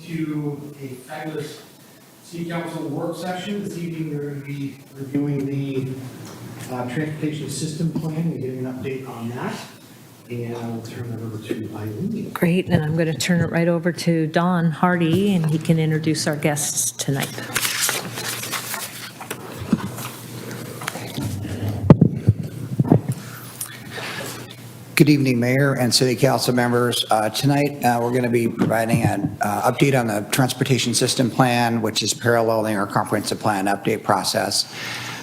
to a fabulous City Council work session. This evening, we're going to be reviewing the transportation system plan and getting an update on that. And I'll turn that over to Eileen. Great, and I'm going to turn it right over to Don Hardy, and he can introduce our guests tonight. Good evening, Mayor and City Council members. Tonight, we're going to be providing an update on the transportation system plan, which is paralleling our comprehensive plan update process.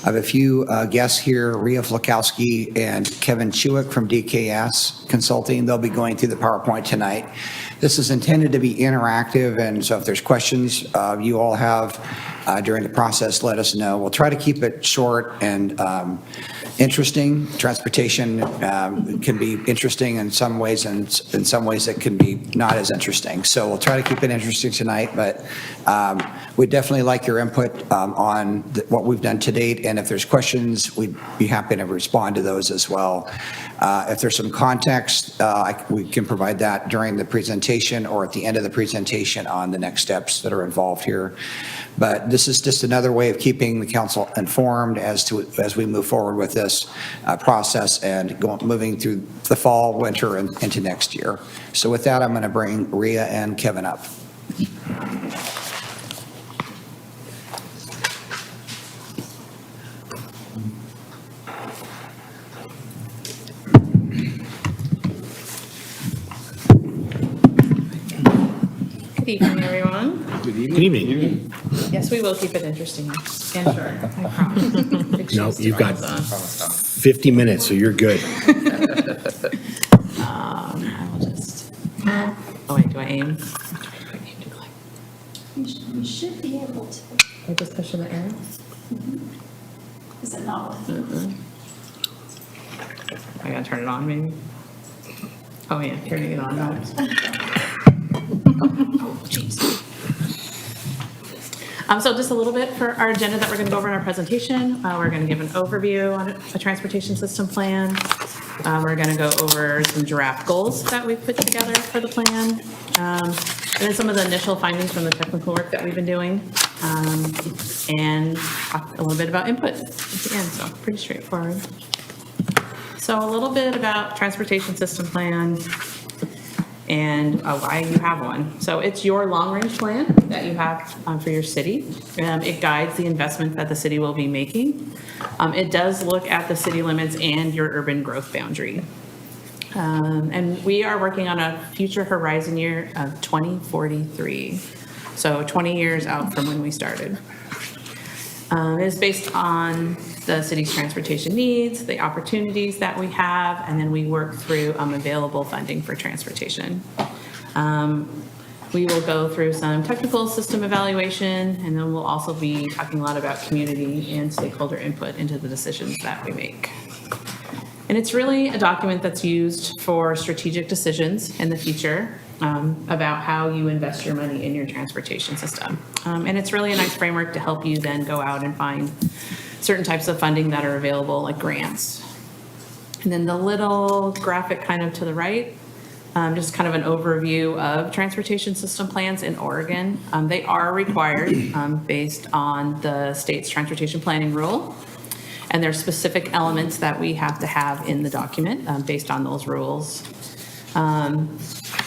I have a few guests here, Rhea Flakowski and Kevin Chewick from DKS Consulting. They'll be going through the PowerPoint tonight. This is intended to be interactive, and so if there's questions you all have during the process, let us know. We'll try to keep it short and interesting. Transportation can be interesting in some ways, and in some ways it can be not as interesting. So we'll try to keep it interesting tonight, but we'd definitely like your input on what we've done to date, and if there's questions, we'd be happy to respond to those as well. If there's some context, we can provide that during the presentation or at the end of the presentation on the next steps that are involved here. But this is just another way of keeping the council informed as we move forward with this process and moving through the fall, winter, and into next year. So with that, I'm going to bring Rhea and Kevin up. Good evening, everyone. Good evening. Yes, we will keep it interesting and short, I promise. No, you've got 50 minutes, so you're good. I will just, oh wait, do I aim? You should be able to. I just push the arrow? Is it not working? I gotta turn it on, maybe? Oh yeah, turning it on now. Oh, jeez. So just a little bit for our agenda that we're going to go over in our presentation. We're going to give an overview on a transportation system plan. We're going to go over some draft goals that we've put together for the plan. And then some of the initial findings from the technical work that we've been doing. And talk a little bit about input at the end, so pretty straightforward. So a little bit about transportation system plan and why you have one. So it's your long-range plan that you have for your city. It guides the investment that the city will be making. It does look at the city limits and your urban growth boundary. And we are working on a future horizon year of 2043. So 20 years out from when we started. It is based on the city's transportation needs, the opportunities that we have, and then we work through available funding for transportation. We will go through some technical system evaluation, and then we'll also be talking a lot about community and stakeholder input into the decisions that we make. And it's really a document that's used for strategic decisions in the future about how you invest your money in your transportation system. And it's really a nice framework to help you then go out and find certain types of funding that are available, like grants. And then the little graphic kind of to the right, just kind of an overview of transportation system plans in Oregon. They are required based on the state's transportation planning rule. And there's specific elements that we have to have in the document based on those rules.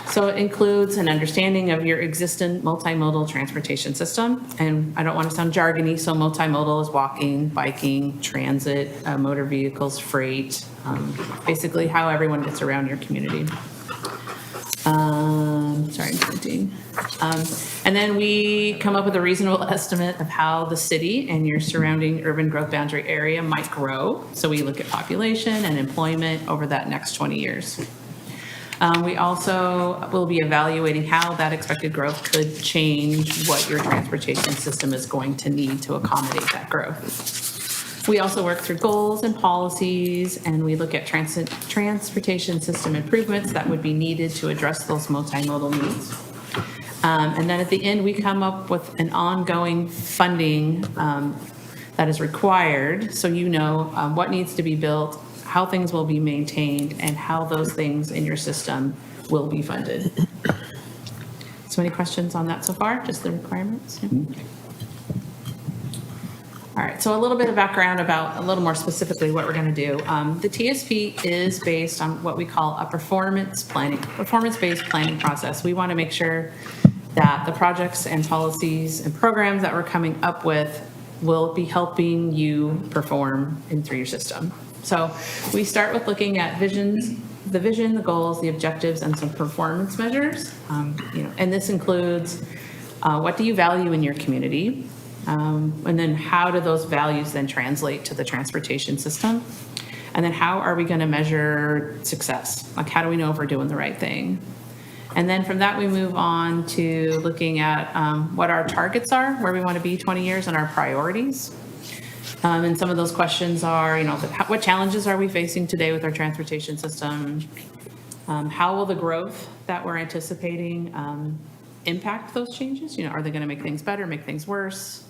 So it includes an understanding of your existing multimodal transportation system. And I don't want to sound jargony, so multimodal is walking, biking, transit, motor vehicles, freight, basically how everyone gets around your community. Sorry, I'm printing. And then we come up with a reasonable estimate of how the city and your surrounding urban growth boundary area might grow. So we look at population and employment over that next 20 years. We also will be evaluating how that expected growth could change what your transportation system is going to need to accommodate that growth. We also work through goals and policies, and we look at transportation system improvements that would be needed to address those multimodal needs. And then at the end, we come up with an ongoing funding that is required, so you know what needs to be built, how things will be maintained, and how those things in your system will be funded. So So any questions on that so far? Just the requirements? Yeah. All right, so a little bit of background about a little more specifically what we're going to do. The TSP is based on what we call a performance-based planning process. We want to make sure that the projects and policies and programs that we're coming up with will be helping you perform through your system. So we start with looking at the vision, the goals, the objectives, and some performance measures. And this includes what do you value in your community? And then how do those values then translate to the transportation system? And then how are we going to measure success? Like, how do we know if we're doing the right thing? And then from that, we move on to looking at what our targets are, where we want to be 20 years, and our priorities. And some of those questions are, what challenges are we facing today with our transportation system? How will the growth that we're anticipating impact those changes? Are they going to make things better, make things worse?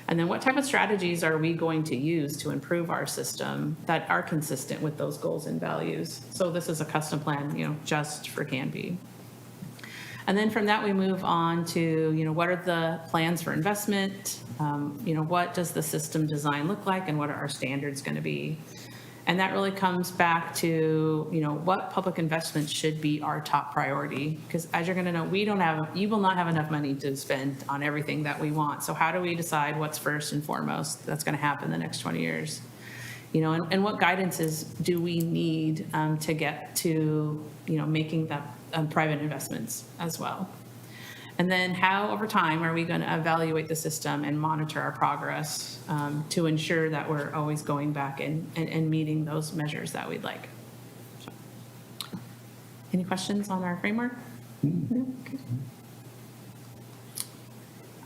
And then what type of strategies are we going to use to improve our system that are consistent with those goals and values? So this is a custom plan, just for Canby. And then from that, we move on to, what are the plans for investment? What does the system design look like, and what are our standards going to be? And that really comes back to, what public investment should be our top priority. Because as you're going to know, you will not have enough money to spend on everything that we want. So how do we decide what's first and foremost that's going to happen in the next 20 years? And what guidances do we need to get to, making that private investments as well? And then how, over time, are we going to evaluate the system and monitor our progress to ensure that we're always going back and meeting those measures that we'd like? So, any questions on our framework? No? Okay.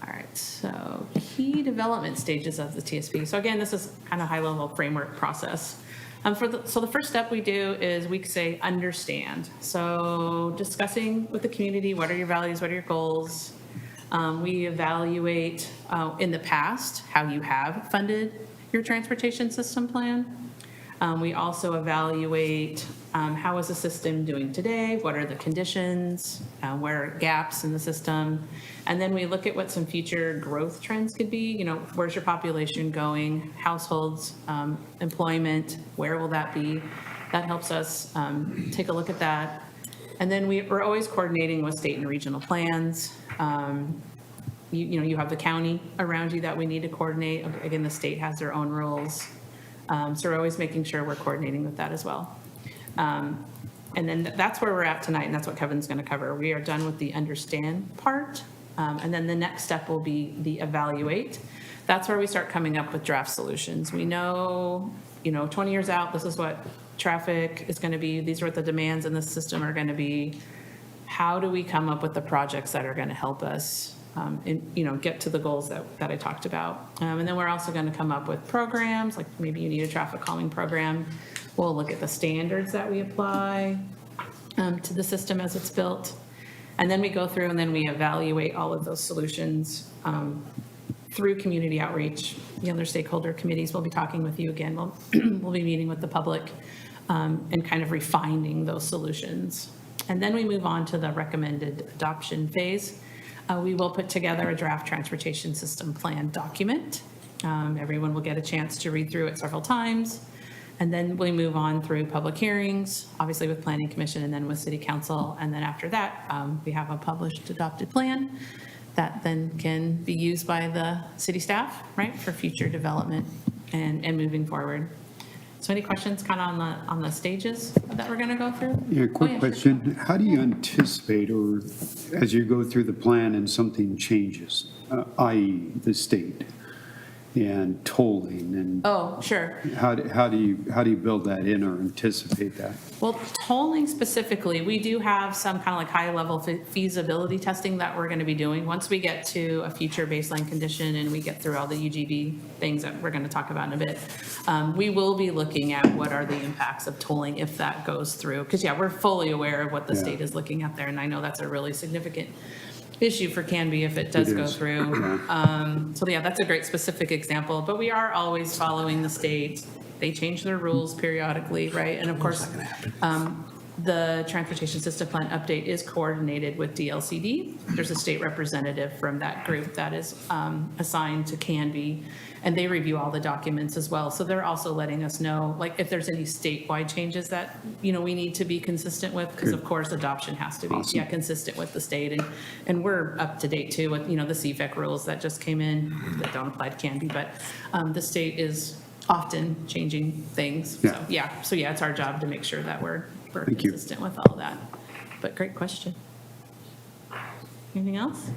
All right, so key development stages of the TSP. So again, this is kind of high-level framework process. So the first step we do is we say understand. So discussing with the community, what are your values, what are your goals? We evaluate in the past how you have funded your transportation system plan. We also evaluate how is the system doing today, what are the conditions, where are gaps in the system, and then we look at what some future growth trends could be. Where's your population going, households, employment, where will that be? That helps us take a look at that. And then we're always coordinating with state and regional plans. You have the county around you that we need to coordinate. Again, the state has their own rules. So we're always making sure we're coordinating with that as well. And then that's where we're at tonight, and that's what Kevin's going to cover. We are done with the understand part, and then the next step will be the evaluate. That's where we start coming up with draft solutions. We know, 20 years out, this is what traffic is going to be. These are what the demands in the system are going to be. How do we come up with the projects that are going to help us get to the goals that I talked about. And then we're also going to come up with programs, like maybe you need a traffic calming program. We'll look at the standards that we apply to the system as it's built. And then we go through and then we evaluate all of those solutions through community outreach. The other stakeholder committees will be talking with you again. We'll be meeting with the public and kind of refining those solutions. And then we move on to the recommended adoption phase. We will put together a draft transportation system plan document. Everyone will get a chance to read through it several times. And then we move on through public hearings, obviously with Planning Commission and then with City Council. And then after that, we have a published adopted plan that then can be used by the city staff, right, for future development and moving forward. So any questions kind of on the stages that we're going to go through? Yeah, quick question. How do you anticipate, or as you go through the plan and something changes, i.e. the state and tolling and Oh, sure. how do you build that in or anticipate that? Well, tolling specifically, we do have some kind of like high-level feasibility testing that we're going to be doing. Once we get to a future baseline condition and we get through all the UGB things that we're going to talk about in a bit, we will be looking at what are the impacts of tolling if that goes through. Because, yeah, we're fully aware of what the state is looking at there, and I know that's a really significant issue for Canby if it does go through. So yeah, that's a great specific example, but we are always following the state. They change their rules periodically, right? And of course, The transportation system plan update is coordinated with DLCD. There's a state representative from that group that is assigned to Canby, and they review all the documents as well. So they're also letting us know, like, if there's any statewide changes that, we need to be consistent with, because of course, adoption has to be, Awesome. consistent with the state. And we're up to date too with, the CFEC rules that just came in that don't apply to Canby, but the state is often changing things. Yeah. So it's our job to make sure that we're Thank you. consistent with all that. But great question. Anything else?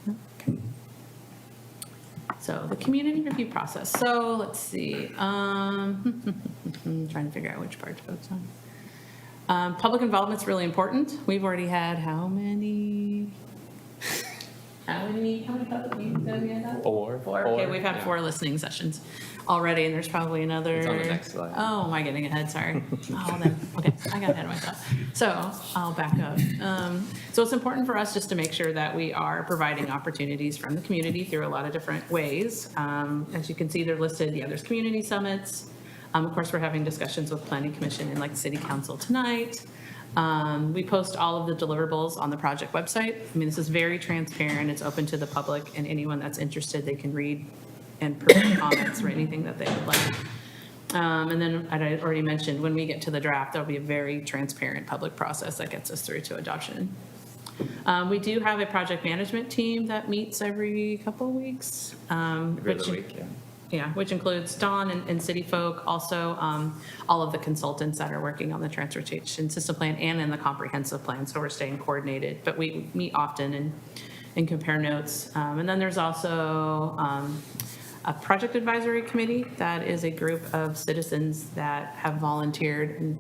No? Okay. So the community review process. So let's see. I'm trying to figure out which part to focus on. Public involvement's really important. We've already had how many public meetings have we had? Four. Okay, we've had 4 listening sessions already, and there's probably another. It's on the next slide. Oh, am I getting ahead? Sorry. Oh, then, okay, I got ahead of myself. So I'll back up. So it's important for us just to make sure that we are providing opportunities from the community through a lot of different ways. As you can see, they're listed. Yeah, there's community summits. Of course, we're having discussions with Planning Commission and like City Council tonight. We post all of the deliverables on the project website. I mean, this is very transparent. It's open to the public, and anyone that's interested, they can read and provide comments or anything that they would like. And then I already mentioned, when we get to the draft, there'll be a very transparent public process that gets us through to adoption. We do have a project management team that meets every couple of weeks. Every other week, yeah. Yeah, which includes Dawn and city folk, also all of the consultants that are working on the transportation system plan and in the comprehensive plan, so we're staying coordinated. But we meet often and compare notes. And then there's also a project advisory committee that is a group of citizens that have volunteered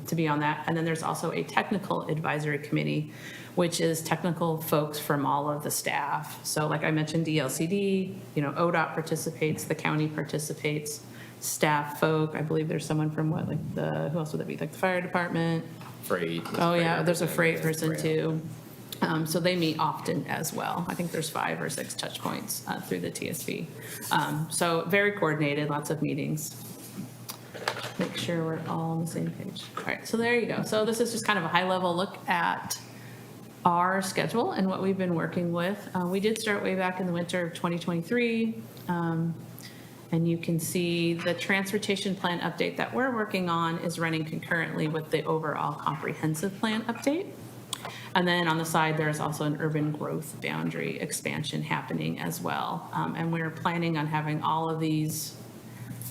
to be on that. And then there's also a technical advisory committee, which is technical folks from all of the staff. So like I mentioned, DLCD, ODOT participates, the county participates, staff folk. I believe there's someone from who else would that be? Like the fire department. Freight. Oh yeah, there's a freight person too. So they meet often as well. I think there's 5 or 6 touch points through the TSV. So very coordinated, lots of meetings. Make sure we're all on the same page. All right, so there you go. So this is just kind of a high level look at our schedule and what we've been working with. We did start way back in the winter of 2023. And you can see the transportation plan update that we're working on is running concurrently with the overall comprehensive plan update. And then on the side, there's also an urban growth boundary expansion happening as well. And we're planning on having all of these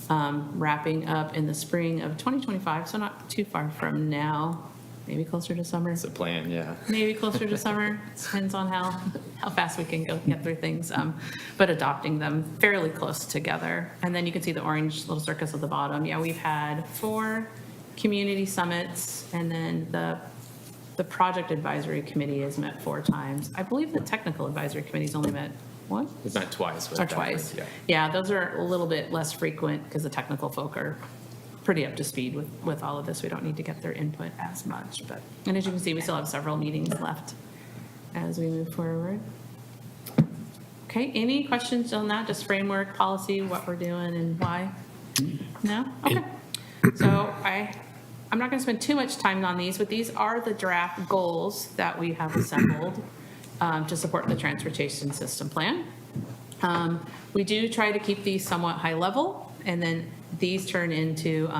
wrapping up in the spring of 2025, so not too far from now, maybe closer to summer. It's a plan, yeah. Maybe closer to summer. Depends on how fast we can get through things, but adopting them fairly close together. And then you can see the orange little circus at the bottom. Yeah, we've had 4 community summits, and then the project advisory committee has met 4 times. I believe the technical advisory committee's only met once? It's not twice. But Or definitely, twice. Yeah. Yeah, those are a little bit less frequent because the technical folk are pretty up to speed with all of this. We don't need to get their input as much. And as you can see, we still have several meetings left as we move forward. Okay, any questions on that? Just framework, policy, what we're doing and why? No? Okay. So I'm not going to spend too much time on these, but these are the draft goals that we have assembled to support the transportation system plan. We do try to keep these somewhat high level, and then these turn into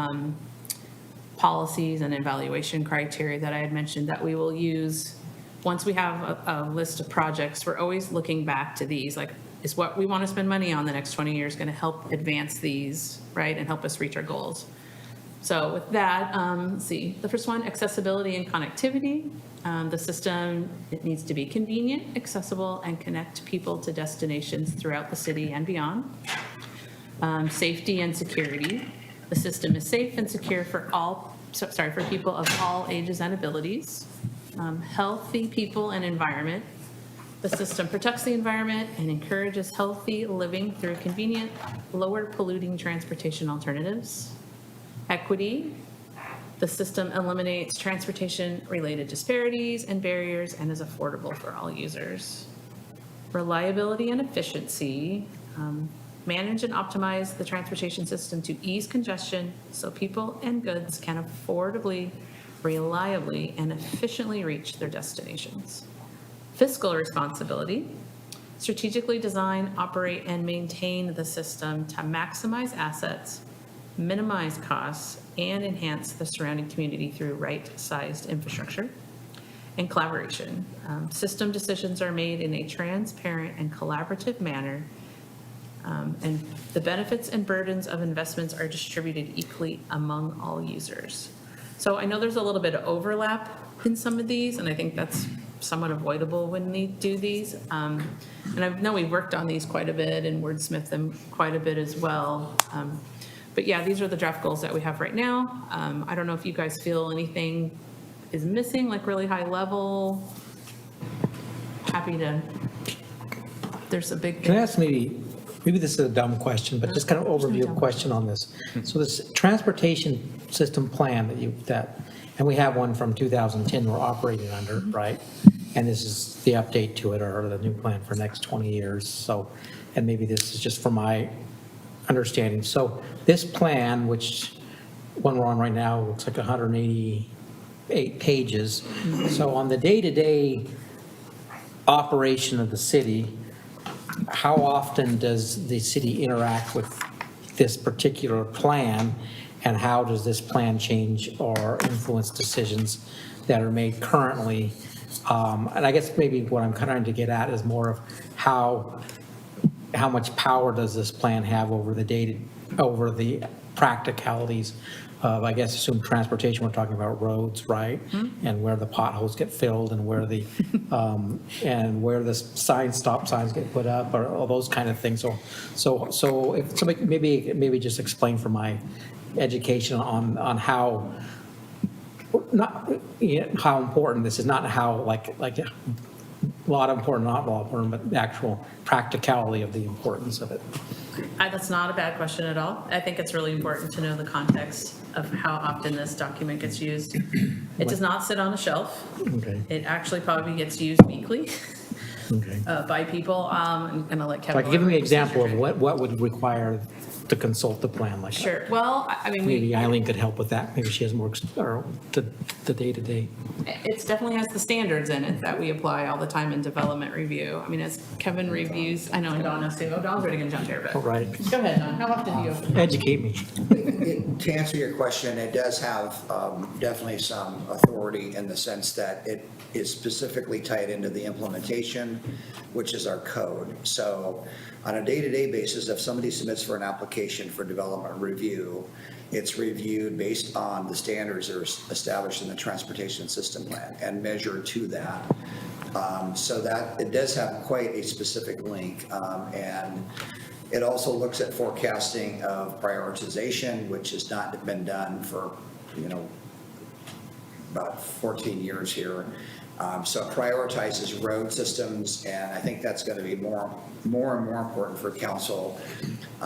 policies and evaluation criteria that I had mentioned that we will use. Once we have a list of projects, we're always looking back to these, like, is what we want to spend money on the next 20 years going to help advance these, right, and help us reach our goals? So with that, let's see, the first one, accessibility and connectivity. The system, it needs to be convenient, accessible, and connect people to destinations throughout the city and beyond. Safety and security. The system is safe and secure for people of all ages and abilities. Healthy people and environment. The system protects the environment and encourages healthy living through convenient, lower polluting transportation alternatives. Equity. The system eliminates transportation-related disparities and barriers and is affordable for all users. Reliability and efficiency. Manage and optimize the transportation system to ease congestion so people and goods can affordably reliably and efficiently reach their destinations. Fiscal responsibility, strategically design, operate, and maintain the system to maximize assets, minimize costs, and enhance the surrounding community through right-sized infrastructure. And collaboration. System decisions are made in a transparent and collaborative manner, and the benefits and burdens of investments are distributed equally among all users. So I know there's a little bit of overlap in some of these, and I think that's somewhat avoidable when they do these. And I know we've worked on these quite a bit and wordsmithed them quite a bit as well. But yeah, these are the draft goals that we have right now. I don't know if you guys feel anything is missing, like really high level. Happy to, there's a big. Can I ask maybe this is a dumb question, but just kind of overview question on this. So this transportation system plan and we have one from 2010 we're operating under, right? And this is the update to it or the new plan for next 20 years. So, and maybe this is just from my understanding. So this plan, which one we're on right now, looks like 188 pages. So on the day-to-day operation of the city, how often does the city interact with this particular plan, and how does this plan change or influence decisions that are made currently? And I guess maybe what I'm trying to get at is more of how much power does this plan have over the practicalities of, I guess, assume transportation, we're talking about roads, right? And where the potholes get filled and where the, and where the stop signs get put up, or all those kind of things. So if somebody, maybe just explain for my education on how, not how important this is, not how like a lot important, not a lot important, but the actual practicality of the importance of it. That's not a bad question at all. I think it's really important to know the context of how often this document gets used. It does not sit on a shelf. Okay. It actually probably gets used weekly Okay. by people. I'm gonna let Kevin. Like, give me an elaborate. example of what would require to consult the plan like that. Sure. Well, I mean, Maybe Eileen could help with that. Maybe she has more, or the day-to-day. it definitely has the standards in it that we apply all the time in development review. I mean, as Kevin reviews, I know, and Dawn knows too. Oh, Dawn's already gonna jump here, but All right. go ahead, Dawn. How often do you? Educate me. To answer your question, it does have definitely some authority in the sense that it is specifically tied into the implementation, which is our code. So on a day-to-day basis, if somebody submits for an application for development review, it's reviewed based on the standards that are established in the transportation system plan and measured to that. So that it does have quite a specific link. And it also looks at forecasting of prioritization, which has not been done for, about 14 years here. So it prioritizes road systems, and I think that's going to be more and more important for council.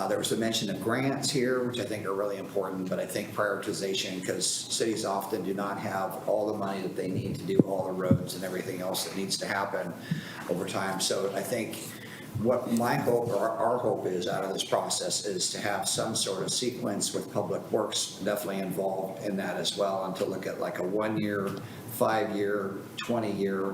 There was a mention of grants here, which I think are really important, but I think prioritization, because cities often do not have all the money that they need to do all the roads and everything else that needs to happen over time. So I think what my hope, or our hope is out of this process, is to have some sort of sequence with Public Works definitely involved in that as well, and to look at like a 1 year, 5 year, 20 year,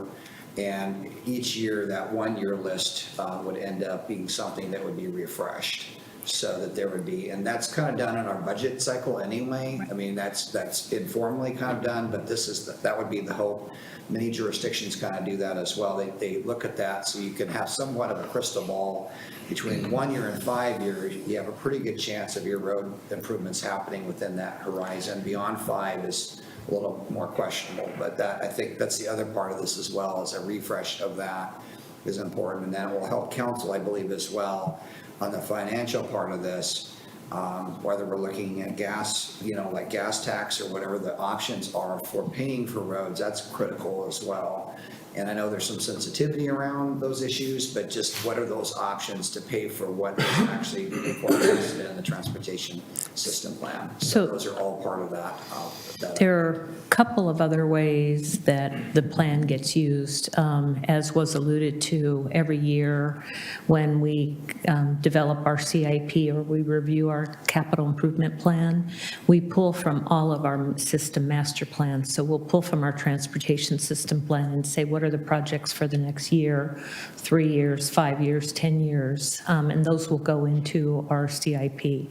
and each year that 1 year list would end up being something that would be refreshed, so that there would be, and that's kind of done in our budget cycle anyway. I mean, that's informally kind of done, but that would be the hope. Many jurisdictions kind of do that as well. They look at that so you can have somewhat of a crystal ball. Between 1 year and 5 years, you have a pretty good chance of your road improvements happening within that horizon. Beyond 5 is a little more questionable, but I think that's the other part of this as well, is a refresh of that is important, and that will help council, I believe, as well on the financial part of this, whether we're looking at gas, like gas tax or whatever the options are for paying for roads. That's critical as well. And I know there's some sensitivity around those issues, but just what are those options to pay for what is actually forecasted in the transportation system plan? So- Those are all part of that. There are a couple of other ways that the plan gets used, as was alluded to every year when we develop our CIP or we review our capital improvement plan. We pull from all of our system master plans. So we'll pull from our transportation system plan and say, what are the projects for the next year, 3 years, 5 years, 10 years? And those will go into our CIP.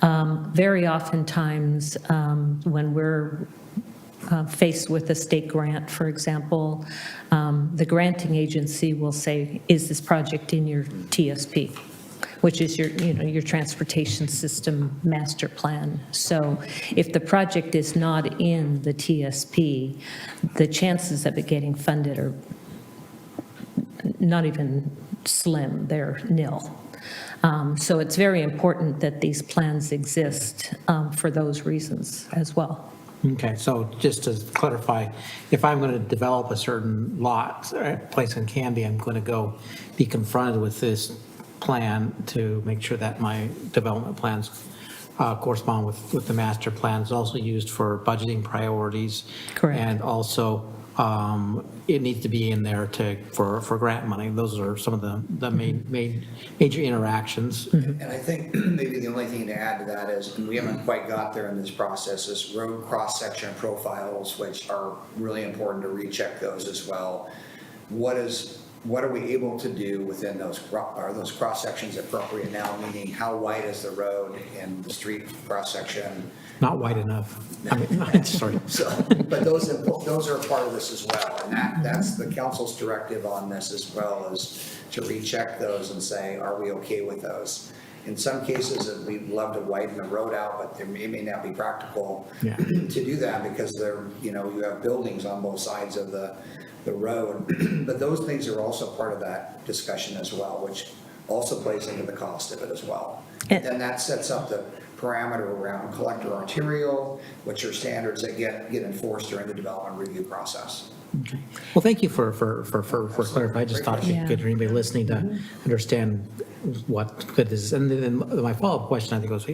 Very oftentimes, when we're faced with a state grant, for example, the granting agency will say, is this project in your TSP? Which is your transportation system master plan. So if the project is not in the TSP, the chances of it getting funded are not even slim, they're nil. So it's very important that these plans exist for those reasons as well. Okay, so just to clarify, if I'm going to develop a certain lot, place in Canby, I'm going to go be confronted with this plan to make sure that my development plans correspond with the master plan. It's also used for budgeting priorities. Correct. And also, it needs to be in there for grant money. Those are some of the major interactions. And I think maybe the only thing to add to that is, and we haven't quite got there in this process, is road cross-section profiles, which are really important to recheck those as well. What are we able to do within those, are those cross-sections appropriate now, meaning how wide is the road and the street cross-section? Not wide enough. I mean, sorry. So, but those are part of this as well, and that's the council's directive on this as well, is to recheck those and say, are we okay with those? In some cases, we'd love to widen the road out, but it may not be practical Yeah. to do that because you have buildings on both sides of the road. But those things are also part of that discussion as well, which also plays into the cost of it as well. And that sets up the parameter around collector arterial, which are standards that get enforced during the development review process. Okay. Well, thank you for clarifying. I just thought it'd be good for anybody listening to understand what good is. And then my follow-up question, I think, was,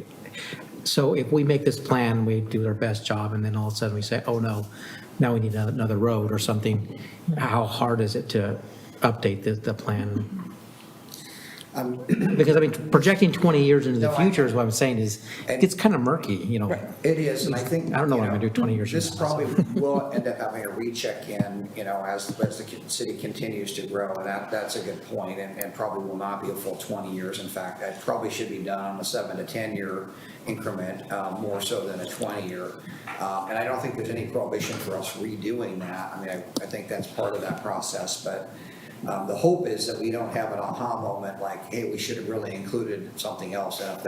so if we make this plan, we do our best job, and then all of a sudden we say, oh, no, now we need another road or something, how hard is it to update the plan? Because, I mean, projecting 20 years into the future is what I'm saying is, it's kind of murky, It is, and I think. I don't know what I'm gonna do 20 years from This now, probably will end up having a recheck in, as the city continues to grow, and that's a good point, and probably will not be a full 20 years. In fact, that probably should be done on a 7 to 10 year increment, more so than a 20-year. And I don't think there's any prohibition for us redoing that. I mean, I think that's part of that process, but the hope is that we don't have an aha moment like, hey, we should have really included something else. And if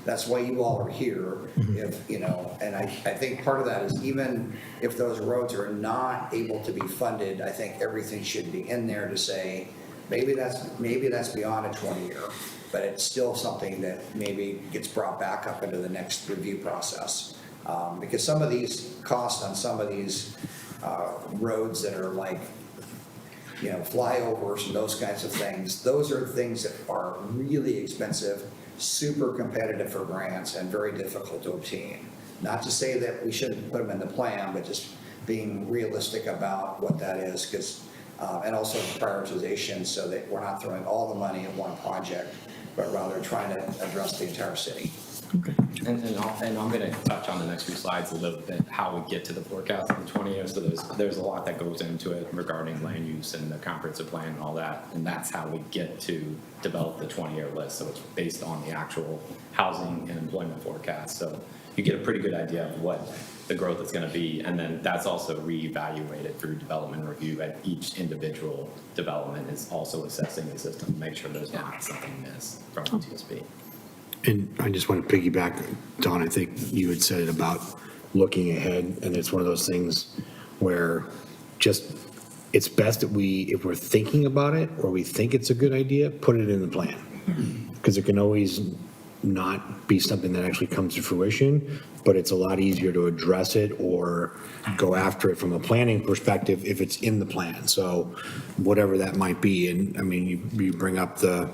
that's why you all are here, if, and I think part of that is even if those roads are not able to be funded, I think everything should be in there to say, maybe that's beyond a 20-year, but it's still something that maybe gets brought back up into the next review process. Because some of these costs on some of these roads that are like, flyovers and those kinds of things, those are things that are really expensive, super competitive for grants, and very difficult to obtain. Not to say that we shouldn't put them in the plan, but just being realistic about what that is, because, and also prioritization so that we're not throwing all the money at one project, but rather trying to address the entire city. And I'm going to touch on the next few slides a little bit, how we get to the forecast of the 20 years. So there's a lot that goes into it regarding land use and the comprehensive plan and all that. And that's how we get to develop the 20-year list. So it's based on the actual housing and employment forecast. So you get a pretty good idea of what the growth is going to be. And then that's also reevaluated through development review, and each individual development is also assessing the system to make sure there's not something missed from the TSP. And I just want to piggyback, Don, I think you had said it about looking ahead, and it's one of those things where just, it's best that if we're thinking about it, or we think it's a good idea, put it in the plan. Because it can always not be something that actually comes to fruition, but it's a lot easier to address it or go after it from a planning perspective if it's in the plan. So whatever that might be, and I mean, you bring up the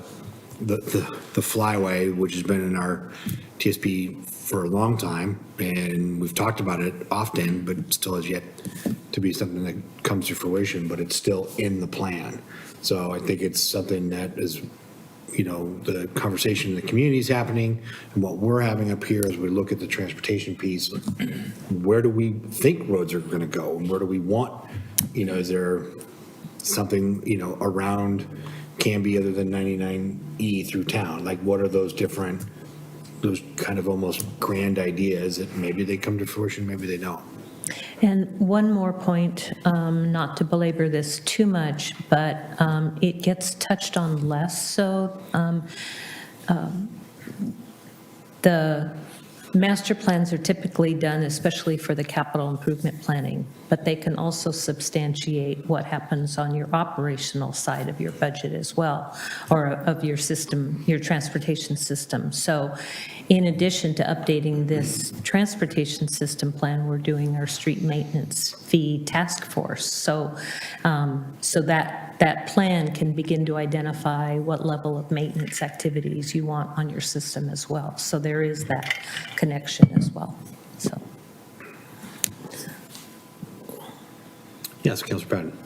flyway, which has been in our TSP for a long time, and we've talked about it often, but still has yet to be something that comes to fruition, but it's still in the plan. So I think it's something that is, the conversation in the community is happening, and what we're having up here as we look at the transportation piece, where do we think roads are going to go, and where do we want, is there something, around Canby other than 99E through town? Like, what are those kind of almost grand ideas that maybe they come to fruition, maybe they don't? And one more point, not to belabor this too much, but it gets touched on less so. The master plans are typically done, especially for the capital improvement planning, but they can also substantiate what happens on your operational side of your budget as well, or of your system, your transportation system. So in addition to updating this transportation system plan, we're doing our street maintenance fee task force. So that plan can begin to identify what level of maintenance activities you want on your system as well. So there is that connection as well, so. Yes, Councilor Patton.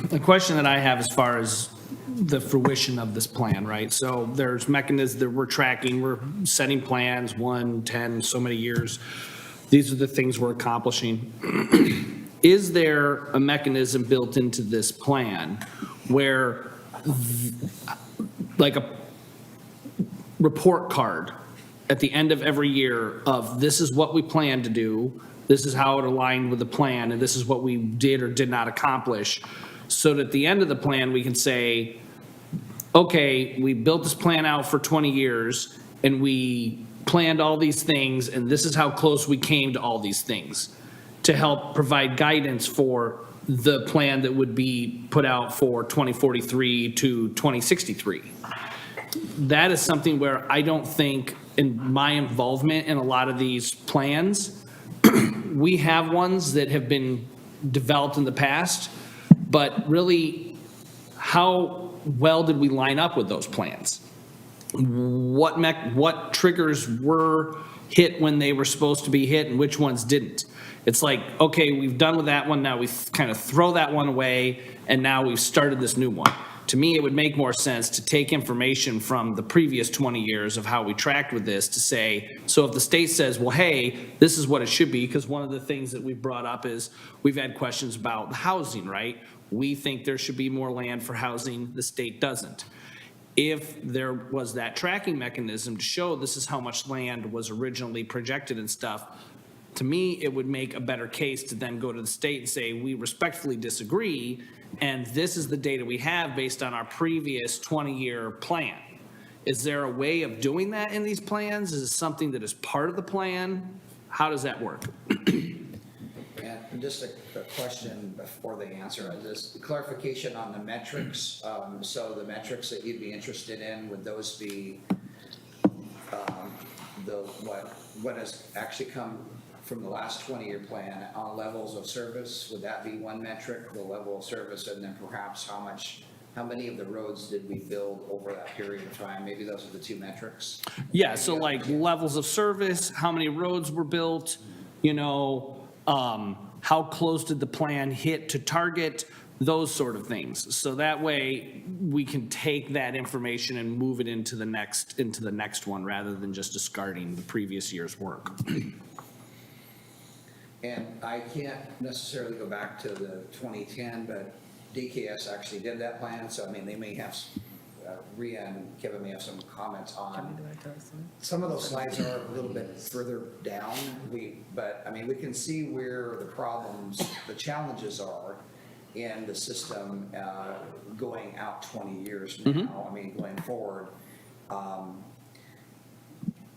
The question that I have as far as the fruition of this plan, right? So there's mechanisms that we're tracking, we're setting plans, 1, 10, so many years. These are the things we're accomplishing. Is there a mechanism built into this plan where, like a report card at the end of every year of this is what we plan to do, this is how it aligned with the plan, and this is what we did or did not accomplish, so that at the end of the plan, we can say, okay, we built this plan out for 20 years, and we planned all these things, and this is how close we came to all these things, to help provide guidance for the plan that would be put out for 2043 to 2063. That is something where I don't think, in my involvement in a lot of these plans, we have ones that have been developed in the past, but really, how well did we line up with those plans? What triggers were hit when they were supposed to be hit and which ones didn't? It's like, okay, we've done with that one, now we kind of throw that one away, and now we've started this new one. To me, it would make more sense to take information from the previous 20 years of how we tracked with this to say, so if the state says, well, hey, this is what it should be, because one of the things that we've brought up is we've had questions about housing, right? We think there should be more land for housing, the state doesn't. If there was that tracking mechanism to show this is how much land was originally projected and stuff, to me, it would make a better case to then go to the state and say, we respectfully disagree, and this is the data we have based on our previous 20-year plan. Is there a way of doing that in these plans? Is it something that is part of the plan? How does that work? And just a question before the answer, just clarification on the metrics. So the metrics that you'd be interested in, would those be what has actually come from the last 20-year plan on levels of service? Would that be one metric, the level of service, and then perhaps how many of the roads did we build over that period of time? Maybe those are the two metrics. Yeah, so like levels of service, how many roads were built, how close did the plan hit to target, those sort of things. So that way we can take that information and move it into the next one rather than just discarding the previous year's work. And I can't necessarily go back to the 2010, but DKS actually did that plan, so I mean, they may have, Rhea and Kevin may have some comments on. Some of those slides are a little bit further down, but I mean, we can see where the problems, the challenges are in the system going out 20 years now, I mean, going forward.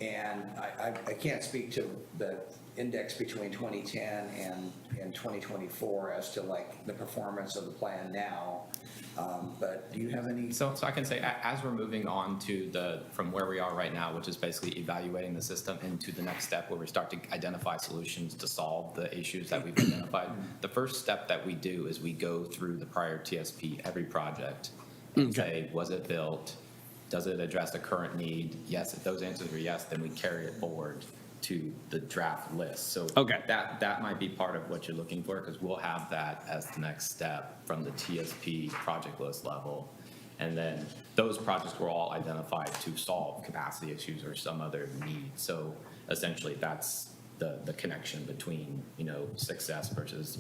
And I can't speak to the index between 2010 and 2024 as to like the performance of the plan now. But do you have any? So I can say, as we're moving on to from where we are right now, which is basically evaluating the system, into the next step where we start to identify solutions to solve the issues that we've identified, the first step that we do is we go through the prior TSP, every project, and say, was it built? Does it address the current need? Yes, if those answers are yes, then we carry it forward to the draft list. So that might be part of what you're looking for, because we'll have that as the next step from the TSP project list level. And then those projects were all identified to solve capacity issues or some other need. So essentially that's the connection between, success versus,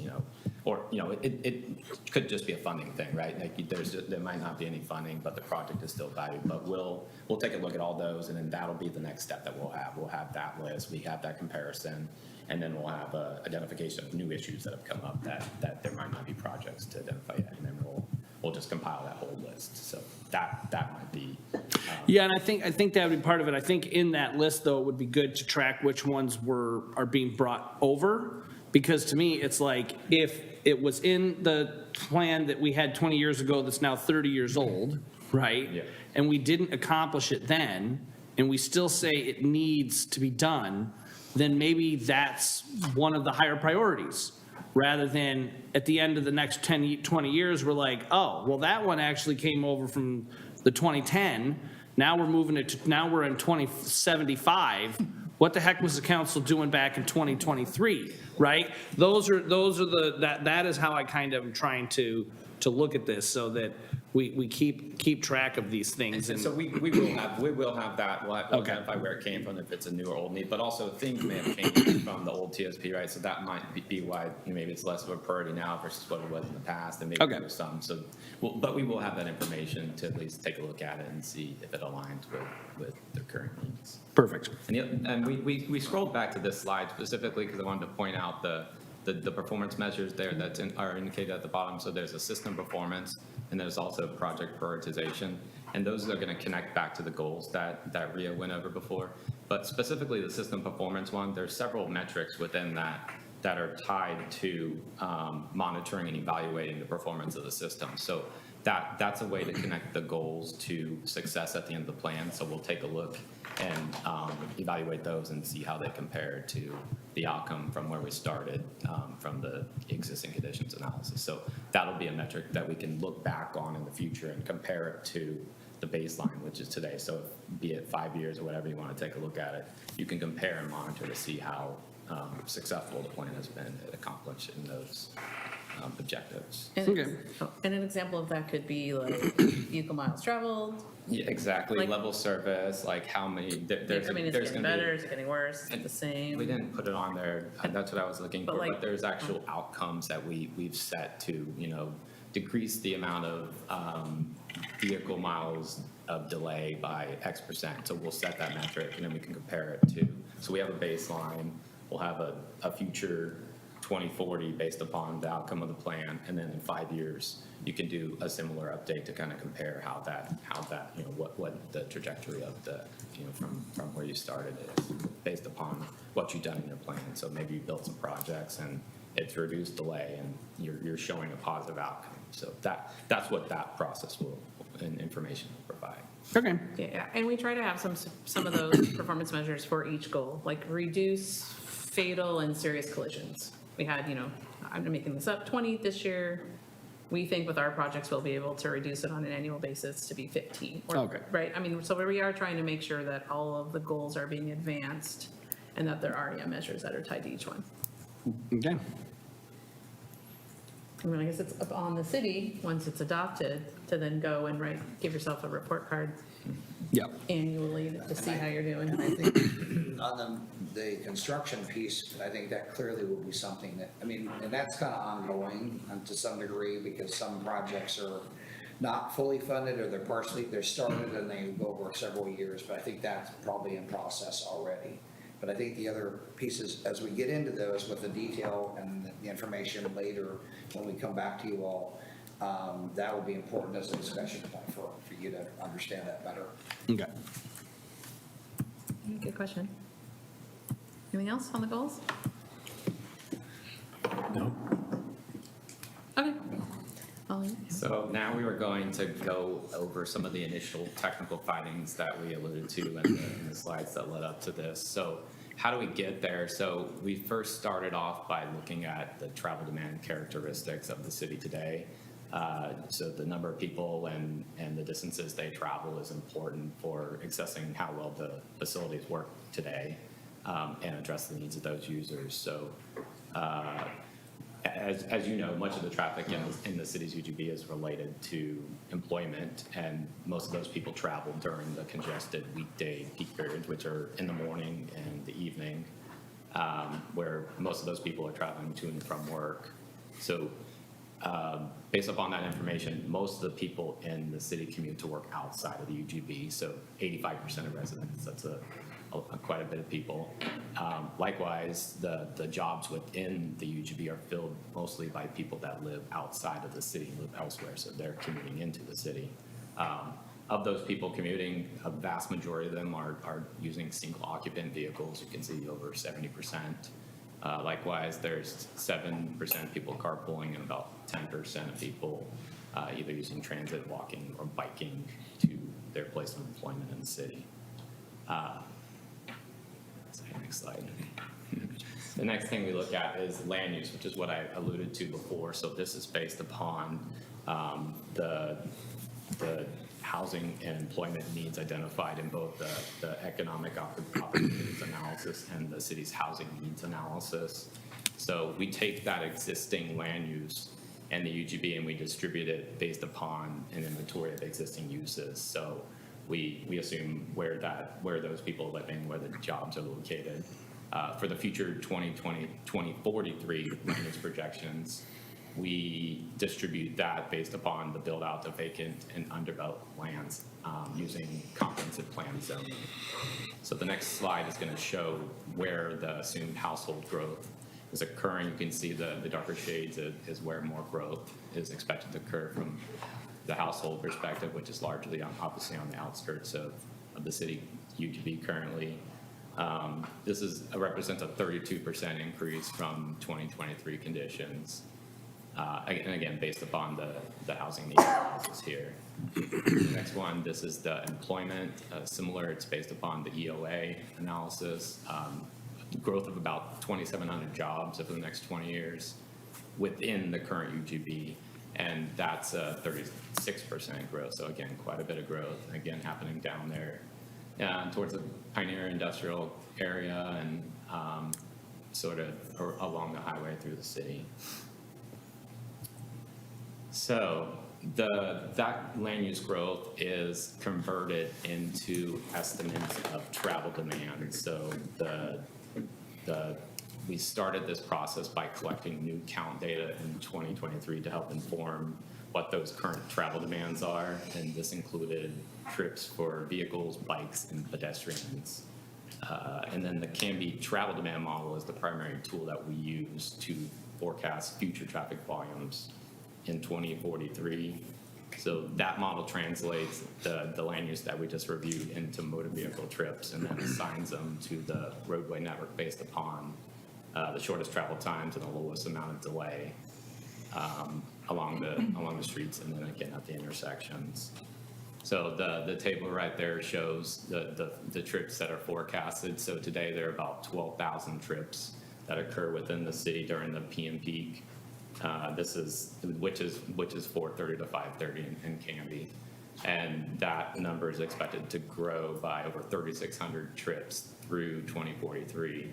or, it could just be a funding thing, right? Like there might not be any funding, but the project is still valued. But we'll take a look at all those, and then that'll be the next step that we'll have. We'll have that list, we have that comparison, and then we'll have a identification of new issues that have come up that there might not be projects to identify yet, and then we'll just compile that whole list. So that might be. Yeah, and I think that would be part of it. I think in that list, though, it would be good to track which ones are being brought over, because to me, it's like, if it was in the plan that we had 20 years ago that's now 30 years old, right? Yeah. And we didn't accomplish it then, and we still say it needs to be done, then maybe that's one of the higher priorities. Rather than at the end of the next 10, 20 years, we're like, oh, well, that one actually came over from the 2010. Now we're moving it to, now we're in 2075. What the heck was the council doing back in 2023, right? Those are that is how I kind of am trying to look at this, so that we keep track of these things. And so we will have that. We'll identify where it came from, if it's a new or old need, but also things may have changed from the old TSP, right? So that might be why maybe it's less of a priority now versus what it was in the past, and maybe there's some. So, but we will have that information to at least take a look at it and see if it aligns with the current needs. Perfect. And we scrolled back to this slide specifically because I wanted to point out the performance measures there that are indicated at the bottom. So there's a system performance, and there's also project prioritization. And those are going to connect back to the goals that Ria went over before. But specifically the system performance one, there's several metrics within that are tied to monitoring and evaluating the performance of the system. So that's a way to connect the goals to success at the end of the plan. So we'll take a look and evaluate those and see how they compare to the outcome from where we started from the existing conditions analysis. So that'll be a metric that we can look back on in the future and compare it to the baseline, which is today. So be it 5 years or whatever you want to take a look at it, you can compare and monitor to see how successful the plan has been at accomplishing those objectives. And an example of that could be like vehicle miles traveled. Yeah, exactly. Like- Level service, like how many, Is it getting better, is it getting worse, is it the same? We didn't put it on there, that's what I was looking But for, like- but there's actual outcomes that we've set to, decrease the amount of vehicle miles of delay by X%. So we'll set that metric, and then we can compare it to, so we have a baseline, we'll have a future 2040 based upon the outcome of the plan, and then in 5 years, you can do a similar update to kind of compare how that, what the trajectory of the, from where you started is based upon what you've done in your plan. So maybe you built some projects and it's reduced delay and you're showing a positive outcome. So that's what that process will, and information will provide. Okay. Yeah, and we try to have some of those performance measures for each goal, like reduce fatal and serious collisions. We had, I'm making this up, 20 this year. We think with our projects, we'll be able to reduce it on an annual basis to be 15. Okay. Right, so we are trying to make sure that all of the goals are being advanced and that there are measures that are tied to each one. Okay. I mean, I guess it's up on the city, once it's adopted, to then go and give yourself a report card Yeah. annually to see how you're doing. And I think on the construction piece, I think that clearly will be something that, and that's kind of ongoing to some degree, because some projects are not fully funded, or they're started and they go over several years, but I think that's probably in process already. But I think the other pieces, as we get into those with the detail and the information later, when we come back to you all, that will be important as a discussion point for you to understand that better. Okay. Good question. Anything else on the goals? No? Okay. Ollie? So now we are going to go over some of the initial technical findings that we alluded to in the slides that led up to this. So how do we get there? So we first started off by looking at the travel demand characteristics of the city today. So the number of people and the distances they travel is important for assessing how well the facilities work today and address the needs of those users. So as you know, much of the traffic in the city's UGB is related to employment, and most of those people travel during the congested weekday peak periods, which are in the morning and the evening, where most of those people are traveling to and from work. So based upon that information, most of the people in the city commute to work outside of the UGB, so 85% of residents, that's quite a bit of people. Likewise, the jobs within the UGB are filled mostly by people that live outside of the city, live elsewhere, so they're commuting into the city. Of those people commuting, a vast majority of them are using single occupant vehicles. You can see over 70%. Likewise, there's 7% people carpooling and about 10% of people either using transit, walking, or biking to their place of employment in the city. Next slide. The next thing we look at is land use, which is what I alluded to before. So this is based upon the housing and employment needs identified in both the economic opportunities analysis and the city's housing needs analysis. So we take that existing land use and the UGB and we distribute it based upon an inventory of existing uses. So we assume where those people are living, where the jobs are located. For the future 2043 land use projections, we distribute that based upon the build out of vacant and undeveloped lands using comprehensive plan zoning. So the next slide is going to show where the assumed household growth is occurring. You can see the darker shades is where more growth is expected to occur from the household perspective, which is largely obviously on the outskirts of the city UGB currently. This represents a 32% increase from 2023 conditions. And again, based upon the housing needs analysis here. The next one, this is the employment. Similar, it's based upon the EOA analysis. Growth of about 2,700 jobs over the next 20 years within the current UGB. And that's a 36% growth. So again, quite a bit of growth, again, happening down there towards the Pioneer Industrial area and sort of along the highway through the city. So that land use growth is converted into estimates of travel demand. So we started this process by collecting new count data in 2023 to help inform what those current travel demands are. And this included trips for vehicles, bikes, and pedestrians. And then the Canby travel demand model is the primary tool that we use to forecast future traffic volumes in 2043. So that model translates the land use that we just reviewed into motor vehicle trips and then assigns them to the roadway network based upon the shortest travel times and the lowest amount of delay along the streets and then again at the intersections. So the table right there shows the trips that are forecasted. So today there are about 12,000 trips that occur within the city during the PM peak. This is which is 4:30 to 5:30 in Canby, and that number is expected to grow by over 3,600 trips through 2043.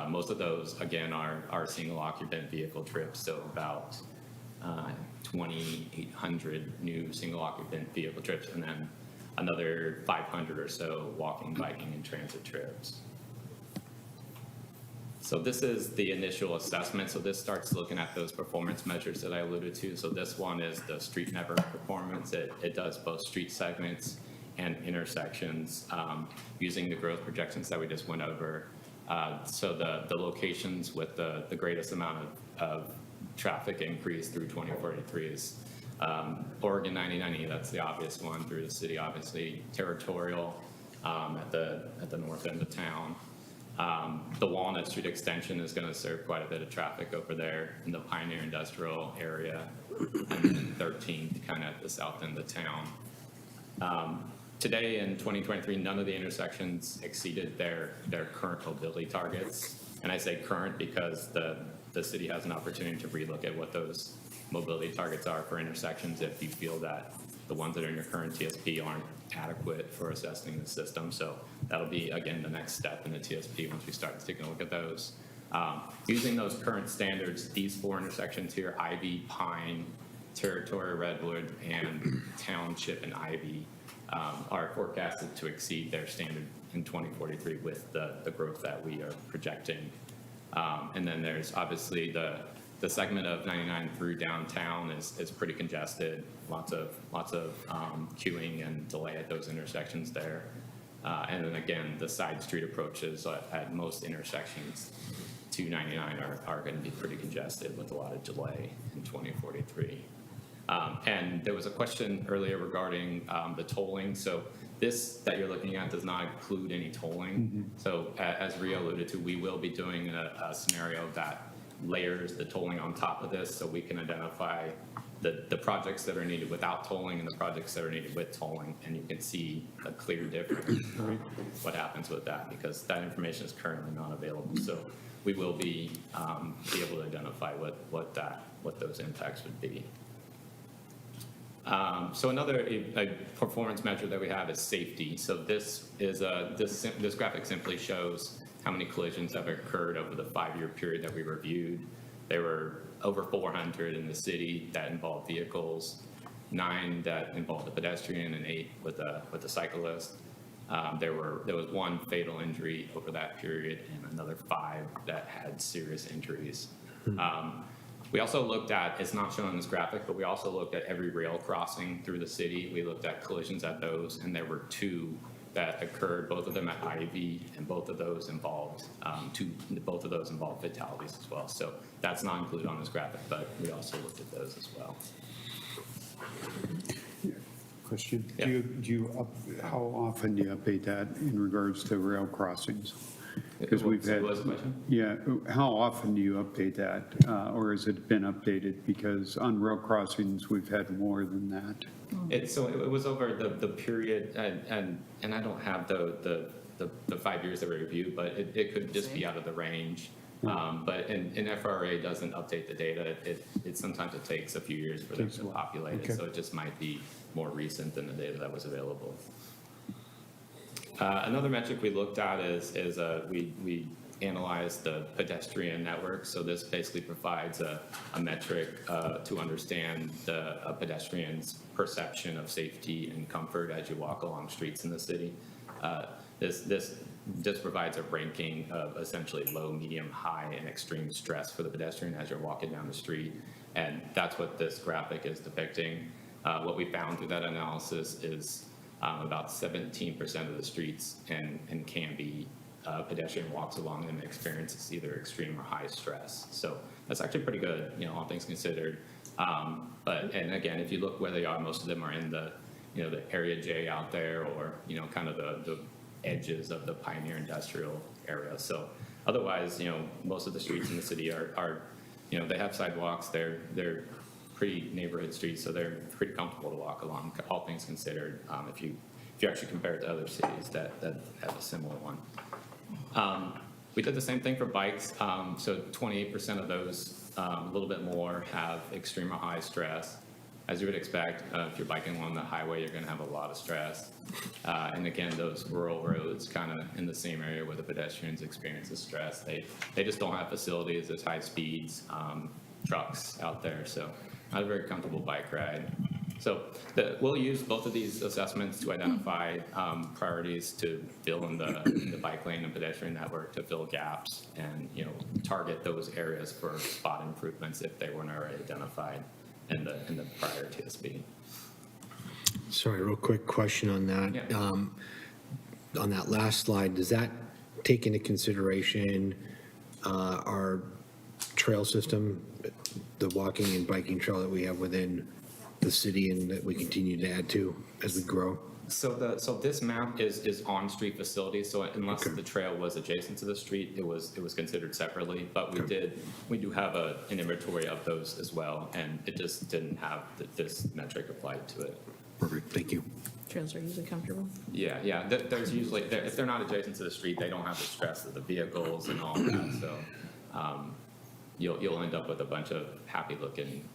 Most of those, again, are single occupant vehicle trips, so about 2,800 new single occupant vehicle trips, and then another 500 or so walking, biking, and transit trips. So this is the initial assessment. So this starts looking at those performance measures that I alluded to. So this one is the street network performance. It does both street segments and intersections using the growth projections that we just went over. So the locations with the greatest amount of traffic increase through 2043 is Oregon 9090, that's the obvious one, through the city, obviously, Territorial, at the north end of town. The Walnut Street extension is going to serve quite a bit of traffic over there in the Pioneer Industrial area, and then 13th kind of at the south end of town. Today in 2023, none of the intersections exceeded their current mobility targets. And I say current because the city has an opportunity to relook at what those mobility targets are for intersections if you feel that the ones that are in your current TSP aren't adequate for assessing the system. So that'll be, again, the next step in the TSP once we start taking a look at those. Using those current standards, these 4 intersections here, Ivy, Pine, Territory, Redwood, and Township and Ivy, are forecasted to exceed their standard in 2043 with the growth that we are projecting. And then there's obviously the segment of 99 through downtown is pretty congested. Lots of queuing and delay at those intersections there. And then again, the side street approaches at most intersections to 99 are going to be pretty congested with a lot of delay in 2043. And there was a question earlier regarding the tolling. So this that you're looking at does not include any tolling. So as Ria alluded to, we will be doing a scenario that layers the tolling on top of this so we can identify the projects that are needed without tolling and the projects that are needed with tolling. And you can see a clear difference what happens with that, because that information is currently not available. So we will be able to identify what those impacts would be. So another a performance measure that we have is safety. So this is this graphic simply shows how many collisions have occurred over the 5-year period that we reviewed. There were over 400 in the city that involved vehicles, 9 that involved a pedestrian, and 8 with a cyclist. There was 1 fatal injury over that period, and another 5 that had serious injuries. We also looked at, it's not shown in this graphic, but we also looked at every rail crossing through the city. We looked at collisions at those, and there were 2 that occurred, both of them at Ivy, and both of those involved fatalities as well. So that's not included on this graphic, but we also looked at those as well. Question, Yeah. how often do you update that in regards to rail crossings? Because we've had, What was the question? yeah, how often do you update that? Or has it been updated? Because on rail crossings, we've had more than that. So it was over the period, and I don't have the 5 years that we reviewed, but it could just be out of the range. But and FRA doesn't update the data. Sometimes it takes a few years for them to populate it, Okay. so it just might be more recent than the data that was available. Another metric we looked at is we analyzed the pedestrian network. So this basically provides a metric to understand a pedestrian's perception of safety and comfort as you walk along streets in the city. This provides a ranking of essentially low, medium, high, and extreme stress for the pedestrian as you're walking down the street. And that's what this graphic is depicting. What we found through that analysis is about 17% of the streets in Canby, pedestrian walks along them experiences either extreme or high stress. So that's actually pretty good, all things considered. And again, if you look where they are, most of them are in the area J out there, or kind of the edges of the Pioneer Industrial area. So otherwise, most of the streets in the city are they have sidewalks. They're pretty neighborhood streets, so they're pretty comfortable to walk along, all things considered, if you actually compare it to other cities that have a similar one. We did the same thing for bikes. So 28% of those, a little bit more, have extreme or high stress. As you would expect, if you're biking along the highway, you're going to have a lot of stress. And again, those rural roads kind of in the same area where the pedestrians experience the stress. They just don't have facilities. There's high speeds, trucks out there. So not a very comfortable bike ride. So we'll use both of these assessments to identify priorities to fill in the bike lane and pedestrian network, to fill gaps, and target those areas for spot improvements if they weren't already identified in the prior TSB. Sorry, real quick question on that. Yeah. On that last slide, does that take into consideration our trail system, the walking and biking trail that we have within the city and that we continue to add to as we grow? So this map is on street facilities, so unless the trail was adjacent to the street, it was considered separately, but we do have an inventory of those as well, and it just didn't have this metric applied to it. Perfect, thank you. Trails are usually comfortable. Yeah, there's usually, if they're not adjacent to the street, they don't have the stress of the vehicles and all that, so, you'll end up with a bunch of happy looking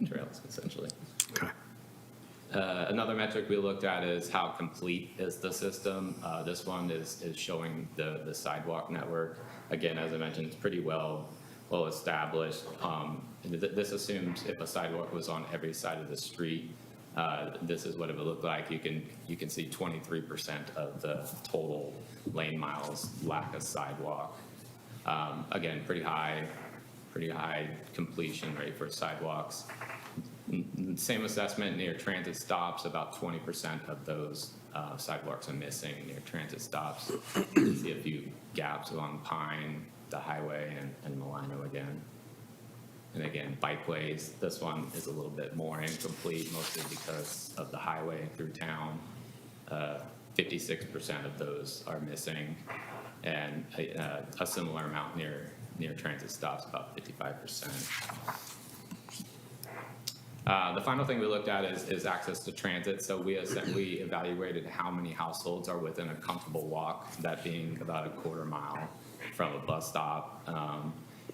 trails, essentially. Okay. Another metric we looked at is how complete is the system. This one is showing the sidewalk network. Again, as I mentioned, it's pretty well established. This assumes if a sidewalk was on every side of the street, this is what it would look like. You can see 23% of the total lane miles lack a sidewalk. Again, pretty high completion rate for sidewalks. Same assessment near transit stops, about 20% of those sidewalks are missing near transit stops. You see a few gaps along Pine, the highway, and Milano again. And again, bikeways, this one is a little bit more incomplete, mostly because of the highway through town. 56% of those are missing, and a similar amount near transit stops, about 55%. The final thing we looked at is access to transit. So we evaluated how many households are within a comfortable walk, that being about a quarter mile from a bus stop.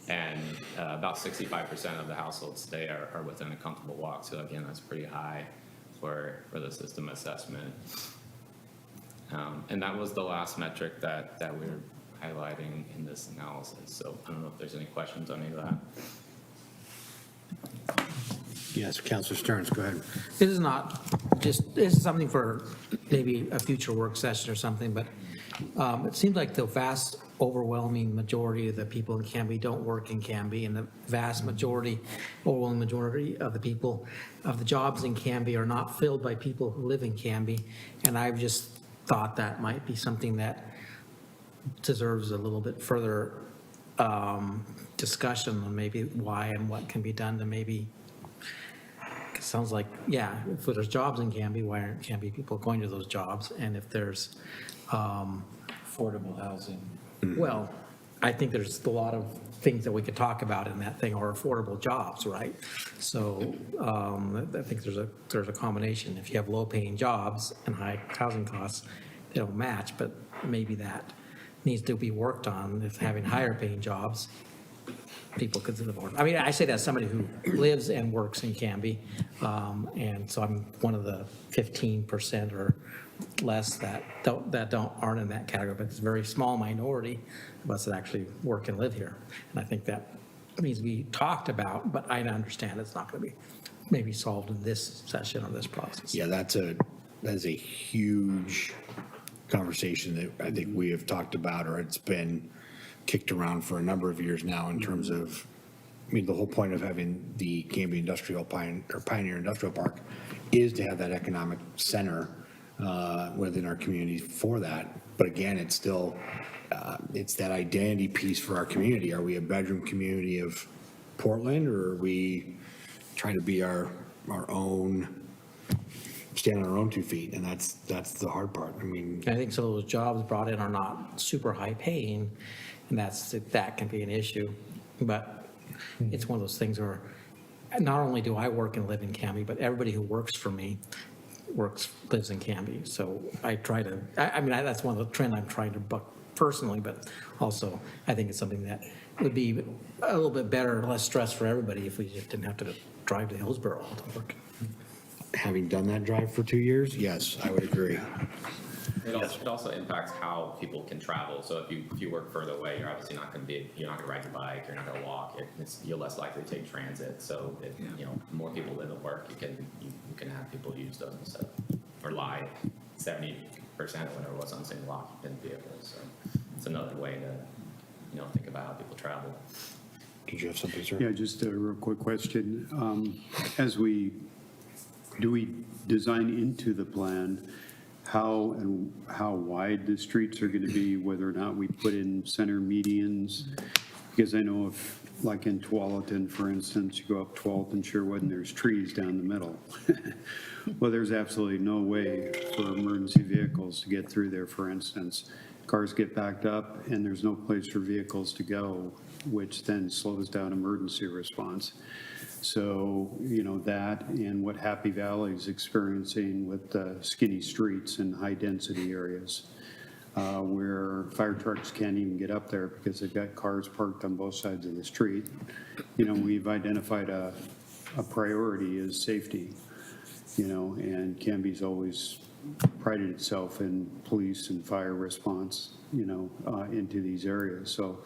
And about 65% of the households today are within a comfortable walk. So again, that's pretty high for the system assessment. And that was the last metric that we're highlighting in this analysis. So I don't know if there's any questions on any of that. Yes, Councilor Stearns, go ahead. This is not just, this is something for maybe a future work session or something, but it seems like the vast overwhelming majority of the people in Canby don't work in Canby, and the vast majority, overwhelming majority of the people, of the jobs in Canby are not filled by people who live in Canby. And I've just thought that might be something that deserves a little bit further discussion on maybe why and what can be done to maybe, it sounds like, yeah, if there's jobs in Canby, why aren't Canby people going to those jobs? And if there's affordable housing. well, I think there's a lot of things that we could talk about in that thing, or affordable jobs, right? So I think there's a combination. If you have low-paying jobs and high housing costs, they don't match, but maybe that needs to be worked on. If having higher-paying jobs, people could live more. I mean, I say that as somebody who lives and works in Canby, and so I'm one of the 15% or less that aren't in that category, but it's a very small minority of us that actually work and live here. And I think that needs to be talked about, but I understand it's not going to be maybe solved in this session or this process. Yeah, that is a huge conversation that I think we have talked about, or it's been kicked around for a number of years now in terms of, I mean, the whole point of having the Canby Industrial Pioneer Industrial Park is to have that economic center within our community for that. But again, it's still, it's that identity piece for our community. Are we a bedroom community of Portland, or are we trying to be our own, stand on our own 2 feet? And that's the hard part. I mean, I think some of those jobs brought in are not super high paying, and that can be an issue. But it's one of those things where not only do I work and live in Canby, but everybody who works for me lives in Canby. So I try to, I mean, that's one of the trend I'm trying to buck personally, but also I think it's something that would be a little bit better, less stress for everybody if we just didn't have to drive to Hillsborough all to work. having done that drive for 2 years, yes, I would agree. It also impacts how people can travel. So if you work further away, you're obviously not going to ride your bike, you're not going to walk. You're less likely to take transit. So if more people live at work, you can have people use those instead of rely 70% or whatever was on single occupant vehicles. So it's another way to think about how people travel. Did you have something, sir? Yeah, just a real quick question. Do we design into the plan how wide the streets are going to be, whether or not we put in center medians? Because I know if like in Tualatin, for instance, you go up 12th and Sherwood and there's trees down the middle. Well, there's absolutely no way for emergency vehicles to get through there, for instance. Cars get backed up and there's no place for vehicles to go, which then slows down emergency response. So, that and what Happy Valley is experiencing with skinny streets and high-density areas, where fire trucks can't even get up there because they've got cars parked on both sides of the street. We've identified a priority as safety, and Canby's always prided itself in police and fire response, into these areas. So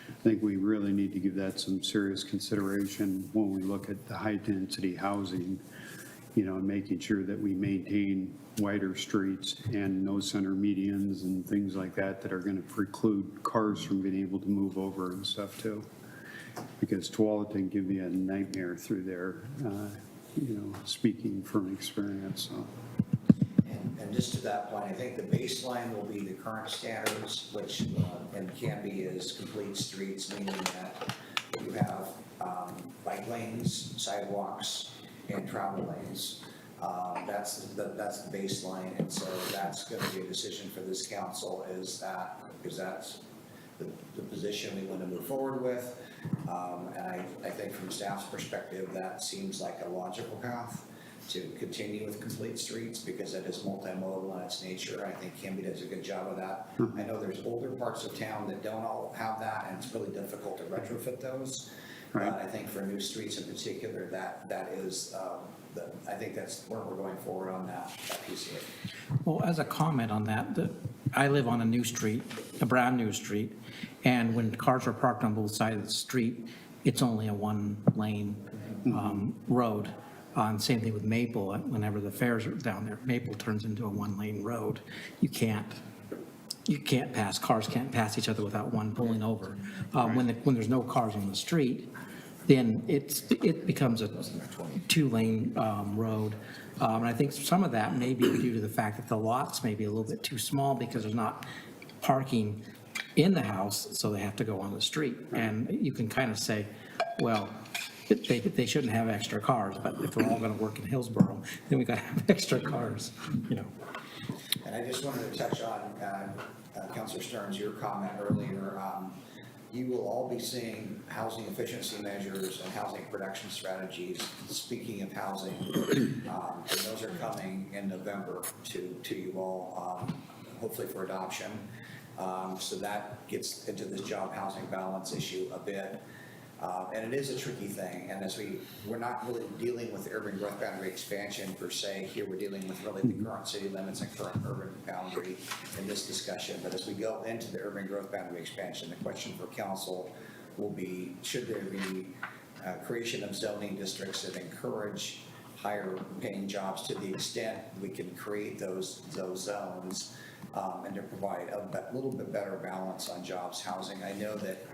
I think we really need to give that some serious consideration when we look at the high-density housing, and making sure that we maintain wider streets and no center medians and things like that that are going to preclude cars from being able to move over and stuff too. Because Tualatin can be a nightmare through there, speaking from experience, so. And just to that point, I think the baseline will be the current standards, which in Canby is complete streets, meaning that you have bike lanes, sidewalks, and travel lanes. That's the baseline, and so that's going to be a decision for this council, because that's the position we want to move forward with. And I think from staff's perspective, that seems like a logical path to continue with complete streets, because it is multimodal in its nature. I think Canby does a good job of that. I know there's older parts of town that don't all have that, and it's really difficult to retrofit those. Right. I think for new streets in particular, that is, I think that's where we're going forward on that piece of it. Well, as a comment on that, I live on a new street, a brand new street, and when cars are parked on both sides of the street, it's only a one-lane road. And same thing with Maple. Whenever the fairs are down there, Maple turns into a one-lane road. You can't pass, cars can't pass each other without one pulling over. When there's no cars on the street, then it becomes a two-lane road. And I think some of that may be due to the fact that the lots may be a little bit too small because there's not parking in the house, so they have to go on the street. And you can kind of say, well, they shouldn't have extra cars, but if we're all going to work in Hillsborough, then we got to have extra cars, And I just wanted to touch on, Councilor Stearns, your comment earlier. You will all be seeing housing efficiency measures and housing production strategies. Speaking of housing, and those are coming in November to you all, hopefully for adoption. So that gets into this job housing balance issue a bit. And it is a tricky thing, and as we're not really dealing with the urban growth boundary expansion per se. Here we're dealing with really the current city limits and current urban boundary in this discussion. But as we go into the urban growth boundary expansion, the question for council will be, should there be creation of zoning districts that encourage higher paying jobs to the extent we can create those zones, and to provide a little bit better balance on jobs, housing. I know that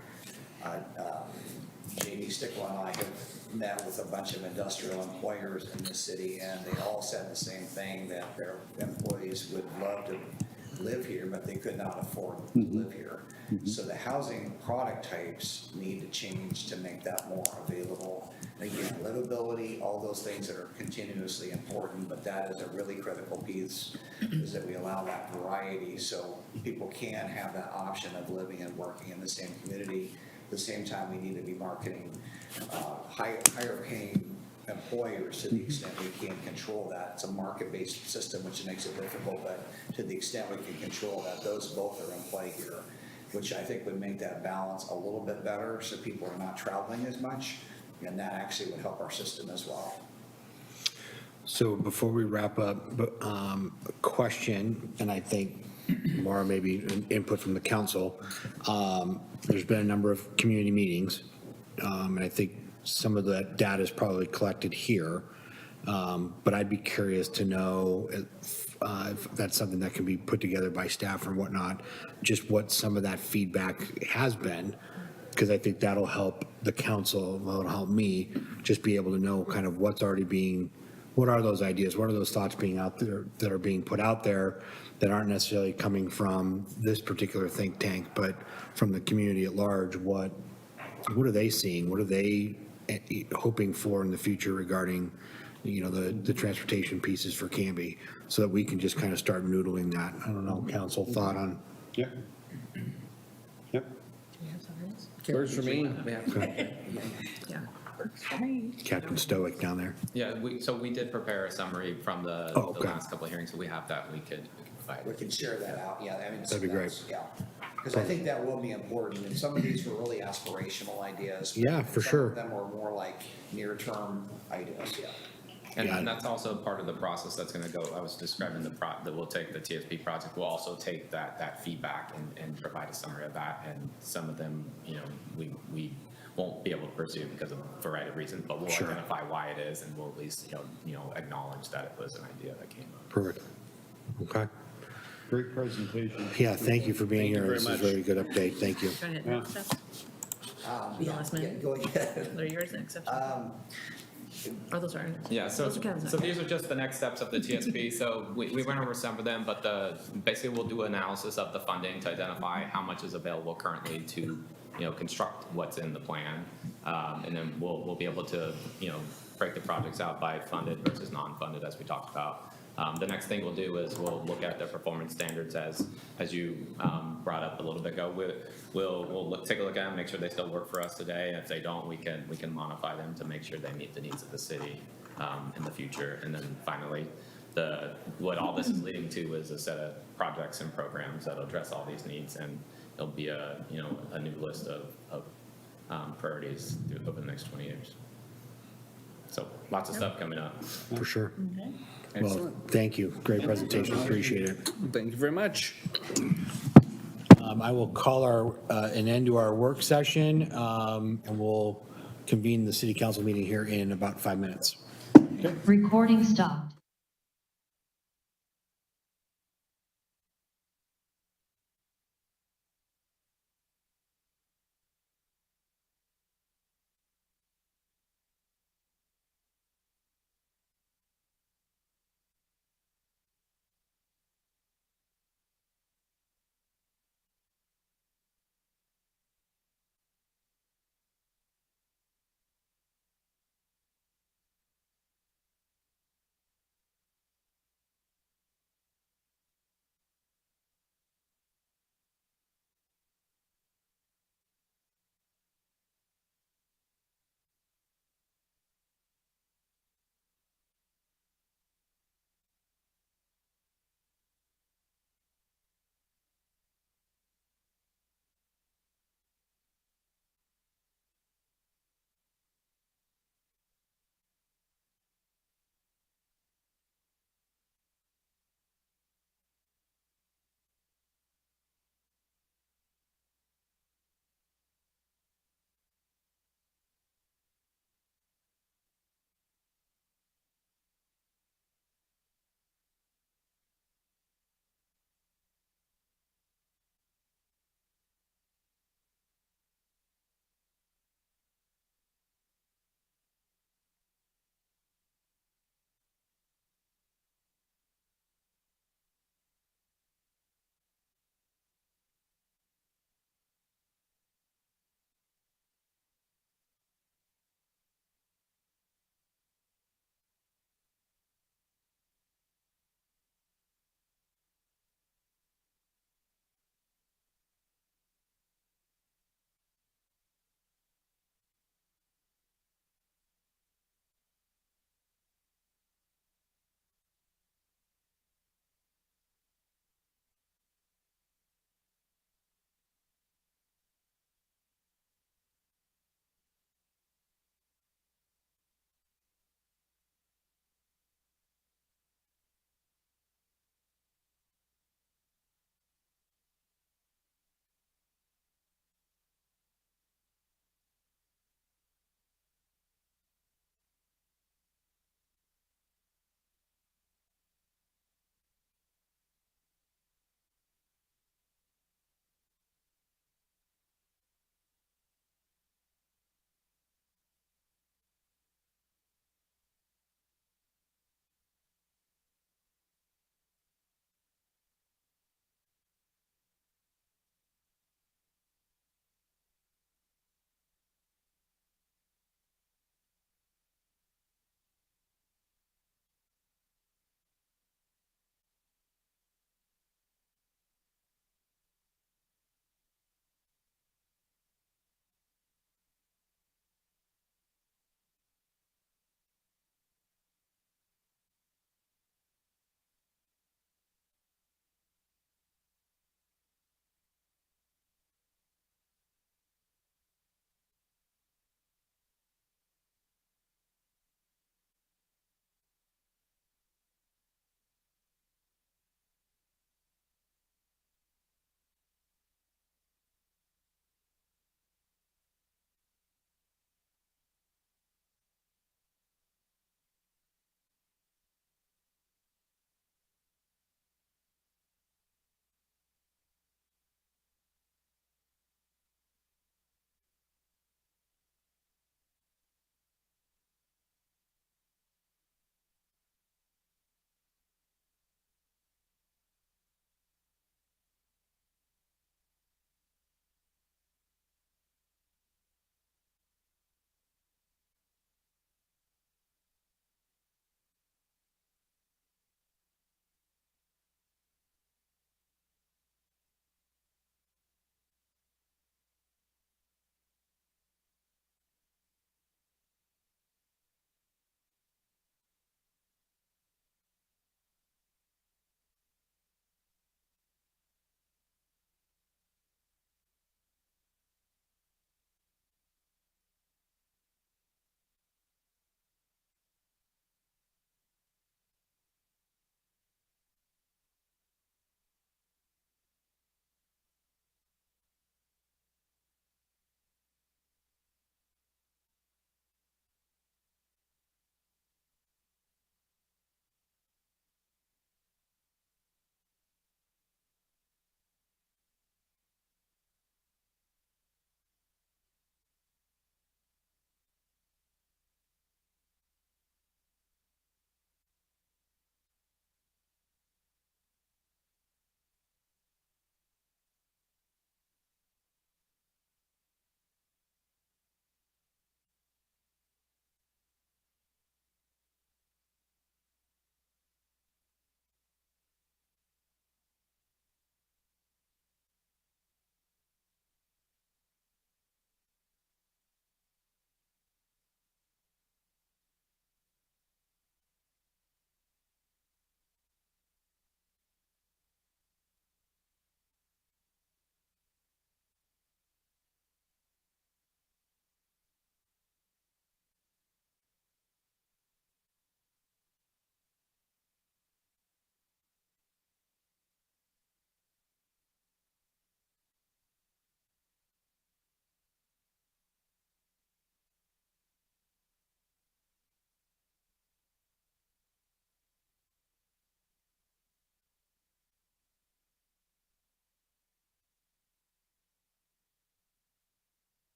J.D. Stickle and I have met with a bunch of industrial employers in the city, and they all said the same thing, that their employees would love to live here, but they could not afford to live here. So the housing product types need to change to make that more available. Again, livability, all those things that are continuously important, but that is a really critical piece, is that we allow that variety so people can have that option of living and working in the same community. At the same time, we need to be marketing higher paying employers to the extent we can control that. It's a market-based system, which makes it difficult, but to the extent we can control that, those both are in play here, which I think would make that balance a little bit better so people are not traveling as much, and that actually would help our system as well. So before we wrap up, a question, and I think Maura, maybe an input from the council. There's been a number of community meetings, and I think some of that data is probably collected here. But I'd be curious to know if that's something that can be put together by staff or whatnot, just what some of that feedback has been, because I think that'll help the council, it'll help me just be able to know kind of what's already being, what are those ideas, what are those thoughts being out there that are being put out there that aren't necessarily coming from this particular think tank, but from the community at large. What what are they seeing? What are they hoping for in the future regarding, the transportation pieces for Canby? So that we can just kind of start noodling that. I don't know, council thought on, Yep. Yep. Works for me. Captain Stoic down there. Yeah, so we did prepare a summary from the Oh, the okay. last couple of hearings, so we have that, we could provide. We can share that out, yeah, I mean. That'd be great. Yeah, because I think that will be important, and some of these were really aspirational ideas. but Yeah, for Some sure. of them were more like near-term ideas, yeah. And Yeah. and that's also part of the process that's gonna go, I was describing that we'll take the TSP project, we'll also take that feedback and provide a summary of that, and some of them, we won't be able to pursue because of a variety of reasons, but we'll Sure. identify why it is, and we'll at least, acknowledge that it was an idea that came up. Perfect. Okay. Great presentation. Yeah, thank you for being Thank you here. very This is much. a very good update. Thank you. Go ahead, Yeah. next steps. last Yeah, minute? go ahead. They're yours, next steps. Oh, those are. Yeah, so, those are Kevin's. so these are just the next steps of the TSP. So we went over some of them, but basically we'll do analysis of the funding to identify how much is available currently to, construct what's in the plan. And then we'll be able to, break the projects out by funded versus non-funded, as we talked about. The next thing we'll do is we'll look at the performance standards as you brought up a little bit ago. We'll take a look at them, make sure they still work for us today. And if they don't, we can modify them to make sure they meet the needs of the city in the future. And then finally, what all this is leading to is a set of projects and programs that'll address all these needs, and it'll be a new list of priorities over the next 20 years. So lots of stuff coming up. For sure. Well, Excellent. thank you. Great presentation. Appreciate it. Thank you very much. I will call an end to our work session, and we'll convene the city council meeting here in about 5 minutes. Recording stopped.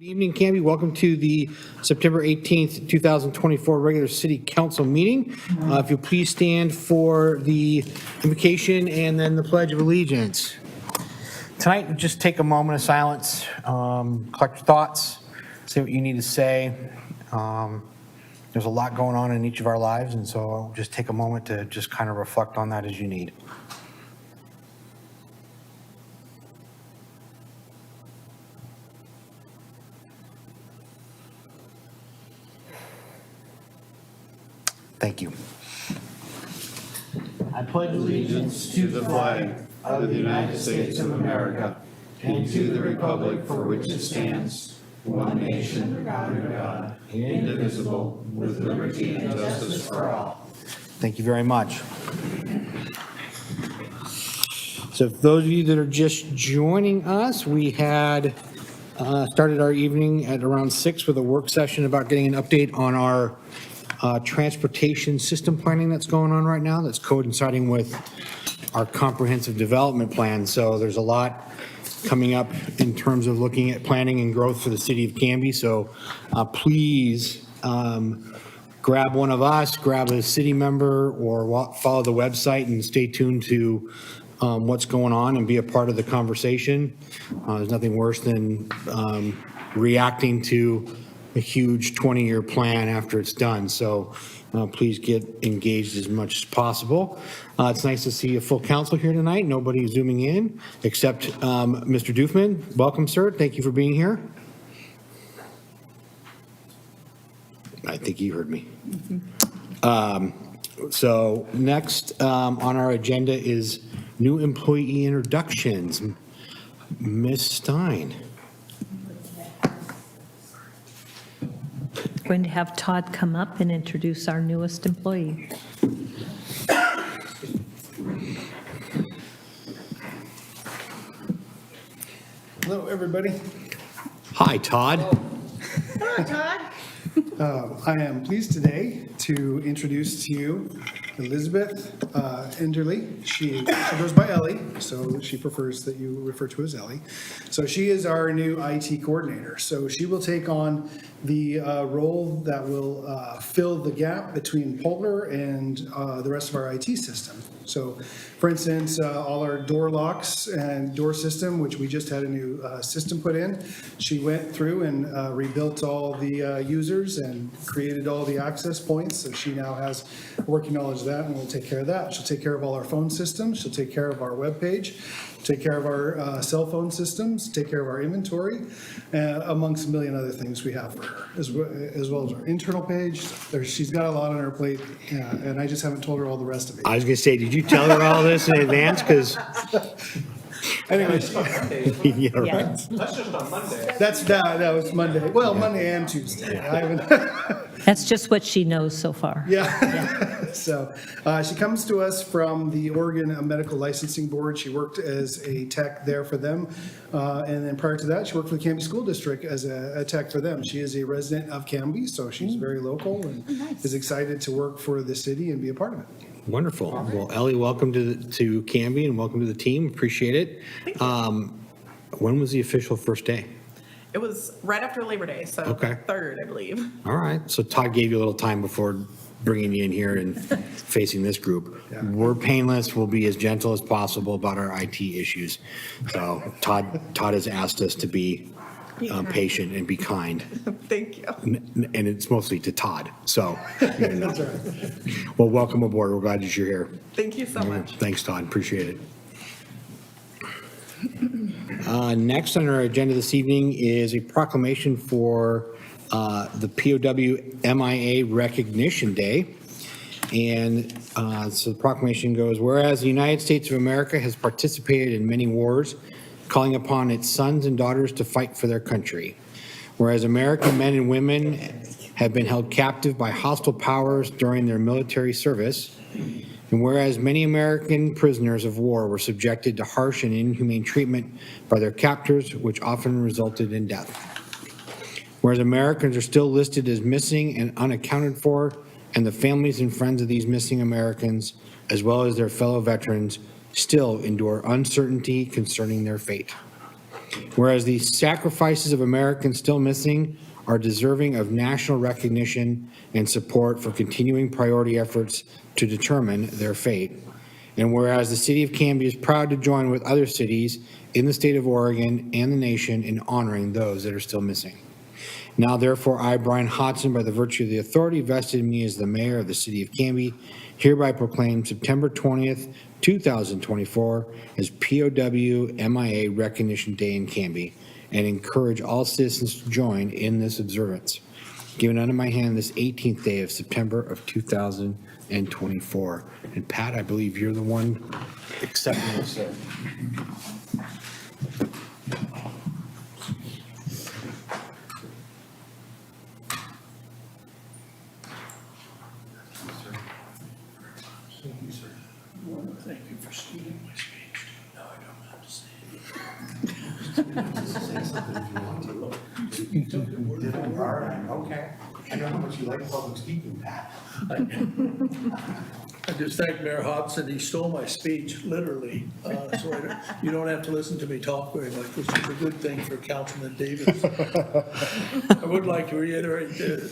Good evening, Canby. Welcome to the September 18th, 2024 regular city council meeting. If you'll please stand for the invocation and then the pledge of allegiance. Tonight, just take a moment of silence, collect your thoughts, say what you need to say. There's a lot going on in each of our lives, and so just take a moment to just kind of reflect on that as you need. Thank you. I pledge allegiance to the flag of the United States of America and to the republic for which it stands, one nation, under God, indivisible, with liberty and justice for all. Thank you very much. So for those of you that are just joining us, we had started our evening at around 6 with a work session about getting an update on our transportation system planning that's going on right now, that's coinciding with our comprehensive development plan. So there's a lot coming up in terms of looking at planning and growth for the city of Canby. So please grab one of us, grab a city member, or follow the website and stay tuned to what's going on and be a part of the conversation. There's nothing worse than reacting to a huge 20-year plan after it's done. So please get engaged as much as possible. It's nice to see a full council here tonight. Nobody zooming in except Mr. Doofman. Welcome, sir. Thank you for being here. I think you heard me. So next on our agenda is new employee introductions. Ms. Stein. Going to have Todd come up and introduce our newest employee. Hello, everybody. Hi, Todd. Hello, Todd. I am pleased today to introduce to you Elizabeth Enderly. She goes by Ellie, so she prefers that you refer to as Ellie. So she is our new IT coordinator. So she will take on the role that will fill the gap between Poltner and the rest of our IT system. So, for instance, all our door locks and door system, which we just had a new system put in, she went through and rebuilt all the users and created all the access points. So she now has working knowledge of that, and we'll take care of that. She'll take care of all our phone systems. She'll take care of our web page, take care of our cell phone systems, take care of our inventory, amongst a million other things we have for her, as well as our internal page. She's got a lot on her plate, and I just haven't told her all the rest of it. I was going to say, did you tell her all this in advance? Because Anyways. yeah, right. Yes. That's just on Monday. That was Monday. Well, Monday and Tuesday. I haven't. That's just what she knows so far. Yeah. So she comes to us from the Oregon Medical Licensing Board. She worked as a tech there for them. And then prior to that, she worked for the Canby School District as a tech for them. She is a resident of Canby, so she's very local and is excited to work for the city and be a part of it. Wonderful. Well, Ellie, welcome to Canby and welcome to the team. Appreciate it. When was the official first day? It was right after Labor Day, so Okay. 3rd, I believe. All right. So Todd gave you a little time before bringing you in here and facing this group. We're painless. We'll be as gentle as possible about our IT issues. So Todd has asked us to be patient and be kind. Thank you. And it's mostly to Todd. So, That's right. well, welcome aboard. We're glad that you're here. Thank you so much. Thanks, Todd. Appreciate it. Next on our agenda this evening is a proclamation for the POW MIA Recognition Day. And so the proclamation goes, whereas the United States of America has participated in many wars, calling upon its sons and daughters to fight for their country. Whereas American men and women have been held captive by hostile powers during their military service, and whereas many American prisoners of war were subjected to harsh and inhumane treatment by their captors, which often resulted in death. Whereas Americans are still listed as missing and unaccounted for, and the families and friends of these missing Americans, as well as their fellow veterans, still endure uncertainty concerning their fate. Whereas the sacrifices of Americans still missing are deserving of national recognition and support for continuing priority efforts to determine their fate. And whereas the City of Canby is proud to join with other cities in the state of Oregon and the nation in honoring those that are still missing. Now therefore, I, Brian Hodson, by the virtue of the authority vested in me as the mayor of the City of Canby, hereby proclaim September 20th, 2024 as POW MIA Recognition Day in Canby, and encourage all citizens to join in this observance. Given under my hand this 18th day of September of 2024. And Pat, I believe you're the one accepting this. Thank you for stealing my speech. No, I don't have to say All right, okay. I know how much you like public speaking, Pat. I just thank Mayor Hodson, he stole my speech, literally, so you don't have to listen to me talk very much, which is a good thing for Councilman Davis. I would like to reiterate that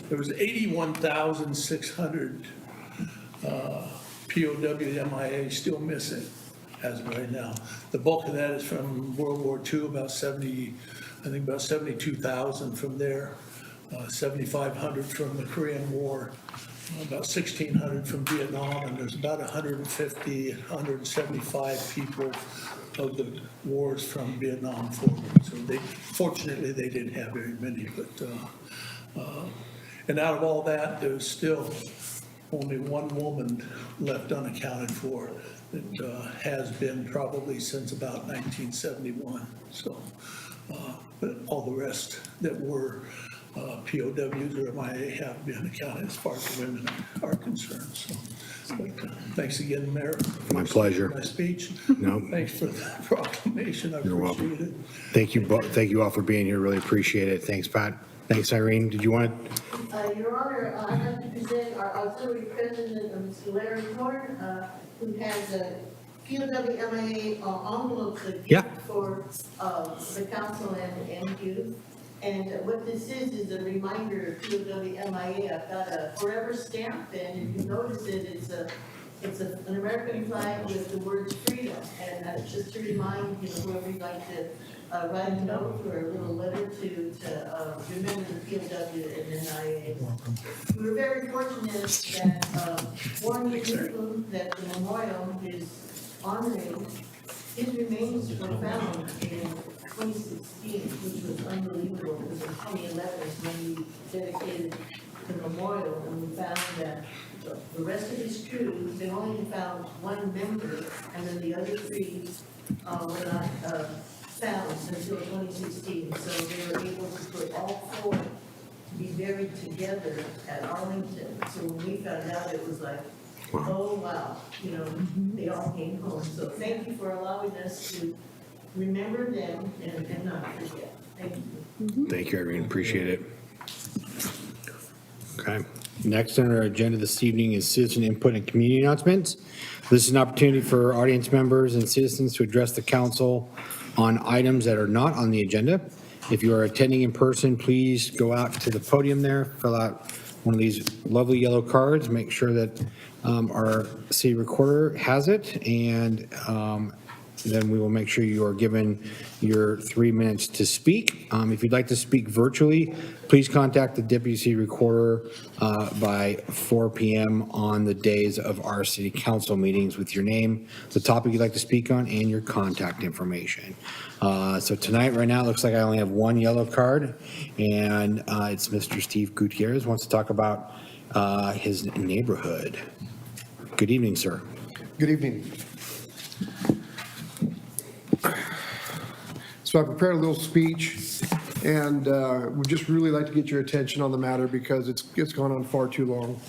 there was 81,600 POW MIA still missing as of right now. The bulk of that is from World War II, about 72,000 from there, 7,500 from the Korean War, about 1,600 from Vietnam, and there's about 150, 175 people of the wars from Vietnam forward. So fortunately, they didn't have very many, but, and out of all that, there's still only one woman left unaccounted for that has been probably since about 1971. So, but all the rest that were POWs or MIA have been accounted as far as women are concerned. So, but, thanks again, Mayor. My pleasure. My speech. No. Thanks for the proclamation. I You're appreciate welcome. it. Thank you, thank you all for being here. Really appreciate it. Thanks, Pat. Thanks, Irene. Did you want to? Your Honor, I'd like to present our auxiliary president, Mr. Larry Horn, who has a POW MIA envelope for the council and you. And what this is a reminder of POW MIA. I've got a forever stamp, and if you notice it, it's an American flag with the words freedom. And that's just to remind, whoever you'd like to write a note or a little letter to remember the POW and MIA. We were very fortunate that Warren Newsom, that the memorial is honoring, his remains were found in 2016, which was unbelievable, because in 2011 is when we dedicated the memorial, and we found that the rest of his crew, they only found one member, and then the other three were not found until 2016. So they were able to put all four to be buried together at Arlington. So when we found out, it was like, oh wow, they all came home. So thank you for allowing us to remember them and not forget. Thank you. Thank you, Irene. Appreciate it. Okay. Next on our agenda this evening is citizen input and community announcements. This is an opportunity for audience members and citizens to address the council on items that are not on the agenda. If you are attending in person, please go out to the podium there, fill out one of these lovely yellow cards, make sure that our city recorder has it, and then we will make sure you are given your 3 minutes to speak. If you'd like to speak virtually, please contact the deputy city recorder by 4 p.m. on the days of our city council meetings with your name, the topic you'd like to speak on, and your contact information. So tonight, right now, it looks like I only have one yellow card, and it's Mr. Steve Gutierrez wants to talk about his neighborhood. Good evening, sir. Good evening. So I prepared a little speech, and would just really like to get your attention on the matter because it's gone on far too long.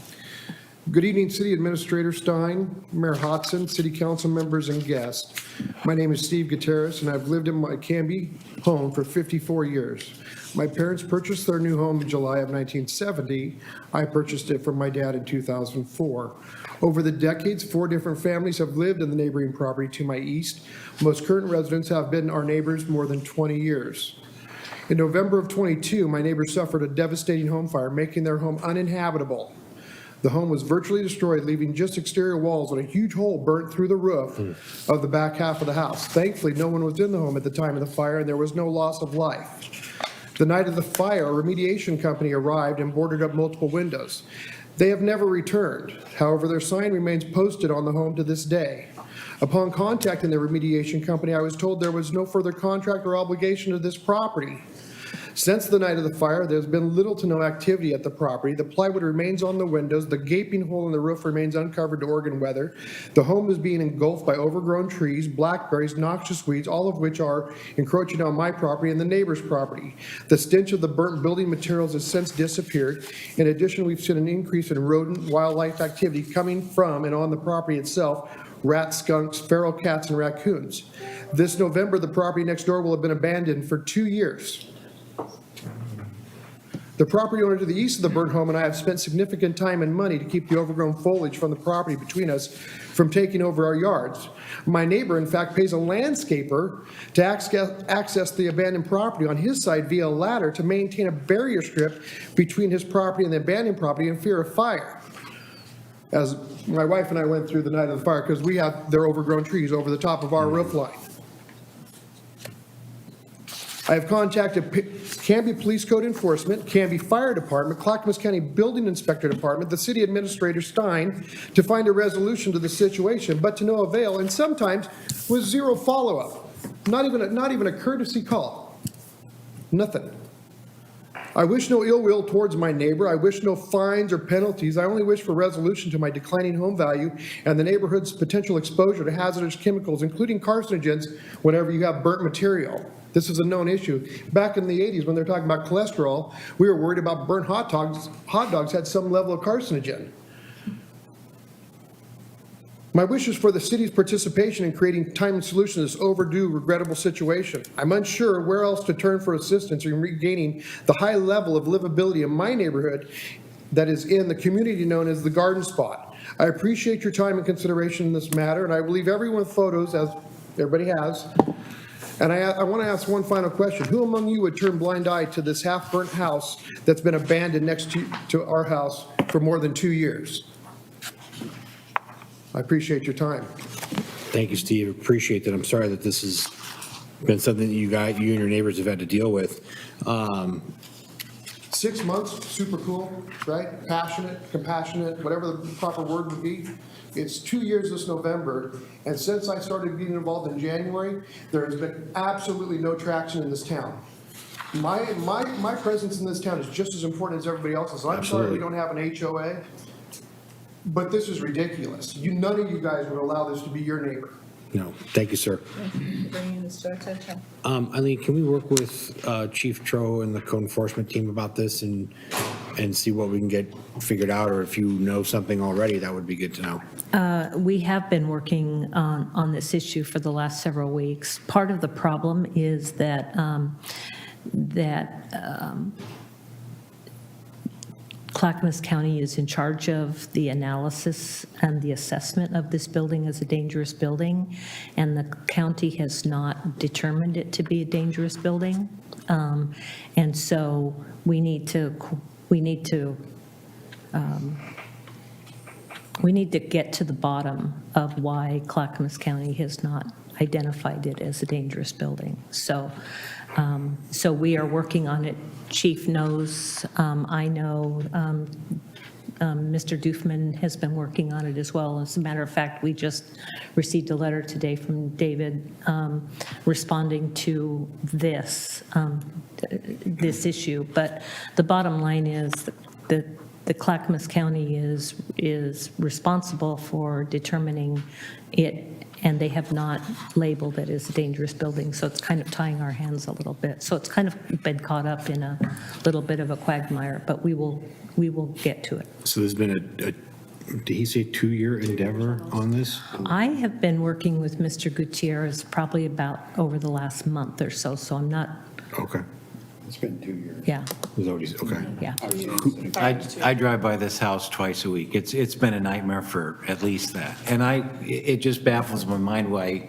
Good evening, City Administrator Stein, Mayor Hodson, City Council members, and guests. My name is Steve Gutierrez, and I've lived in my Canby home for 54 years. My parents purchased their new home in July of 1970. I purchased it from my dad in 2004. Over the decades, 4 different families have lived in the neighboring property to my east. Most current residents have been our neighbors more than 20 years. In November of '22, my neighbors suffered a devastating home fire, making their home uninhabitable. The home was virtually destroyed, leaving just exterior walls and a huge hole burnt through the roof of the back half of the house. Thankfully, no one was in the home at the time of the fire, and there was no loss of life. The night of the fire, a remediation company arrived and boarded up multiple windows. They have never returned. However, their sign remains posted on the home to this day. Upon contacting the remediation company, I was told there was no further contract or obligation to this property. Since the night of the fire, there's been little to no activity at the property. The plywood remains on the windows. The gaping hole in the roof remains uncovered to Oregon weather. The home is being engulfed by overgrown trees, blackberries, noxious weeds, all of which are encroaching on my property and the neighbor's property. The stench of the burnt building materials has since disappeared. In addition, we've seen an increase in rodent wildlife activity coming from and on the property itself. Rats, skunks, feral cats, and raccoons. This November, the property next door will have been abandoned for 2 years. The property owner to the east of the burnt home and I have spent significant time and money to keep the overgrown foliage from the property between us from taking over our yards. My neighbor, in fact, pays a landscaper to access the abandoned property on his side via a ladder to maintain a barrier strip between his property and the abandoned property in fear of fire. As my wife and I went through the night of the fire, because we have their overgrown trees over the top of our roof line. I have contacted Canby Police Code Enforcement, Canby Fire Department, Clackamas County Building Inspector Department, the City Administrator Stein, to find a resolution to the situation, but to no avail, and sometimes with zero follow-up. Not even a courtesy call. Nothing. I wish no ill will towards my neighbor. I wish no fines or penalties. I only wish for resolution to my declining home value and the neighborhood's potential exposure to hazardous chemicals, including carcinogens, whenever you have burnt material. This is a known issue. Back in the 80s, when they're talking about cholesterol, we were worried about burnt hot dogs. Hot dogs had some level of carcinogen. My wish is for the city's participation in creating timely solutions to this overdue, regrettable situation. I'm unsure where else to turn for assistance in regaining the high level of livability in my neighborhood that is in the community known as the Garden Spot. I appreciate your time and consideration in this matter, and I believe everyone with photos, as everybody has. And I want to ask one final question. Who among you would turn blind eye to this half-burnt house that's been abandoned next to our house for more than 2 years? I appreciate your time. Thank you, Steve. Appreciate that. I'm sorry that this has been something that you and your neighbors have had to deal with. 6 months, super cool, right? Passionate, compassionate, whatever the proper word would be. It's 2 years this November, and since I started being involved in January, there has been absolutely no traction in this town. My presence in this town is just as important as everybody else's. I'm sorry we don't have an HOA, but this is ridiculous. None of you guys would allow this to be your neighbor. No, thank you, sir. Bringing this to our attention. Eileen, can we work with Chief Tro and the code enforcement team about this and see what we can get figured out? Or if you know something already, that would be good to know. We have been working on this issue for the last several weeks. Part of the problem is that Clackamas County is in charge of the analysis and the assessment of this building as a dangerous building, and the county has not determined it to be a dangerous building. And so we need to get to the bottom of why Clackamas County has not identified it as a dangerous building. So we are working on it. Chief knows, I know, Mr. Doofman has been working on it as well. As a matter of fact, we just received a letter today from David responding to this issue. But the bottom line is that the Clackamas County is responsible for determining it, and they have not labeled it as a dangerous building, so it's kind of tying our hands a little bit. So it's kind of been caught up in a little bit of a quagmire, but we will get to it. So there's been did he say 2-year endeavor on this? I have been working with Mr. Gutierrez probably about over the last month or so, so I'm not, Okay. It's been 2 years. yeah, Is that what he's, okay. yeah. I drive by this house twice a week. It's been a nightmare for at least that. And it just baffles my mind why,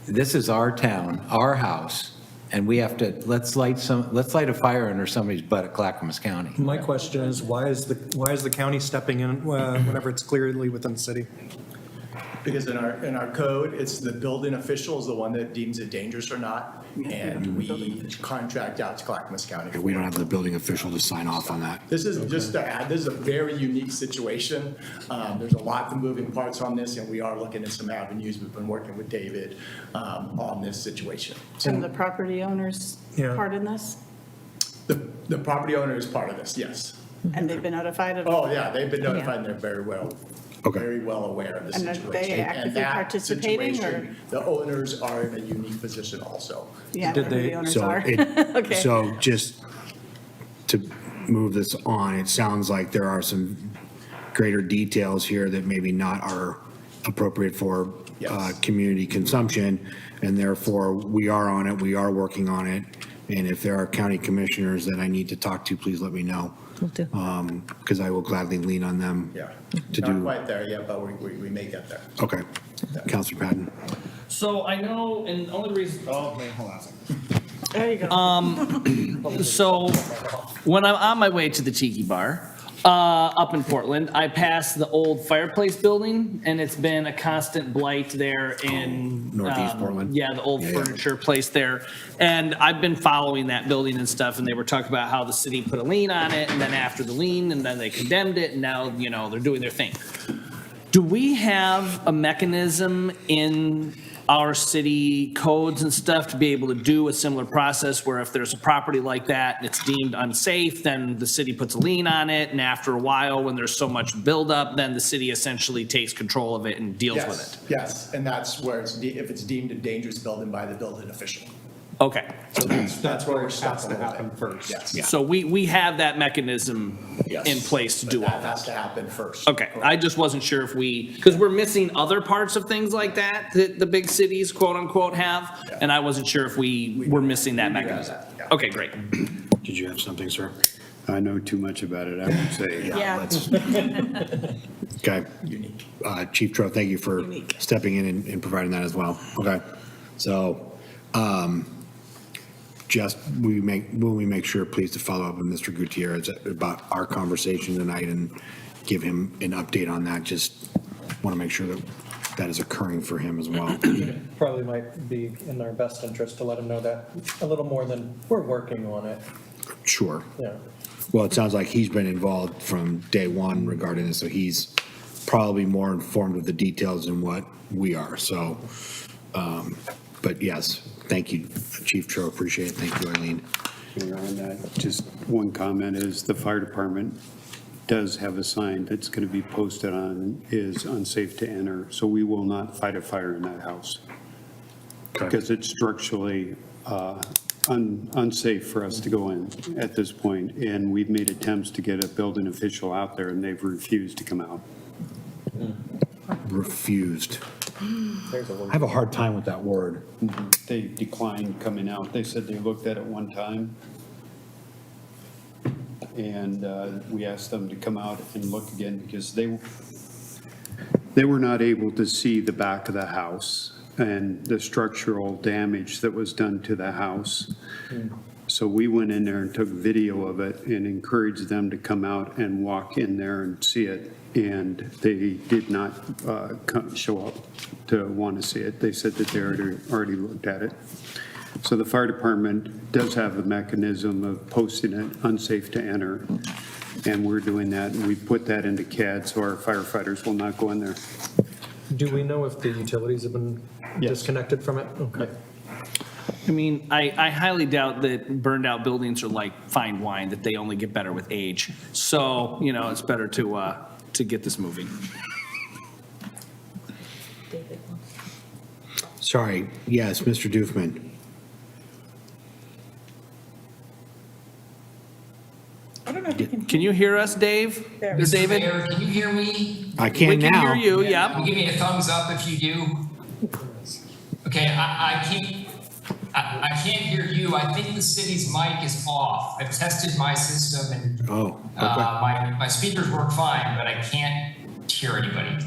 this is our town, our house, and we have to, let's light a fire under somebody's butt at Clackamas County. My question is, why is the county stepping in whenever it's clearly within the city? Because in our code, it's the building official is the one that deems it dangerous or not, and we contract out to Clackamas County. We don't have the building official to sign off on that. This is just to add, this is a very unique situation. There's a lot of moving parts on this, and we are looking at some avenues. We've been working with David on this situation. And the property owners Yeah. part in this? The property owner is part of this, yes. And they've been notified of? Oh, yeah, they've been notified, and they're very well aware of the And are situation. they actively that participating, situation, the owners are in a unique position also. Yeah, Did who the they- owners So are. Okay. so just to move this on, it sounds like there are some greater details here that maybe not are appropriate for community consumption, and therefore, we are on it, we are working on it, and if there are county commissioners that I need to talk to, please let me know. Will do. Because I will gladly lean on them Yeah, to not do. quite there yet, but we may get there. Okay. Counselor Patton? So I know, and the only reason, oh, wait, hold on a second. There you go. So when I'm on my way to the Tiki Bar up in Portland, I pass the old fireplace building, and it's been a constant blight there in Northeast Portland? Yeah, the old Yeah. furniture place there. And I've been following that building and stuff, and they were talking about how the city put a lien on it, and then after the lien, and then they condemned it, and now, they're doing their thing. Do we have a mechanism in our city codes and stuff to be able to do a similar process where if there's a property like that and it's deemed unsafe, then the city puts a lien on it, and after a while, when there's so much buildup, then the city essentially takes control of it and deals with it? Yes, and that's where if it's deemed a dangerous building by the building official. Okay. So that's where we're stuck Has a to little happen bit. first. Yes. So we have that mechanism Yes. in place to But do all that has that? to happen first. Okay, I just wasn't sure if because we're missing other parts of things like that the big cities, quote unquote, have, and I wasn't sure if we were missing that mechanism. Yeah. Okay, great. Did you have something, sir? I know too much about it, I would say. Yeah. Okay. Chief Tro, thank you for Unique. stepping in and providing that as well. Okay. So, will we make sure, please, to follow up with Mr. Gutierrez about our conversation tonight and give him an update on that? Just want to make sure that that is occurring for him as well. Probably might be in our best interest to let them know that a little more than we're working on it. Sure. Yeah. Well, it sounds like he's been involved from day one regarding this, so he's probably more informed of the details than what we are. So, but yes, thank you, Chief Tro, appreciate it. Thank you, Eileen. Mayor, on that, just one comment is the fire department does have a sign that's going to be posted on is unsafe to enter. So we will not fight a fire in that house because it's structurally unsafe for us to go in at this point. And we've made attempts to get a building official out there and they've refused to come out. Refused. I have a hard time with that word. They declined coming out. They said they looked at it one time. And we asked them to come out and look again because they were not able to see the back of the house and the structural damage that was done to the house. So we went in there and took video of it and encouraged them to come out and walk in there and see it. And they did not show up to want to see it. They said that they already looked at it. So the fire department does have a mechanism of posting it unsafe to enter. And we're doing that. And we put that into CAD so our firefighters will not go in there. Do we know if the utilities have been disconnected from it? Okay. I mean, I highly doubt that burned out buildings are like fine wine, that they only get better with age. So, it's better to get this moving. Sorry, yes, Mr. Doofman. I don't know if you can Can you hear us, Dave? There's David? Mayor, can you hear me? I can We can now. hear you, yep. Give me a thumbs up if you do. Okay, I can't hear you. I think the city's mic is off. I've tested my system and Oh, okay. my speakers work fine, but I can't hear anybody.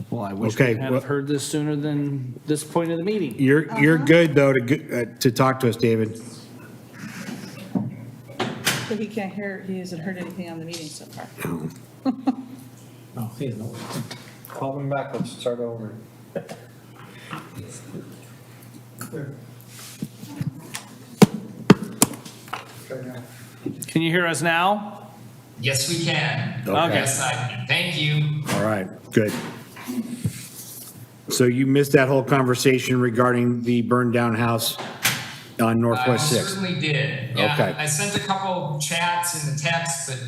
Well, I wish Okay, we had well- heard this sooner than this point of the meeting. You're good, though, to talk to us, David. But he can't hear, he hasn't heard anything on the meeting so far. Oh, he doesn't know. Call them back, let's start over. Can you hear us now? Yes, we can. Okay. Yes, I can. Thank you. All right, good. So you missed that whole conversation regarding the burned down house on Northwest I 6th? certainly did. Yeah, Okay. I sent a couple chats in the text, but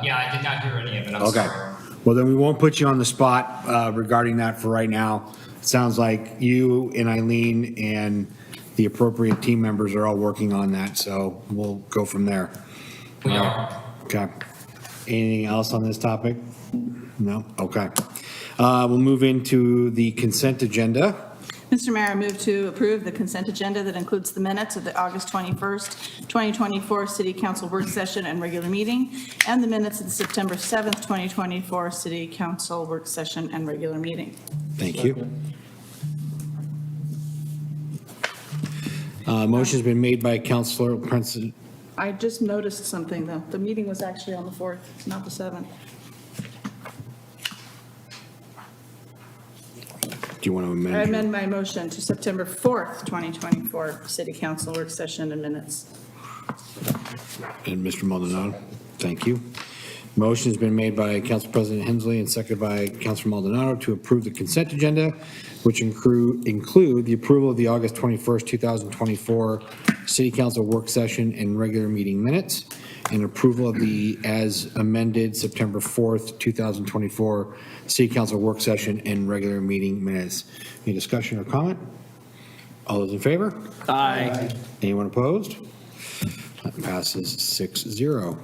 yeah, I did not hear any of it. I'm Okay. sorry. Well, then we won't put you on the spot regarding that for right now. It sounds like you and Eileen and the appropriate team members are all working on that, so we'll go from there. We are. Okay. Anything else on this topic? No? Okay. We'll move into the consent agenda. Mr. Mayor, I move to approve the consent agenda that includes the minutes of the August 21st, 2024 City Council work session and regular meeting, and the minutes of the September 7th, 2024 City Council work session and regular meeting. Thank you. Motion's been made by Councilor Prince. I just noticed something, though. The meeting was actually on the 4th, not the 7th. Do you want to I amend? amend my motion to September 4th, 2024 City Council work session and minutes. And Mr. Maldonado, thank you. Motion's been made by Council President Hensley and seconded by Councilor Maldonado to approve the consent agenda, which include the approval of the August 21st, 2024 City Council work session and regular meeting minutes, and approval of the as amended September 4th, 2024 City Council work session and regular meeting minutes. Any discussion or comment? All those in favor? Aye. Anyone opposed? That passes 6-0.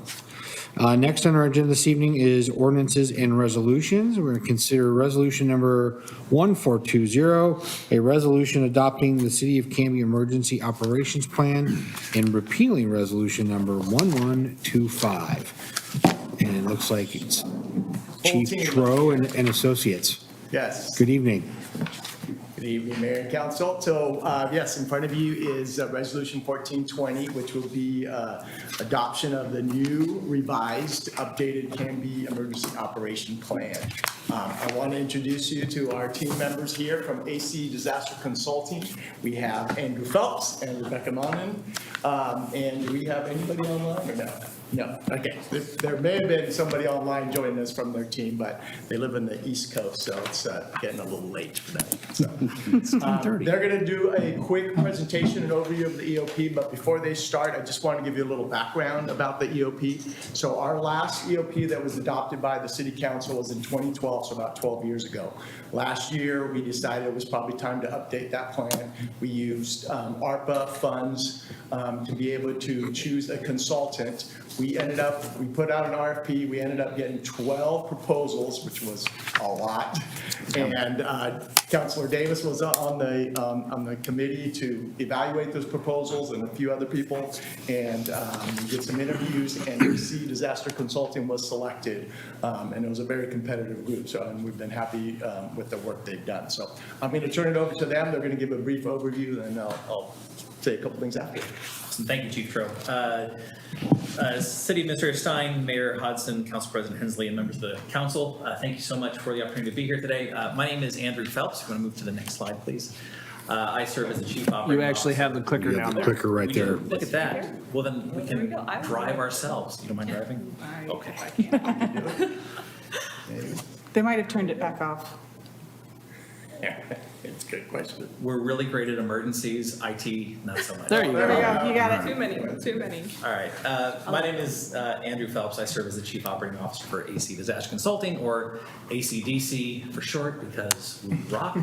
Next on our agenda this evening is ordinances and resolutions. We're going to consider resolution number 1420, a resolution adopting the City of Canby Emergency Operations Plan, and repealing resolution number 1125. And it looks like it's Chief Tro and Associates. Yes. Good evening. Good evening, Mayor and Council. So, yes, in front of you is Resolution 1420, which will be adoption of the new revised, updated Canby Emergency Operation Plan. I want to introduce you to our team members here from AC Disaster Consulting. We have Andrew Phelps and Rebecca Monin. And do we have anybody online or no? No, okay. There may have been somebody online joining us from their team, but they live in the East Coast, so it's getting a little late for them. So, they're going to do a quick presentation and overview of the EOP, but before they start, I just want to give you a little background about the EOP. So our last EOP that was adopted by the City Council was in 2012, so about 12 years ago. Last year, we decided it was probably time to update that plan. We used ARPA funds to be able to choose a consultant. We put out an RFP, we ended up getting 12 proposals, which was a lot. And Councilor Davis was on the committee to evaluate those proposals and a few other people. And we did some interviews, and AC Disaster Consulting was selected. And it was a very competitive group, so and we've been happy with the work they've done. So I'm going to turn it over to them. They're going to give a brief overview, and I'll say a couple things after. Thank you, Chief Tro. City Administrator Stein, Mayor Hodson, Council President Hensley, and members of the council, thank you so much for the opportunity to be here today. My name is Andrew Phelps. If you want to move to the next slide, please. I serve as the Chief Operating You actually have the clicker down there. Clicker right there. Look at that. Well, then we can drive ourselves. You don't mind driving? Okay. They might have turned it back off. It's a good question. We're really great at emergencies, IT, not so much. There you There we go. go, you got it. Too many. All right. My name is Andrew Phelps. I serve as the Chief Operating Officer for AC Disaster Consulting, or ACDC for short, because we rock.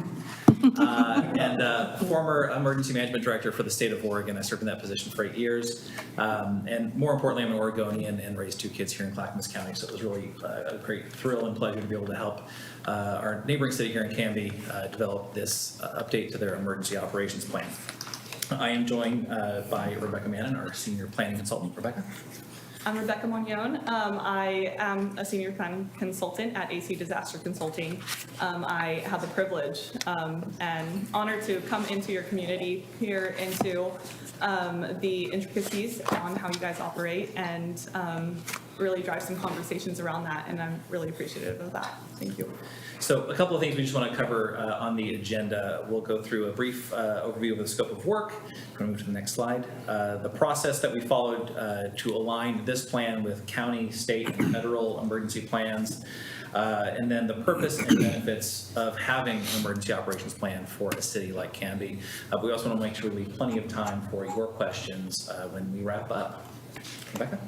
And former Emergency Management Director for the state of Oregon. I served in that position for 8 years. And more importantly, I'm an Oregonian and raised 2 kids here in Clackamas County. So it was really a great thrill and pleasure to be able to help our neighboring city here in Canby develop this update to their emergency operations plan. I am joined by Rebecca Mannon, our senior planning consultant. Rebecca? I'm Rebecca Mognon. I am a senior planning consultant at AC Disaster Consulting. I have the privilege and honor to come into your community, peer into the intricacies on how you guys operate, and really drive some conversations around that, and I'm really appreciative of that. Thank you. So a couple of things we just want to cover on the agenda. We'll go through a brief overview of the scope of work. I'm going to move to the next slide. The process that we followed to align this plan with county, state, and federal emergency plans. And then the purpose and benefits of having an emergency operations plan for a city like Canby. We also want to make sure we leave plenty of time for your questions when we wrap up. Rebecca?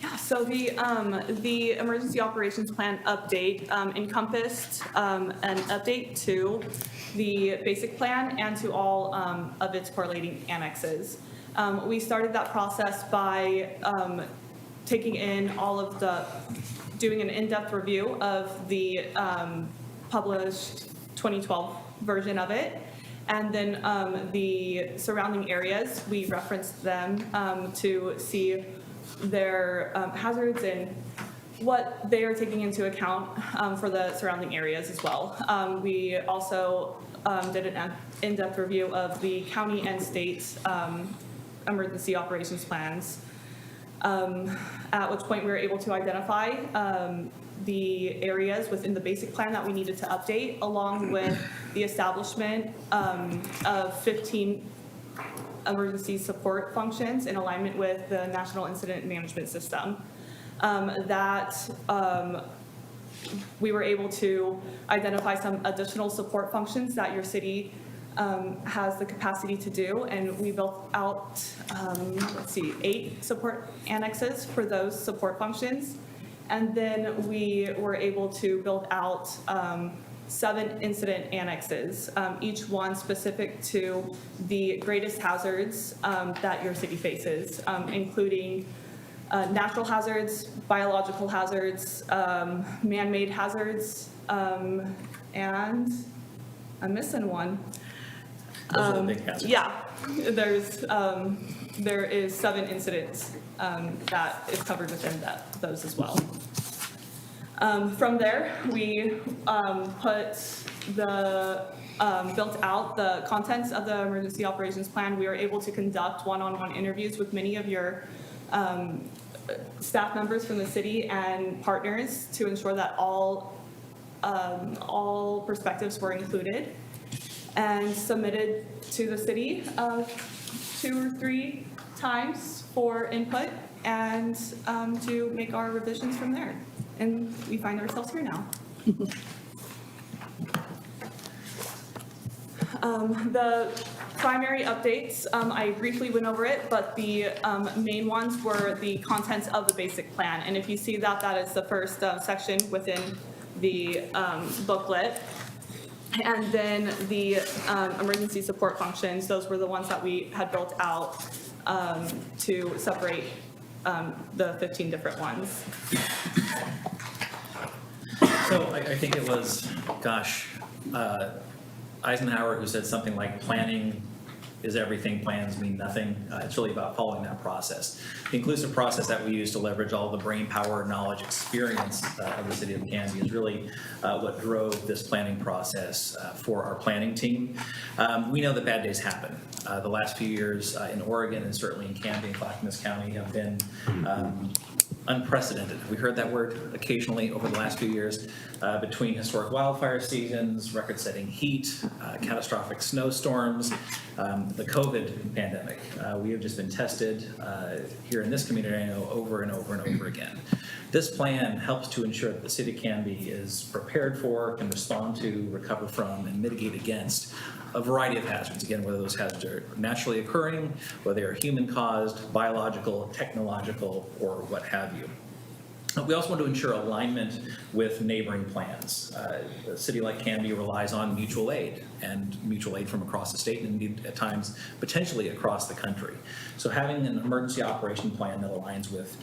Yeah, so the emergency operations plan update encompassed an update to the basic plan and to all of its correlating annexes. We started that process by taking in doing an in-depth review of the published 2012 version of it. And then the surrounding areas, we referenced them to see their hazards and what they are taking into account for the surrounding areas as well. We also did an in-depth review of the county and state emergency operations plans, at which point we were able to identify the areas within the basic plan that we needed to update, along with the establishment of 15 emergency support functions in alignment with the National Incident Management System. We were able to identify some additional support functions that your city has the capacity to do, and we built out, 8 support annexes for those support functions. And then we were able to build out 7 incident annexes, each one specific to the greatest hazards that your city faces, including natural hazards, biological hazards, man-made hazards, and I'm missing one. Those are the big hazards. Yeah, there is 7 incidents that is covered within those as well. From there, we built out the contents of the emergency operations plan. We were able to conduct one-on-one interviews with many of your staff members from the city and partners to ensure that all perspectives were included, and submitted to the city 2 or 3 times for input, and to make our revisions from there. And we find ourselves here now. The primary updates, I briefly went over it, but the main ones were the contents of the basic plan. And if you see that, that is the first section within the booklet. And then the emergency support functions, those were the ones that we had built out to separate the 15 different ones. So I think it was, Eisenhower who said something like, planning is everything, plans mean nothing. It's really about following that process. The inclusive process that we use to leverage all the brain power, knowledge, experience of the city of Canby is really what drove this planning process for our planning team. We know that bad days happen. The last few years in Oregon, and certainly in Canby and Clackamas County, have been unprecedented. We heard that word occasionally over the last few years, between historic wildfire seasons, record-setting heat, catastrophic snowstorms, the COVID pandemic. We have just been tested here in this community, I know, over and over and over again. This plan helps to ensure that the city of Canby is prepared for, can respond to, recover from, and mitigate against a variety of hazards. Again, whether those hazards are naturally occurring, whether they are human-caused, biological, technological, or what have you. We also want to ensure alignment with neighboring plans. A city like Canby relies on mutual aid from across the state and indeed at times potentially across the country. So having an emergency operation plan that aligns with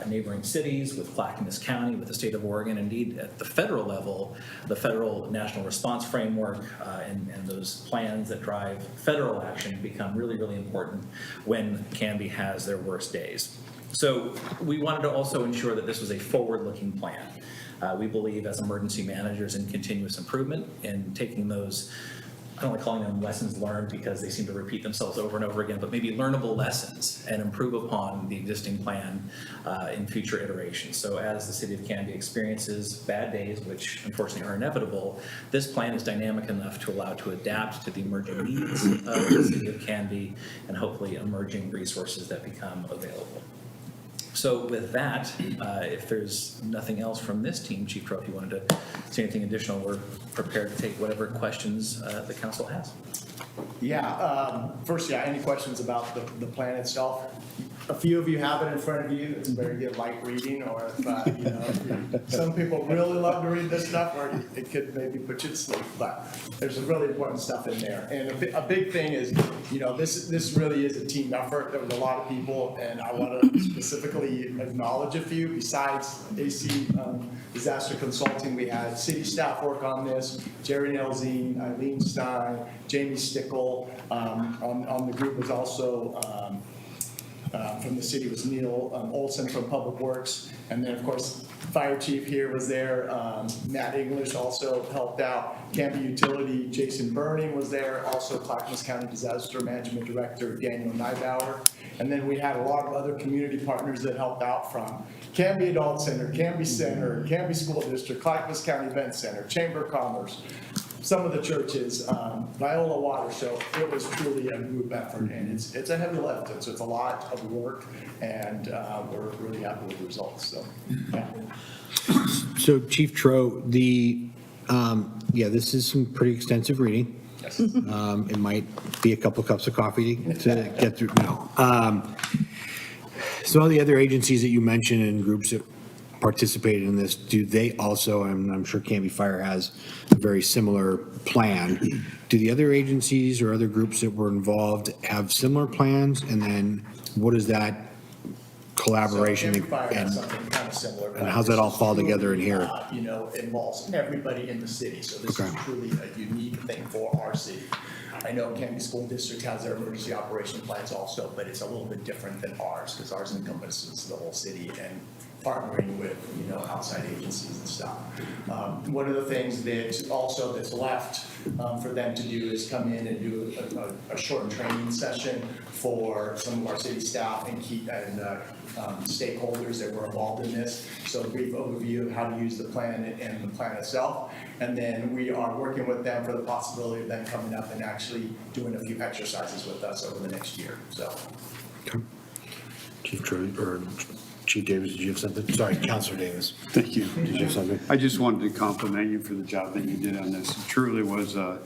neighboring cities, with Clackamas County, with the state of Oregon, indeed at the federal level, the federal national response framework and those plans that drive federal action become really, really important when Canby has their worst days. So we wanted to also ensure that this was a forward-looking plan. We believe as emergency managers in continuous improvement and taking those, I don't like calling them lessons learned because they seem to repeat themselves over and over again, but maybe learnable lessons and improve upon the existing plan in future iterations. So as the city of Canby experiences bad days, which unfortunately are inevitable, this plan is dynamic enough to allow to adapt to the emerging needs of the city of Canby and hopefully emerging resources that become available. So with that, if there's nothing else from this team, Chief Crow, if you wanted to say anything additional, we're prepared to take whatever questions the council has. Yeah, first, any questions about the plan itself? A few of you have it in front of you. It's very good light reading, or if, some people really love to read this stuff, or it could maybe put you to sleep, but there's some really important stuff in there. And a big thing is, this really is a team effort. There was a lot of people, and I want to specifically acknowledge a few. Besides AC Disaster Consulting, we had city staff work on this, Jerry Nelzine, Eileen Stein, Jamie Stickle. On the group was also from the city was Neil Olson from Public Works. And then, of course, Fire Chief here was there. Matt English also helped out. Canby Utility, Jason Burning was there. Also, Clackamas County Disaster Management Director, Daniel Neibauer. And then we had a lot of other community partners that helped out from Canby Adult Center, Canby Center, Canby School District, Clackamas County Event Center, Chamber of Commerce, some of the churches, Viola Water. So it was truly a group effort, and it's a heavy lift. So it's a lot of work, and we're really happy with the results. So, yeah. So Chief Tro, this is some pretty extensive reading. Yes. It might be a couple cups of coffee to get through. No. So all the other agencies that you mentioned and groups that participated in this, do they also, and I'm sure Canby Fire has a very similar plan, do the other agencies or other groups that were involved have similar plans? And then what is that collaboration? So Canby Fire has something kind of similar. And how's that all fall together in here? Involves everybody in the city. So this is truly a unique thing for our city. I know Canby School District has their emergency operation plans also, but it's a little bit different than ours because ours encompasses the whole city and partnering with, outside agencies and stuff. One of the things that's left for them to do is come in and do a short training session for some of our city staff and stakeholders that were involved in this. So a brief overview of how to use the plan and the plan itself. And then we are working with them for the possibility of them coming up and actually doing a few exercises with us over the next year. So. Okay. Chief Troy, or Chief Davis, did you have something? Sorry, Councilor Davis. Thank you. Did you have something? I just wanted to compliment you for the job that you did on this. It truly was a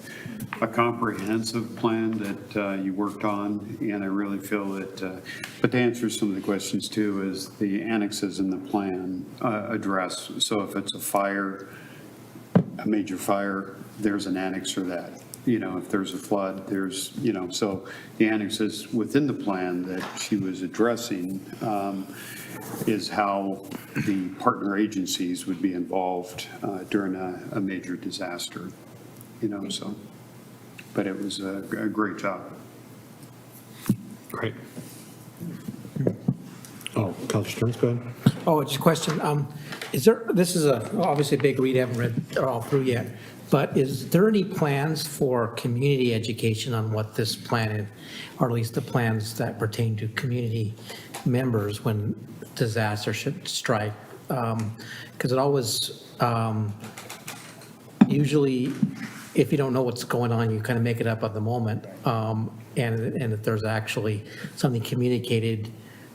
comprehensive plan that you worked on, and I really feel that, but to answer some of the questions too, is the annexes in the plan address. So if it's a major fire, there's an annex for that. If there's a flood, there's, so the annexes within the plan that she was addressing is how the partner agencies would be involved during a major disaster, so, but it was a great job. Great. Oh, Councilor Stearns, go ahead. Oh, just a question. This is obviously a big read, haven't read all through yet. But is there any plans for community education on what this plan is, or at least the plans that pertain to community members when disaster should strike? Because it always, usually, if you don't know what's going on, you kind of make it up at the moment. And if there's actually something communicated,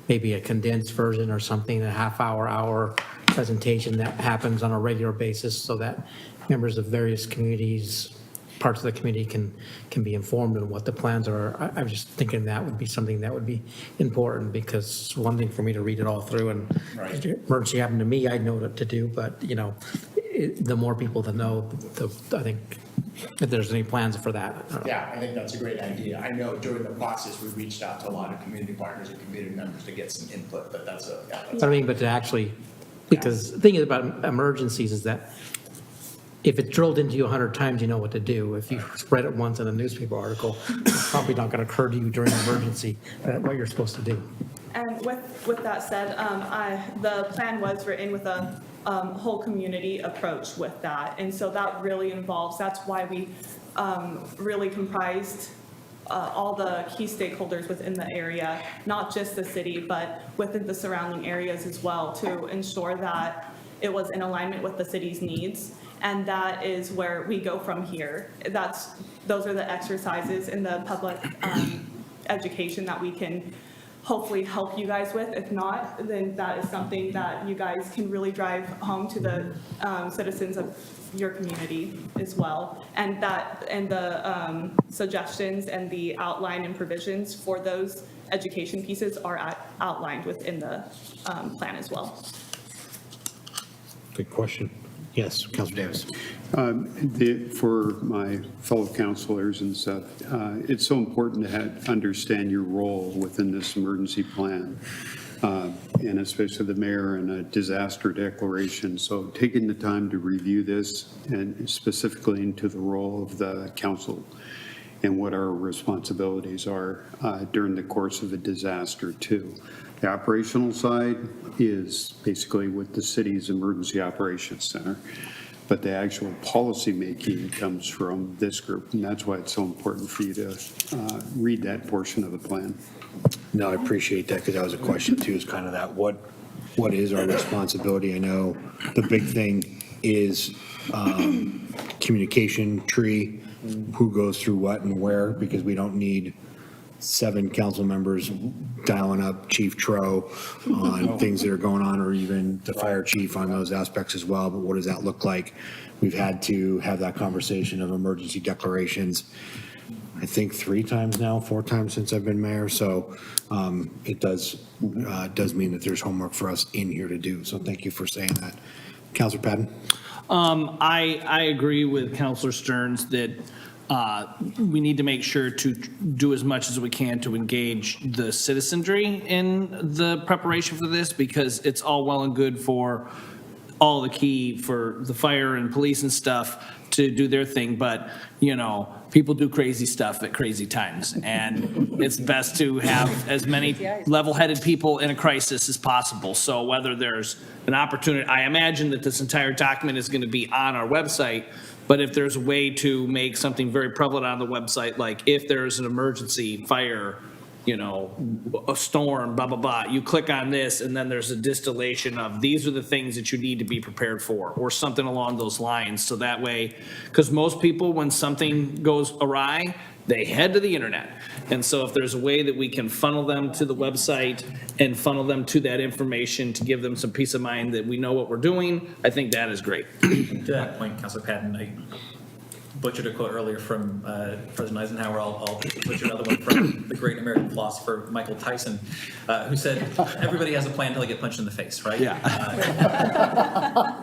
maybe a condensed version or something, a hour presentation that happens on a regular basis so that members of various communities, parts of the community can be informed on what the plans are. I'm just thinking that would be something that would be important, because it's one thing for me to read it all through and if an emergency happened to me, I'd know what to do, but the more people that know, I think if there's any plans for that. Yeah, I think that's a great idea. I know during the process, we reached out to a lot of community partners and community members to get some input, but that's But to actually, because the thing about emergencies is that if it's drilled into you 100 times, you know what to do. If you spread it once in a newspaper article, it's probably not going to occur to you during an emergency what you're supposed to do. And with that said, the plan was written with a whole community approach with that. And so that really involves, that's why we really comprised all the key stakeholders within the area, not just the city, but within the surrounding areas as well, to ensure that it was in alignment with the city's needs. And that is where we go from here. Those are the exercises in the public education that we can hopefully help you guys with. If not, then that is something that you guys can really drive home to the citizens of your community as well. And the suggestions and the outline and provisions for those education pieces are outlined within the plan as well. Good question. Yes, Councilor Davis. For my fellow councilors and stuff, it's so important to understand your role within this emergency plan, and especially the mayor and a disaster declaration. So taking the time to review this and specifically into the role of the council and what our responsibilities are during the course of a disaster too. The operational side is basically with the city's Emergency Operations Center, but the actual policy making comes from this group, and that's why it's so important for you to read that portion of the plan. No, I appreciate that, because that was a question too, is kind of that, what is our responsibility? I know the big thing is communication tree, who goes through what and where, because we don't need 7 council members dialing up Chief Tro on things that are going on, or even the fire chief on those aspects as well. But what does that look like? We've had to have that conversation of emergency declarations, I think 3 times now, 4 times since I've been mayor. So it does mean that there's homework for us in here to do. So thank you for saying that. Councilor Patton? I agree with Councilor Stearns that we need to make sure to do as much as we can to engage the citizenry in the preparation for this, because it's all well and good for all the key for the fire and police and stuff to do their thing, but people do crazy stuff at crazy times, and it's best to have as many level-headed people in a crisis as possible. So whether there's an opportunity, I imagine that this entire document is going to be on our website, but if there's a way to make something very prevalent on the website, like if there's an emergency fire, a storm, blah, blah, blah, you click on this and then there's a distillation of these are the things that you need to be prepared for, or something along those lines. So that way, because most people, when something goes awry, they head to the internet. And so if there's a way that we can funnel them to the website and funnel them to that information to give them some peace of mind that we know what we're doing, I think that is great. To that point, Councilor Patton, I butchered a quote earlier from President Eisenhower. I'll butcher another one from the great American philosopher Michael Tyson, who said, everybody has a plan until they get punched in the face, right? Yeah.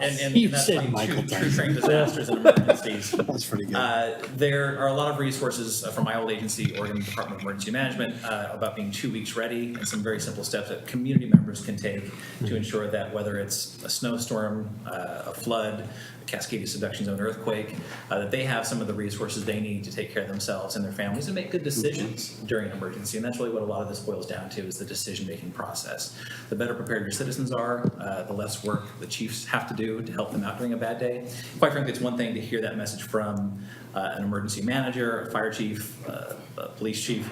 And that's like true train disasters and emergencies. That's pretty good. There are a lot of resources from my old agency, Oregon Department of Emergency Management, about being 2 weeks ready, and some very simple steps that community members can take to ensure that whether it's a snowstorm, a flood, Cascadia subduction zone earthquake, that they have some of the resources they need to take care of themselves and their families and make good decisions during an emergency. And that's really what a lot of this boils down to, is the decision-making process. The better prepared your citizens are, the less work the chiefs have to do to help them out during a bad day. Quite frankly, it's one thing to hear that message from an emergency manager, a fire chief, a police chief.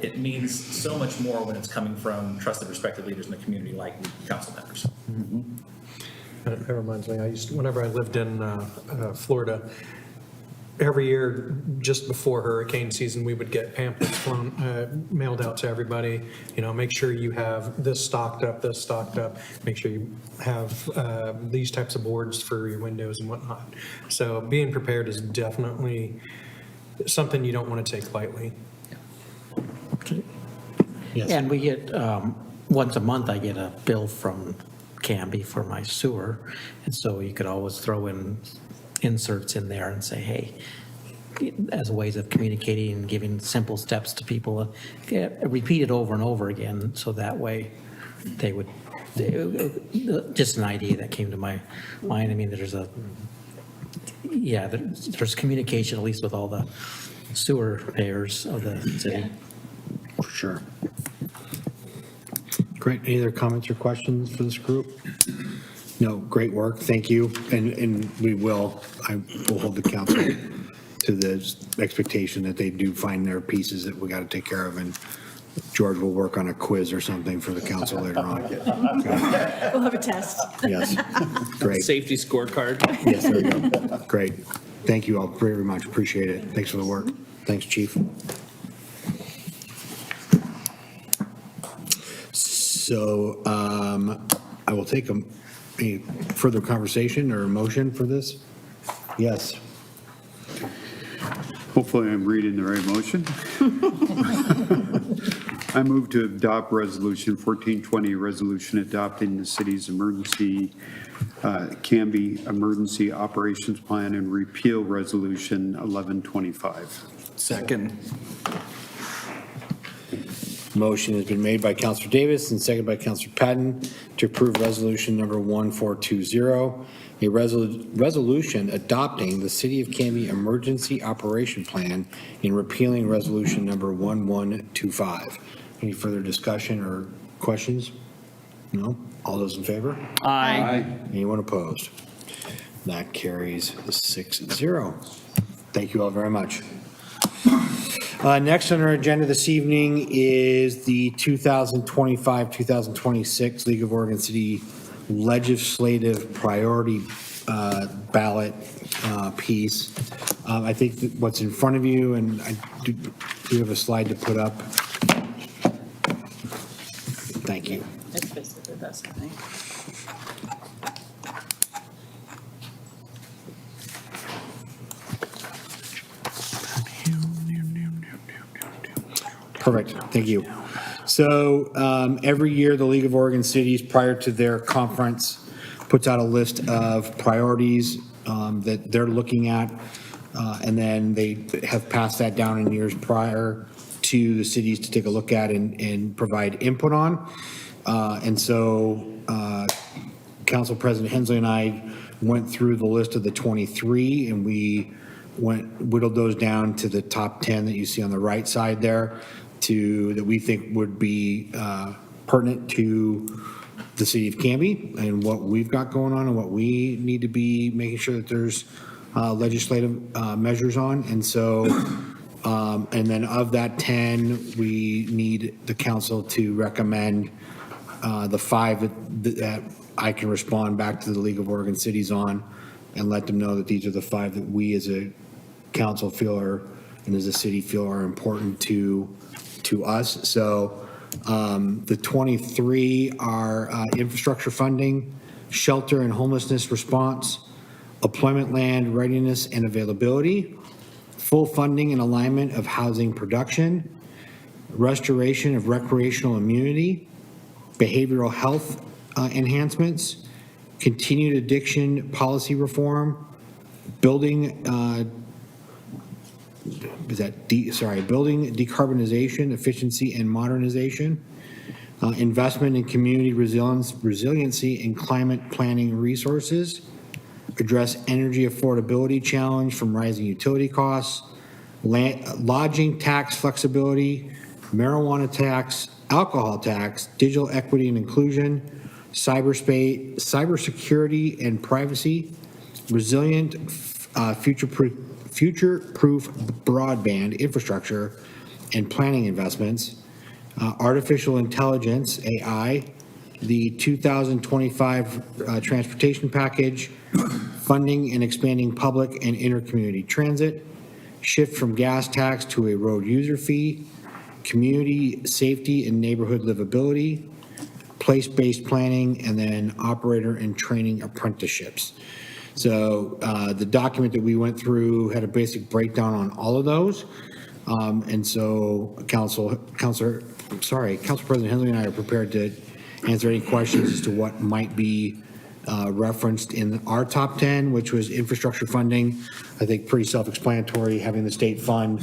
It means so much more when it's coming from trusted, respected leaders in the community like council members. That reminds me, whenever I lived in Florida, every year, just before hurricane season, we would get pamphlets mailed out to everybody. Make sure you have this stocked up, make sure you have these types of boards for your windows and whatnot. So being prepared is definitely something you don't want to take lightly. Yes. And we get, once a month, I get a bill from Canby for my sewer. And so you could always throw in inserts in there and say, hey, as ways of communicating and giving simple steps to people, repeat it over and over again. So that way they would, just an idea that came to my mind. I mean, there's communication, at least with all the sewer payers of the city. For sure. Great. Any other comments or questions for this group? No, great work. Thank you. And I will hold the council to the expectation that they do find their pieces that we got to take care of. And George will work on a quiz or something for the council later on. Okay. We'll have a test. Yes. Great. Safety scorecard. Yes, there you go. Great. Thank you all very much. Appreciate it. Thanks for the work. Thanks, Chief. So I will take a further conversation or a motion for this. Yes. Hopefully I'm reading the right motion. I move to adopt Resolution 1420, resolution adopting the city's emergency, Canby Emergency Operations Plan, and repeal Resolution 1125. Second. Motion has been made by Councilor Davis and seconded by Councilor Patton to approve resolution number 1420, a resolution adopting the City of Canby Emergency Operation Plan and repealing resolution number 1125. Any further discussion or questions? No? All those in favor? Aye. Anyone opposed? That carries 6-0. Thank you all very much. Next on our agenda this evening is the 2025-2026 League of Oregon City Legislative Priority Ballot piece. I think that what's in front of you, and I do have a slide to put up. Thank you. It's basically this, I think. Perfect, thank you. So every year, the League of Oregon Cities, prior to their conference, puts out a list of priorities that they're looking at, and then they have passed that down in years prior to the cities to take a look at and provide input on. And so Council President Hensley and I went through the list of the 23, and we whittled those down to the top 10 that you see on the right side there, that we think would be pertinent to the city of Canby and what we've got going on and what we need to be making sure that there's legislative measures on. And so, and then of that 10, we need the council to recommend the 5 that I can respond back to the League of Oregon Cities on and let them know that these are the 5 that we as a council feel and as a city feel are important to us. So the 23 are infrastructure funding, shelter and homelessness response, employment land readiness and availability, full funding and alignment of housing production, restoration of recreational immunity, behavioral health enhancements, continued addiction policy reform, building building decarbonization, efficiency, and modernization, investment in community resiliency and climate planning resources, address energy affordability challenge from rising utility costs, lodging tax flexibility, marijuana tax, alcohol tax, digital equity and inclusion, cybersecurity and privacy, resilient, future-proof broadband infrastructure and planning investments, artificial intelligence, AI, the 2025 transportation package, funding and expanding public and intercommunity transit, shift from gas tax to a road user fee, community safety and neighborhood livability, place-based planning, and then operator and training apprenticeships. So the document that we went through had a basic breakdown on all of those. And so Council President Hensley and I are prepared to answer any questions as to what might be referenced in our top 10, which was infrastructure funding. I think pretty self-explanatory, having the state fund,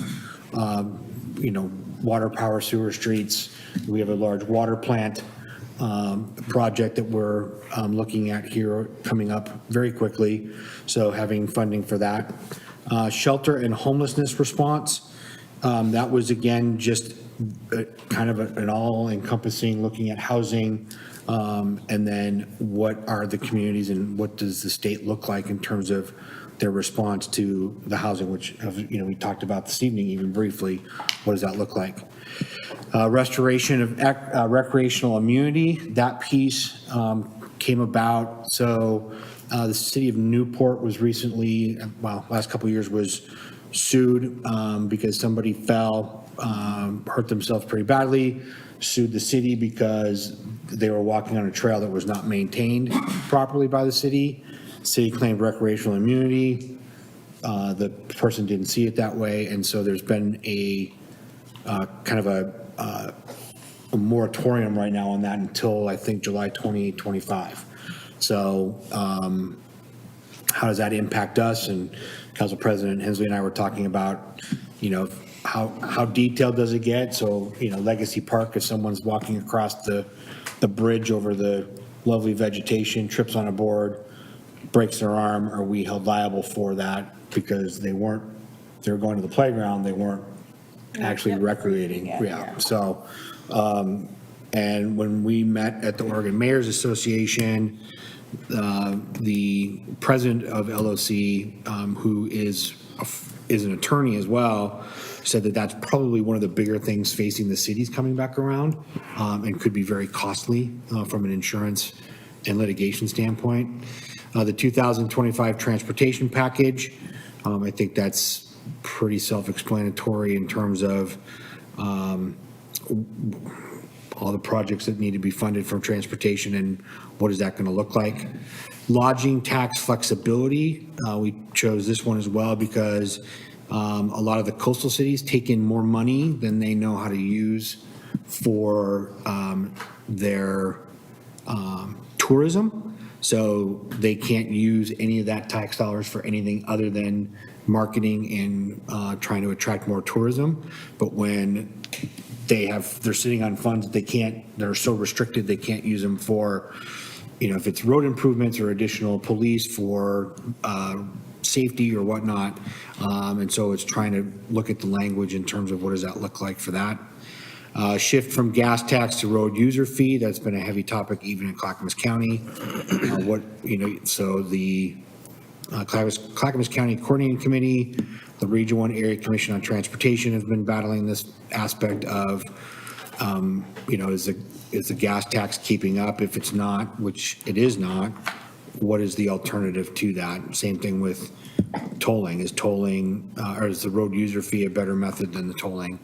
water, power, sewer, streets. We have a large water plant project that we're looking at here coming up very quickly. So having funding for that. Shelter and homelessness response. That was, again, just kind of an all-encompassing looking at housing, and then what are the communities and what does the state look like in terms of their response to the housing, which, we talked about this evening even briefly. What does that look like? Restoration of recreational immunity, that piece came about. So the city of Newport was recently, last couple of years, was sued because somebody fell, hurt themselves pretty badly, sued the city because they were walking on a trail that was not maintained properly by the city. City claimed recreational immunity. The person didn't see it that way, and so there's been a kind of a moratorium right now on that until, I think, July 2025. So how does that impact us? And Council President Hensley and I were talking about, how detailed does it get? So, Legacy Park, if someone's walking across the bridge over the lovely vegetation, trips on a board, breaks their arm, are we held liable for that? Because they were going to the playground, they weren't actually recreating. Yeah. So, and when we met at the Oregon Mayor's Association, the president of LOC, who is an attorney as well, said that that's probably one of the bigger things facing the cities coming back around, and could be very costly from an insurance and litigation standpoint. The 2025 transportation package, I think that's pretty self-explanatory in terms of all the projects that need to be funded from transportation and what is that going to look like. Lodging tax flexibility, we chose this one as well because a lot of the coastal cities take in more money than they know how to use for their tourism. So they can't use any of that tax dollars for anything other than marketing and trying to attract more tourism. But when they're sitting on funds that they're so restricted, they can't use them for, if it's road improvements or additional police for safety or whatnot. And so it's trying to look at the language in terms of what does that look like for that. Shift from gas tax to road user fee, that's been a heavy topic even in Clackamas County. So the Clackamas County Coordinating Committee, the Region 1 Area Commission on Transportation has been battling this aspect of, is the gas tax keeping up? If it's not, which it is not, what is the alternative to that? Same thing with tolling. Is the road user fee a better method than the tolling?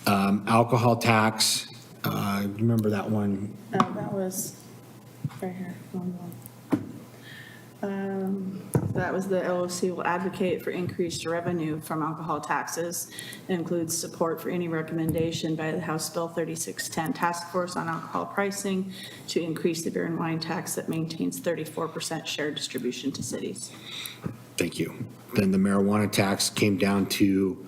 Alcohol tax, remember that one? That was right here. That was the LOC will advocate for increased revenue from alcohol taxes. It includes support for any recommendation by the House Bill 3610 Task Force on Alcohol Pricing to increase the beer and wine tax that maintains 34% shared distribution to cities. Thank you. Then the marijuana tax came down to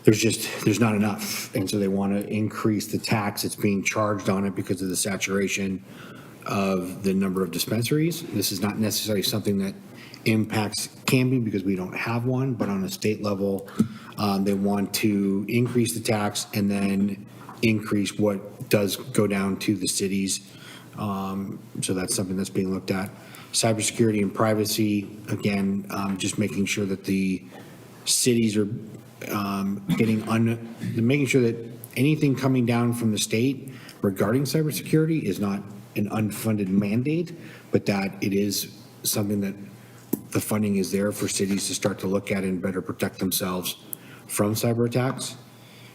there's not enough. And so they want to increase the tax that's being charged on it because of the saturation of the number of dispensaries. This is not necessarily something that impacts Canby because we don't have one, but on a state level, they want to increase the tax and then increase what does go down to the cities. So that's something that's being looked at. Cybersecurity and privacy, again, just making sure that the cities are making sure that anything coming down from the state regarding cybersecurity is not an unfunded mandate, but that it is something that the funding is there for cities to start to look at and better protect themselves from cyber attacks.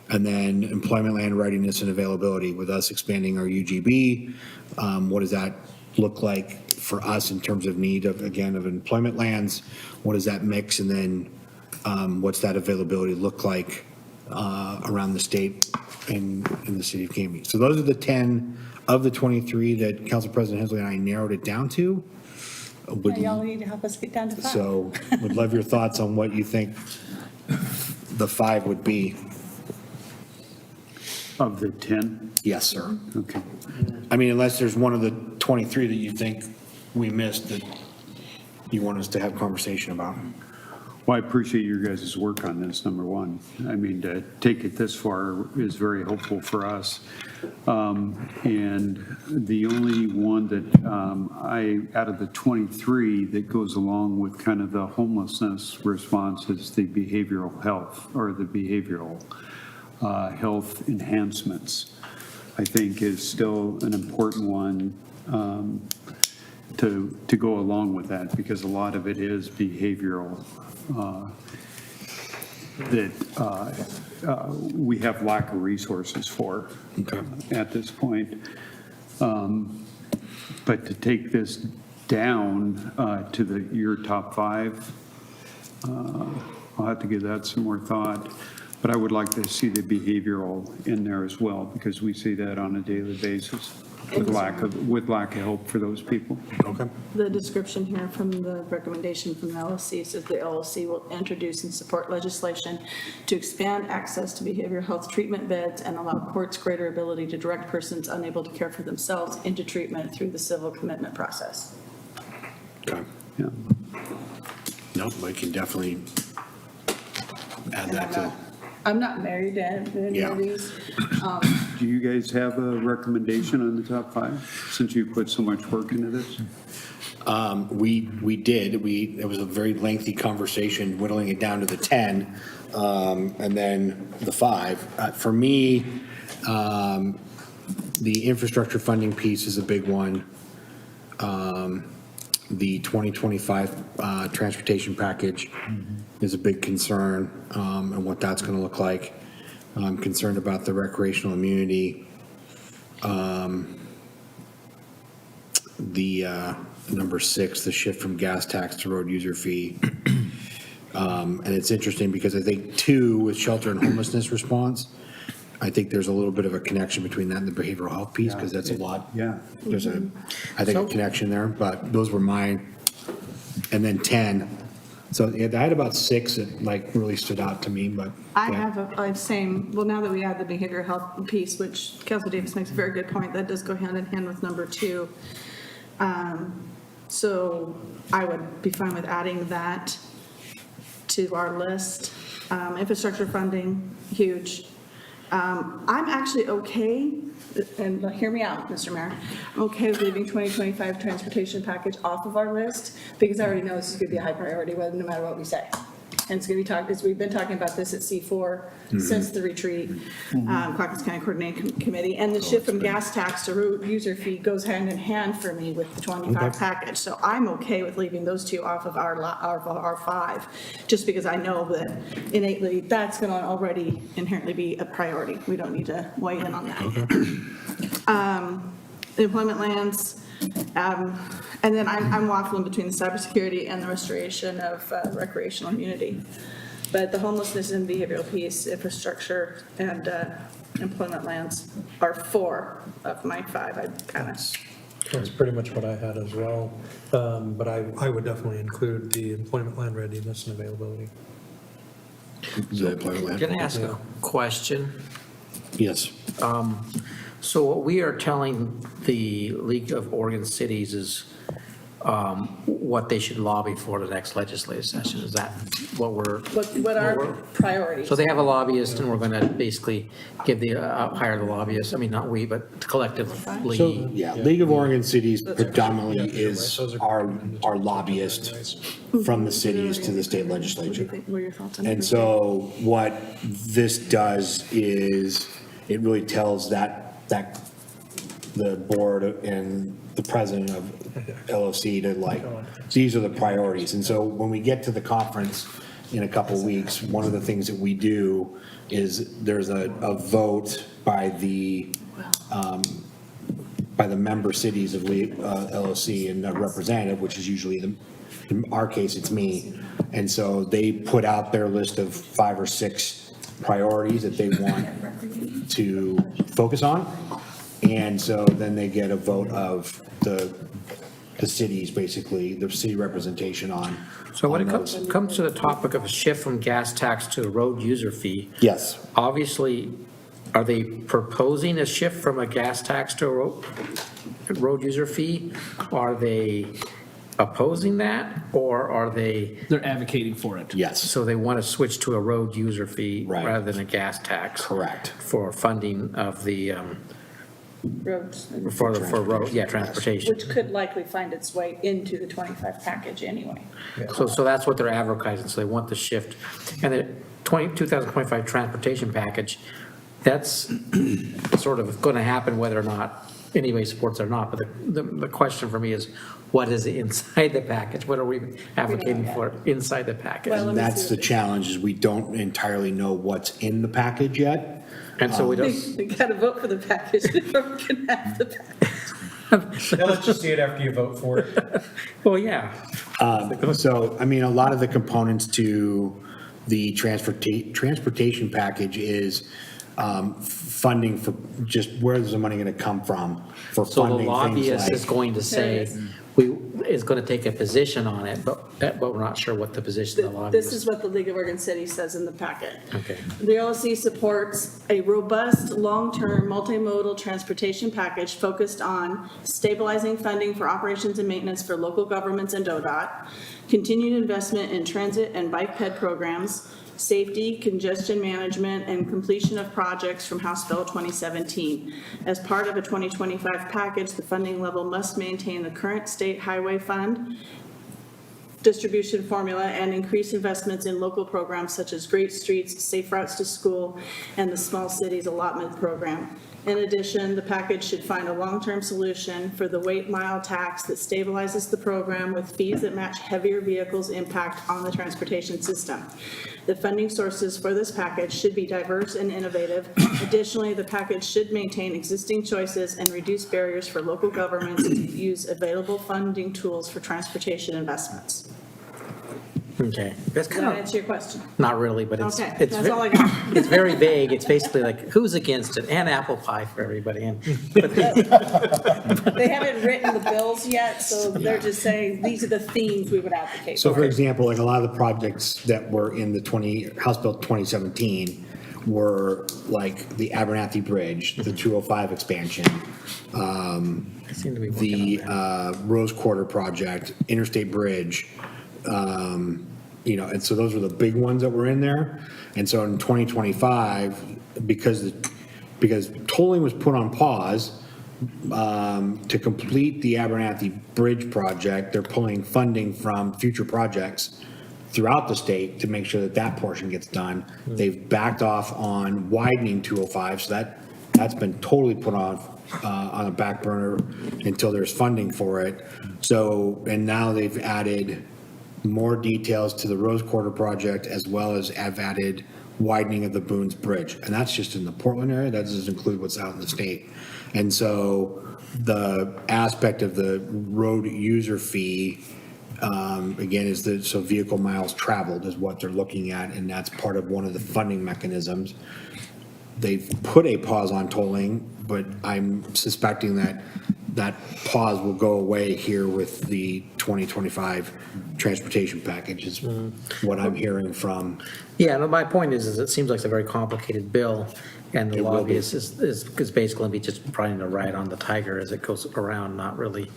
And then employment, land readiness, and availability. With us expanding our UGB, what does that look like for us in terms of need of employment lands? What does that mix? And then what's that availability look like around the state and in the city of Canby? So those are the 10 of the 23 that Council President Hensley and I narrowed it down to. Y'all need to help us get down to 5. So would love your thoughts on what you think the 5 would be. Of the 10? Yes, sir. Okay. I mean, unless there's one of the 23 that you think we missed that you want us to have conversation about. Well, I appreciate your guys' work on this, number one. I mean, to take it this far is very helpful for us. And the only one that out of the 23 that goes along with kind of the homelessness response is the behavioral health, or the behavioral health enhancements, I think is still an important one to go along with that, because a lot of it is behavioral that we have lack of resources for at this point. But to take this down to your top 5, I'll have to give that some more thought. But I would like to see the behavioral in there as well, because we see that on a daily basis with lack of help for those people. Okay. The description here from the recommendation from the LLC says the LLC will introduce and support legislation to expand access to behavioral health treatment beds and allow courts greater ability to direct persons unable to care for themselves into treatment through the civil commitment process. Okay. Yeah. Nope, we can definitely add that to. I'm not married to any of these. Do you guys have a recommendation on the top 5, since you put so much work into this? We did. It was a very lengthy conversation, whittling it down to the 10, and then the 5. For me, the infrastructure funding piece is a big one. The 2025 transportation package is a big concern, and what that's going to look like. I'm concerned about the recreational immunity. The number 6, the shift from gas tax to road user fee. And it's interesting because I think 2 with shelter and homelessness response, I think there's a little bit of a connection between that and the behavioral health piece, because that's a lot. Yeah. There's a connection there, but those were mine. And then 10. So yeah, I had about 6 that like really stood out to me, but. I have a same, well, now that we add the behavioral health piece, which Councilor Davis makes a very good point, that does go hand in hand with number 2. So I would be fine with adding that to our list. Infrastructure funding, huge. I'm actually okay, and hear me out, Mr. Mayor, I'm okay with leaving 2025 transportation package off of our list, because I already know this is gonna be a high priority, no matter what we say. And it's gonna be talked, we've been talking about this at C4 since the retreat, Caucus County Coordinating Committee, and the shift from gas tax to road user fee goes hand in hand for me with the 25 package. So I'm okay with leaving those 2 off of our 5, just because I know that innately that's gonna already inherently be a priority. We don't need to weigh in on that. The employment lands, and then I'm waffling between the cybersecurity and the restoration of recreational immunity. But the homelessness and behavioral piece, infrastructure, and employment lands are 4 of my 5. That's pretty much what I had as well. But I would definitely include the employment land readiness and availability. Can I ask a question? Yes. So what we are telling the League of Oregon Cities is what they should lobby for the next legislative session. Is that what we're? What our priorities? So they have a lobbyist, and we're going to basically give the, hire the lobbyist, I mean, not we, but collectively. So, yeah, League of Oregon Cities predominantly is our lobbyist from the cities to the state legislature. What are your thoughts on And so what this does is it really tells that the board and the president of LOC to like, these are the priorities. And so when we get to the conference in a couple of weeks, one of the things that we do is there's a vote by the member cities of LOC and a representative, which is usually in our case, it's me. And so they put out their list of 5 or 6 priorities that they want to focus on. And so then they get a vote of the cities, basically, the city representation on. So when it on those. comes to the topic of a shift from gas tax to a road user fee. Yes. Obviously, are they proposing a shift from a gas tax to a road user fee? Are they opposing that, or are they? They're advocating for it. Yes. So they want to switch to a road user fee Right. rather than a gas tax? Correct. For funding of the, Roads, for road, yeah, transportation. which could likely find its way into the 25 package anyway. So that's what they're advertising, so they want the shift. And the 2025 transportation package, that's sort of going to happen whether or not anybody supports it or not. But the question for me is, what is inside the package? What are we advocating for inside the package? And that's the challenge, is we don't entirely know what's in the package yet. And so we don't. We got to vote for the package before we can have the package. Now let's just see it after you vote for it. Well, yeah. So, I mean, a lot of the components to the transportation package is funding for just where's the money going to come from for So the funding things lobbyist like. is going to say, is going to take a position on it, but we're not sure what the position the lobbyist. This is what the League of Oregon Cities says in the packet. Okay. The LOC supports a robust, long-term, multimodal transportation package focused on stabilizing funding for operations and maintenance for local governments and ODOT, continued investment in transit and bike ped programs, safety, congestion management, and completion of projects from House Bill 2017. As part of a 2025 package, the funding level must maintain the current state highway fund distribution formula and increase investments in local programs such as Great Streets, Safe Routes to School, and the Small Cities Allotment Program. In addition, the package should find a long-term solution for the weight mile tax that stabilizes the program with fees that match heavier vehicles' impact on the transportation system. The funding sources for this package should be diverse and innovative. Additionally, the package should maintain existing choices and reduce barriers for local governments to use available funding tools for transportation investments. Okay. That's Does kind that of, answer your question? not really, but it's. Okay, it's that's ve- all I got. It's very vague. It's basically like, who's against it? And apple pie for everybody. And They haven't written the bills yet, so they're just saying, these are the themes we would advocate. So for example, like a lot of the projects that were in the House Bill 2017 were like the Abernathy Bridge, the 205 expansion, I seem to be working on the Rose Quarter project, Interstate Bridge, and so those were the big ones that were in there. And so in 2025, because tolling was put on pause, to complete the Abernathy Bridge project, they're pulling funding from future projects throughout the state to make sure that that portion gets done. They've backed off on widening 205, so that's been totally put on a back burner until there's funding for it. So, and now they've added more details to the Rose Quarter project, as well as have added widening of the Boones Bridge. And that's just in the Portland area. That doesn't include what's out in the state. And so the aspect of the road user fee, again, is so vehicle miles traveled is what they're looking at, and that's part of one of the funding mechanisms. They've put a pause on tolling, but I'm suspecting that that pause will go away here with the 2025 transportation package is what I'm hearing from. Yeah, no, my point is it seems like it's a very complicated bill, and the It will be. lobbyist is basically going to be just trying to ride on the tiger as it goes around, not really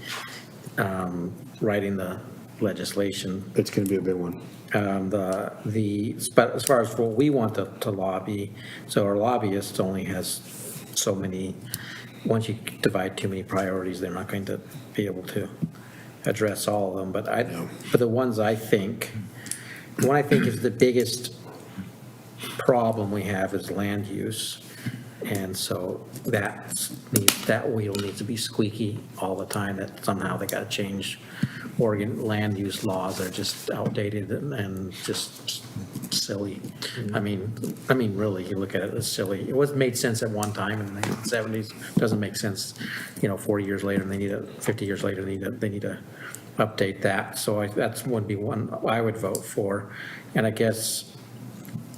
writing the legislation. It's going to be a big one. But as far as what we want to lobby, so our lobbyist only has so many, once you divide too many priorities, they're not going to be able to address all of them. But the ones I think, the one I think is the biggest problem we have is land use. And so that wheel needs to be squeaky all the time, that somehow they got to change. Oregon land use laws are just outdated and just silly. I mean, really, you look at it, it's silly. It was made sense at one time in the 1970s, doesn't make sense, 40 years later, and 50 years later, they need to update that. So that's would be one I would vote for. And I guess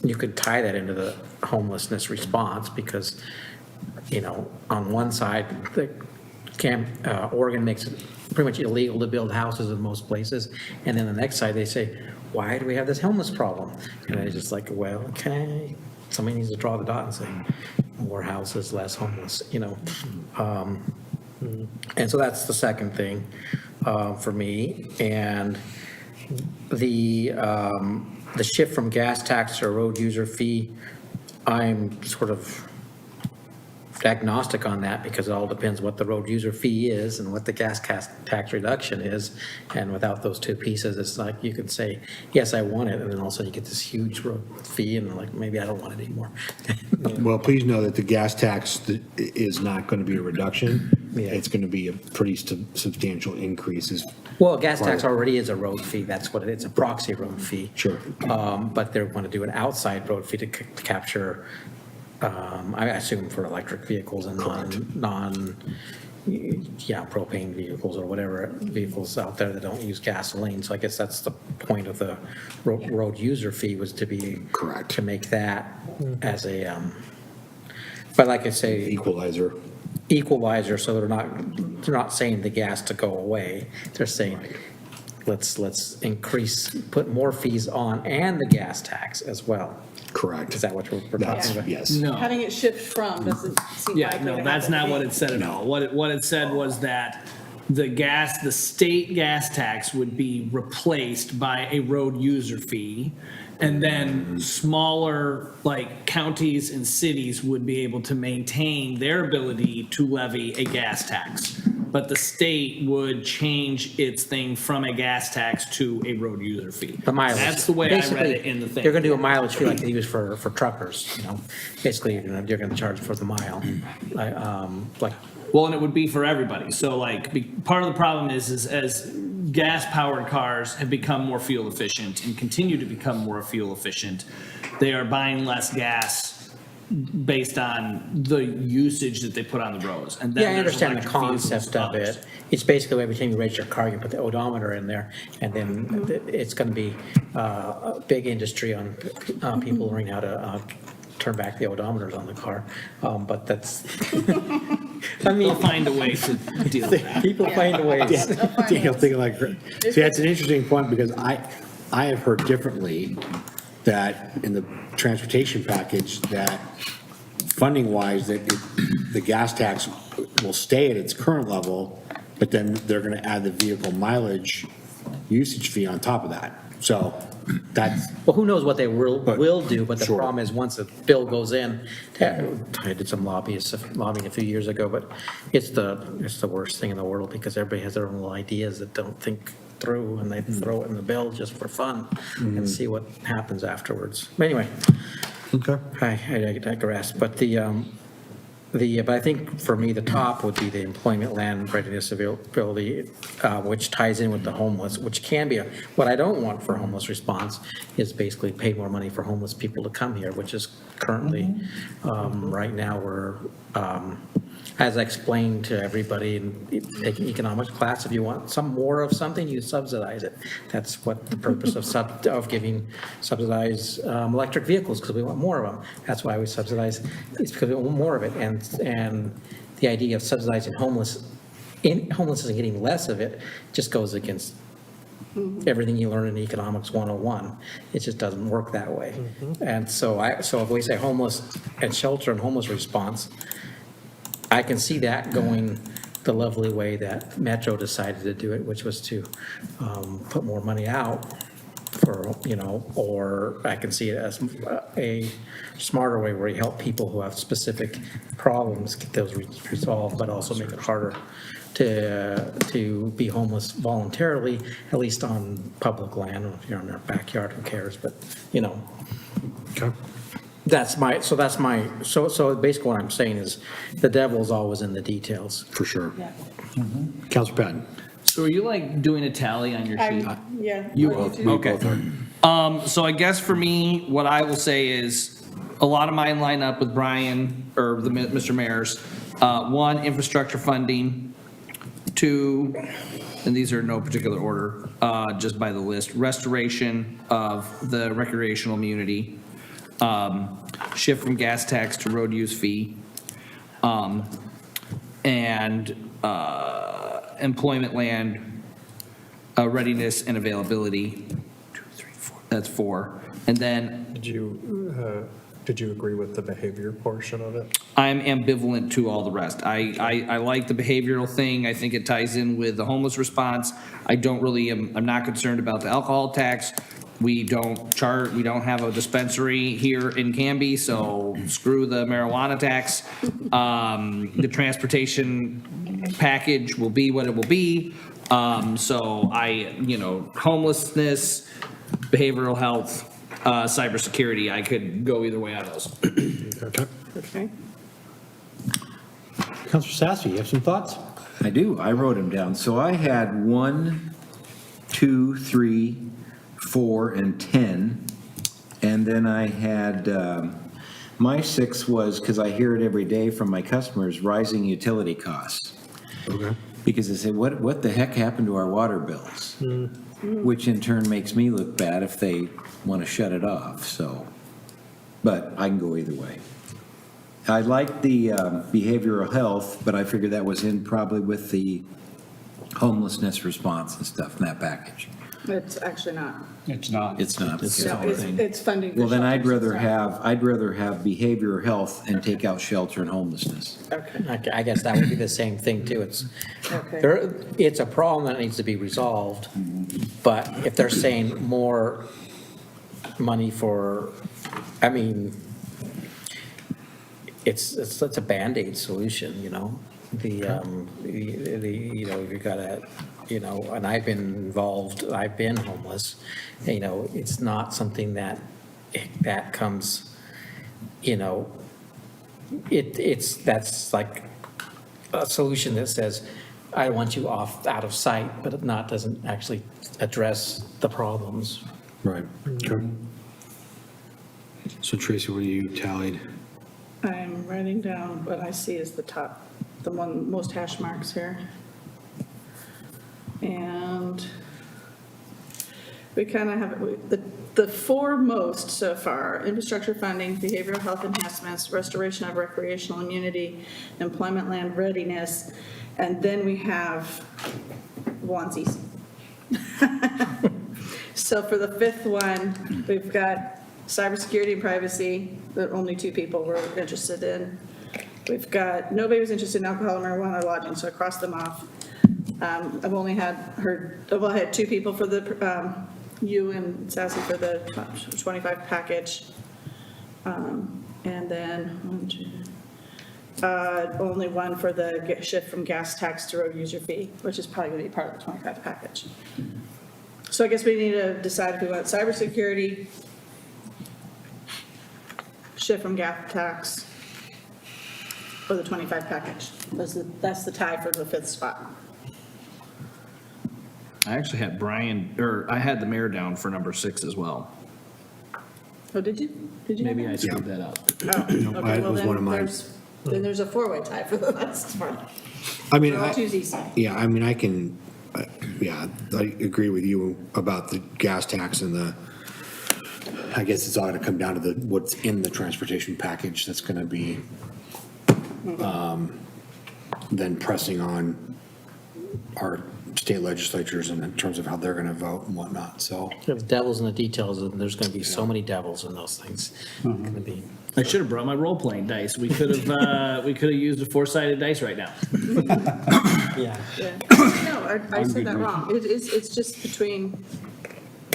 you could tie that into the homelessness response because, on one side, Oregon makes it pretty much illegal to build houses in most places. And then the next side, they say, why do we have this homeless problem? And it's just like, well, okay, somebody needs to draw the dot and say, more houses, less homeless, And so that's the second thing for me. And the shift from gas tax to a road user fee, I'm sort of agnostic on that because it all depends what the road user fee is and what the gas tax reduction is. And without those two pieces, it's like you could say, yes, I want it. And then also you get this huge road fee and like, maybe I don't want it anymore. Well, please know that the gas tax is not going to be a reduction. It's going to be a pretty substantial increase. Well, gas tax already is a road fee. That's what it is, a proxy road fee. Sure. But they want to do an outside road fee to capture, I assume for electric vehicles and propane vehicles or whatever vehicles out there that don't use gasoline. So I guess that's the point of the road user fee was to be. Correct. To make that as a, but like I say. Equalizer, so they're not saying the gas to go away. They're saying, let's increase, put more fees on and the gas tax as well. Correct. Is that what we're talking about? Yes. No. Having it shift from doesn't seem Yeah, likely no, to that's happen. not what it said at all. What it said was that the state gas tax would be replaced by a road user fee. And then smaller, like counties and cities would be able to maintain their ability to levy a gas tax. But the state would change its thing from a gas tax to a road user fee. The mileage. That's the way I read it in the thing. They're going to do a mileage fee like they use for truckers, Basically, you're going to charge for the mile. Well, and it would be for everybody. So part of the problem is as gas-powered cars have become more fuel efficient and continue to become more fuel efficient, they are buying less gas based on the usage that they put on the roads. And then Yeah, I there's understand the electric vehicles concept and of others. it. It's basically every time you raise your car, you put the odometer in there, and then it's going to be a big industry on people learning how to turn back the odometers on the car. But that's, They'll find a way to deal with that. People find ways. Daniel thinking like, see, that's an interesting point because I have heard differently that in the transportation package that funding wise that the gas tax will stay at its current level, but then they're going to add the vehicle mileage usage fee on top of that. So that's. Well, who knows what they will do, but the Sure. problem is once the bill goes in, I did some lobbying a few years ago, but it's the worst thing in the world because everybody has their own little ideas that don't think through and they throw it in the bill just for fun and see what happens afterwards. But anyway. Okay. I digress, but but I think for me, the top would be the employment, land, readiness, availability, which ties in with the homeless, which can be what I don't want for homeless response is basically pay more money for homeless people to come here, which is currently, right now, we're, as I explained to everybody in taking economics class, if you want some more of something, you subsidize it. That's what the purpose of giving subsidized electric vehicles, because we want more of them. That's why we subsidize, it's because we want more of it. And the idea of subsidizing homeless and getting less of it just goes against everything you learn in Economics 101. It just doesn't work that way. And so if we say homeless and shelter and homeless response, I can see that going the lovely way that Metro decided to do it, which was to put more money out for, or I can see it as a smarter way where you help people who have specific problems, get those resolved, but also make it harder to be homeless voluntarily, at least on public land. If you're in their backyard, who cares? But, Okay. so basically what I'm saying is the devil's always in the details. For sure. Counselor Patton? So are you like doing a tally on your sheet? Yeah. You Or will, do okay. So I guess for me, what I will say is, a lot of mine line up with Brian, or Mr. Mayor's. One, infrastructure funding. Two, and these are in no particular order, just by the list, restoration of the recreational immunity, shift from gas tax to road use fee, and employment land readiness and availability. 2, 3, 4. That's 4. And then Did you agree with the behavior portion of it? I'm ambivalent to all the rest. I like the behavioral thing. I think it ties in with the homeless response. I'm not concerned about the alcohol tax. We don't have a dispensary here in Canby, so screw the marijuana tax. The transportation package will be what it will be. So homelessness, behavioral health, cybersecurity, I could go either way on those. Okay. Counselor Sassy, you have some thoughts? I do. I wrote them down. So I had 1, 2, 3, 4, and 10. And then I had, my 6 was, because I hear it every day from my customers, rising utility costs. Okay. Because they say, what the heck happened to our water bills? Which in turn makes me look bad if they want to shut it off, so. But I can go either way. I like the behavioral health, but I figured that was in probably with the homelessness response and stuff in that package. It's actually not. It's not. It's not. It's No, it's funding. for Well, then I'd shelters. rather have behavioral health and take out shelter and homelessness. Okay. I guess that would be the same thing too. Okay. It's a problem that needs to be resolved, but if they're saying more money for, it's a Band-Aid solution, you've got to, and I've been involved, I've been homeless, it's not something that comes, that's like a solution that says, I want you out of sight, but doesn't actually address the problems. Right. Okay. So Tracy, what do you tallied? I'm writing down what I see as the one most hash marks here. And we kind of have, the 4 most so far: infrastructure funding, behavioral health enhancements, restoration of recreational immunity, employment land readiness, and then we have onesies. So for the 5th one, we've got cybersecurity and privacy, that only 2 people were interested in. We've got, nobody was interested in alcohol, marijuana, or lodging, so I crossed them off. I've only had I had 2 people for the, you and Sassy for the 25 package. And then only 1 for the shift from gas tax to road user fee, which is probably going to be part of the 25 package. So I guess we need to decide if we want cybersecurity, shift from gas tax, or the 25 package. That's the tie for the 5th spot. I actually had I had the mayor down for number 6 as well. Oh, did you? Did you? Maybe I screwed that up. Oh, okay, well was one of mine. then there's a 4-way tie for the last one. I mean, They're all too easy. yeah, I mean, I can, I agree with you about the gas tax and I guess it's all going to come down to what's in the transportation package that's going to be then pressing on our state legislatures and in terms of how they're going to vote and whatnot, so. The devil's in the details, and there's going to be so many devils in those things. It's going to be I should have brought my role-playing dice. We could have used a four-sided dice right now. Yeah. Yeah. No, I said that wrong. It's just between,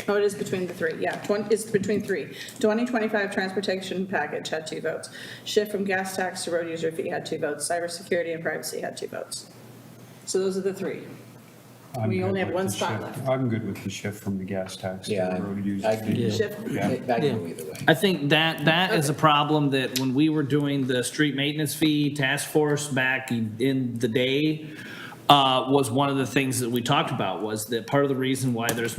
oh, it is between the three, yeah. It's between three. 2025 transportation package had 2 votes. Shift from gas tax to road user fee had 2 votes. Cybersecurity and privacy had 2 votes. So those are the 3. We only have 1 spot left. I'm good with the shift from the gas tax to Yeah, the road use. I can Shift. I can go either way. I think that is a problem that when we were doing the street maintenance fee task force back in the day, was one of the things that we talked about, was that part of the reason why there's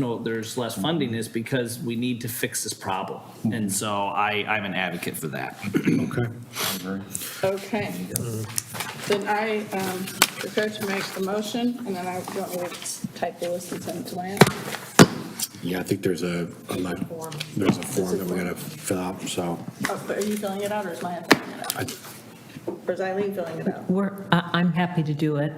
less funding is because we need to fix this problem. And so I'm an advocate for that. Okay. Then I prepare to make the motion, and then I want me to type the list and send it to Lance. Yeah, I think there's a form that we gotta fill out, so. Oh, but are you filling it out, or is Maya filling it out? Or is Eileen filling it out? I'm happy to do it.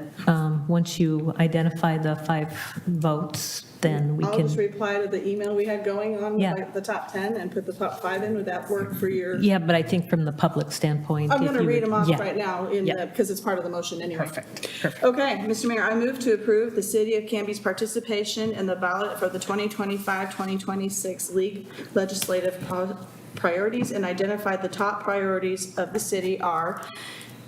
Once you identify the 5 votes, then we I'll just can, reply to the email we had going on, Yeah. like the top 10, and put the top 5 in. Would that work for your? yeah, but I think from the public standpoint. I'm if going to you read would- them off yeah. right now Yeah. because it's part of the motion anyway. Perfect. Okay, Mr. Mayor, I move to approve the City of Canby's participation in the ballot for the 2025-2026 League legislative priorities, and identified the top priorities of the city are: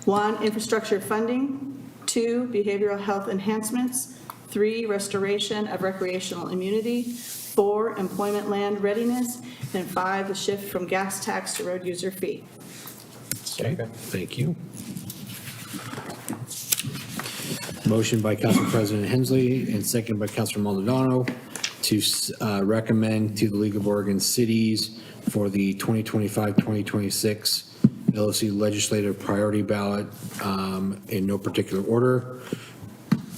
1, infrastructure funding; 2, behavioral health enhancements; 3, restoration of recreational immunity; 4, employment land readiness; and 5, the shift from gas tax to road user fee. Okay, thank you. Motion by Council President Hensley and second by Councilor Maldonado to recommend to the League of Oregon Cities for the 2025-2026 LOC legislative priority ballot in no particular order,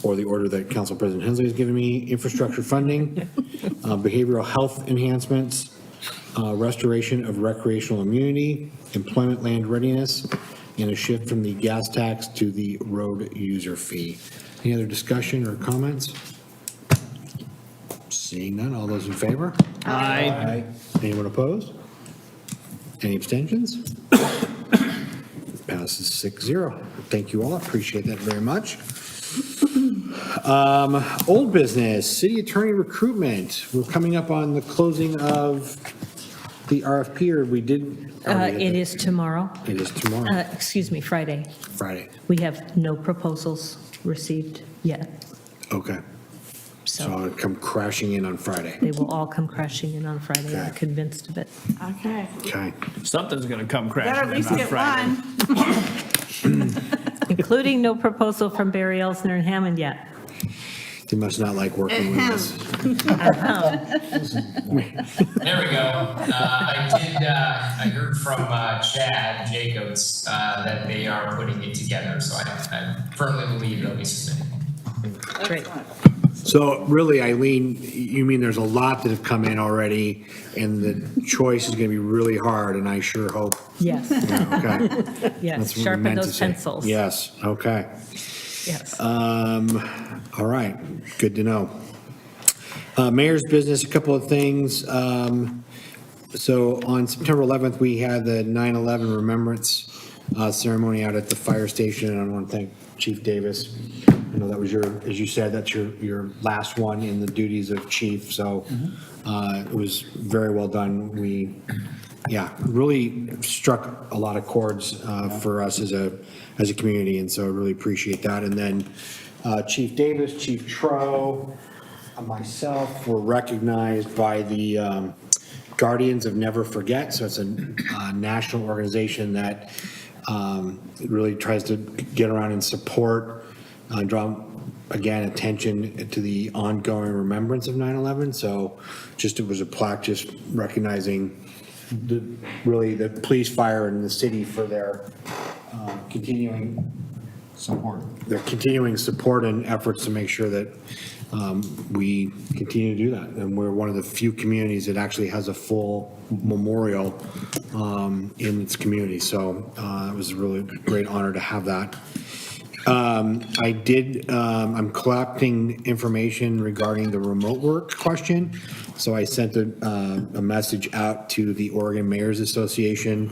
or the order that Council President Hensley has given me: infrastructure funding, behavioral health enhancements, restoration of recreational immunity, employment land readiness, and a shift from the gas tax to the road user fee. Any other discussion or comments? Seeing none, all those in favor? Aye. Anyone opposed? Any abstentions? Passes 6-0. Thank you all, appreciate that very much. Old business, city attorney recruitment. We're coming up on the closing of the RFP, or we did? It is tomorrow. It is tomorrow, Excuse me, Friday. Friday. We have no proposals received yet. Okay. So it'll come crashing in on Friday. They will all come crashing in on Friday. I'm Okay. convinced of it. Okay. Okay. Something's going to come Better crashing at in least on get Friday. one. Including no proposal from Barry Elsner and Hammond yet. They must not like working with us. There we go. I heard from Chad Jacobs that they are putting it together, so I firmly believe they'll be submitting. Great. So really, Eileen, you mean there's a lot that have come in already, and the choice is going to be really hard, and I sure hope. Yes. Okay. Yes, That's what we sharpen meant to those say. pencils. Yes, okay. Yes. All right, good to know. Mayor's business, a couple of things. So on September 11th, we had the 9/11 remembrance ceremony out at the fire station, and I want to thank Chief Davis. I know that was as you said, that's your last one in the duties of chief, so it was very well done. We, really struck a lot of chords for us as a community, and so I really appreciate that. And then Chief Davis, Chief Tro, myself were recognized by the Guardians of Never Forget. So it's a national organization that really tries to get around and support, draw, again, attention to the ongoing remembrance of 9/11. So it was a plaque just recognizing the police, fire, and the city for their continuing support and efforts to make sure that we continue to do that. And we're one of the few communities that actually has a full memorial in its community. So it was a really great honor to have that. I'm collecting information regarding the remote work question. So I sent a message out to the Oregon Mayors Association,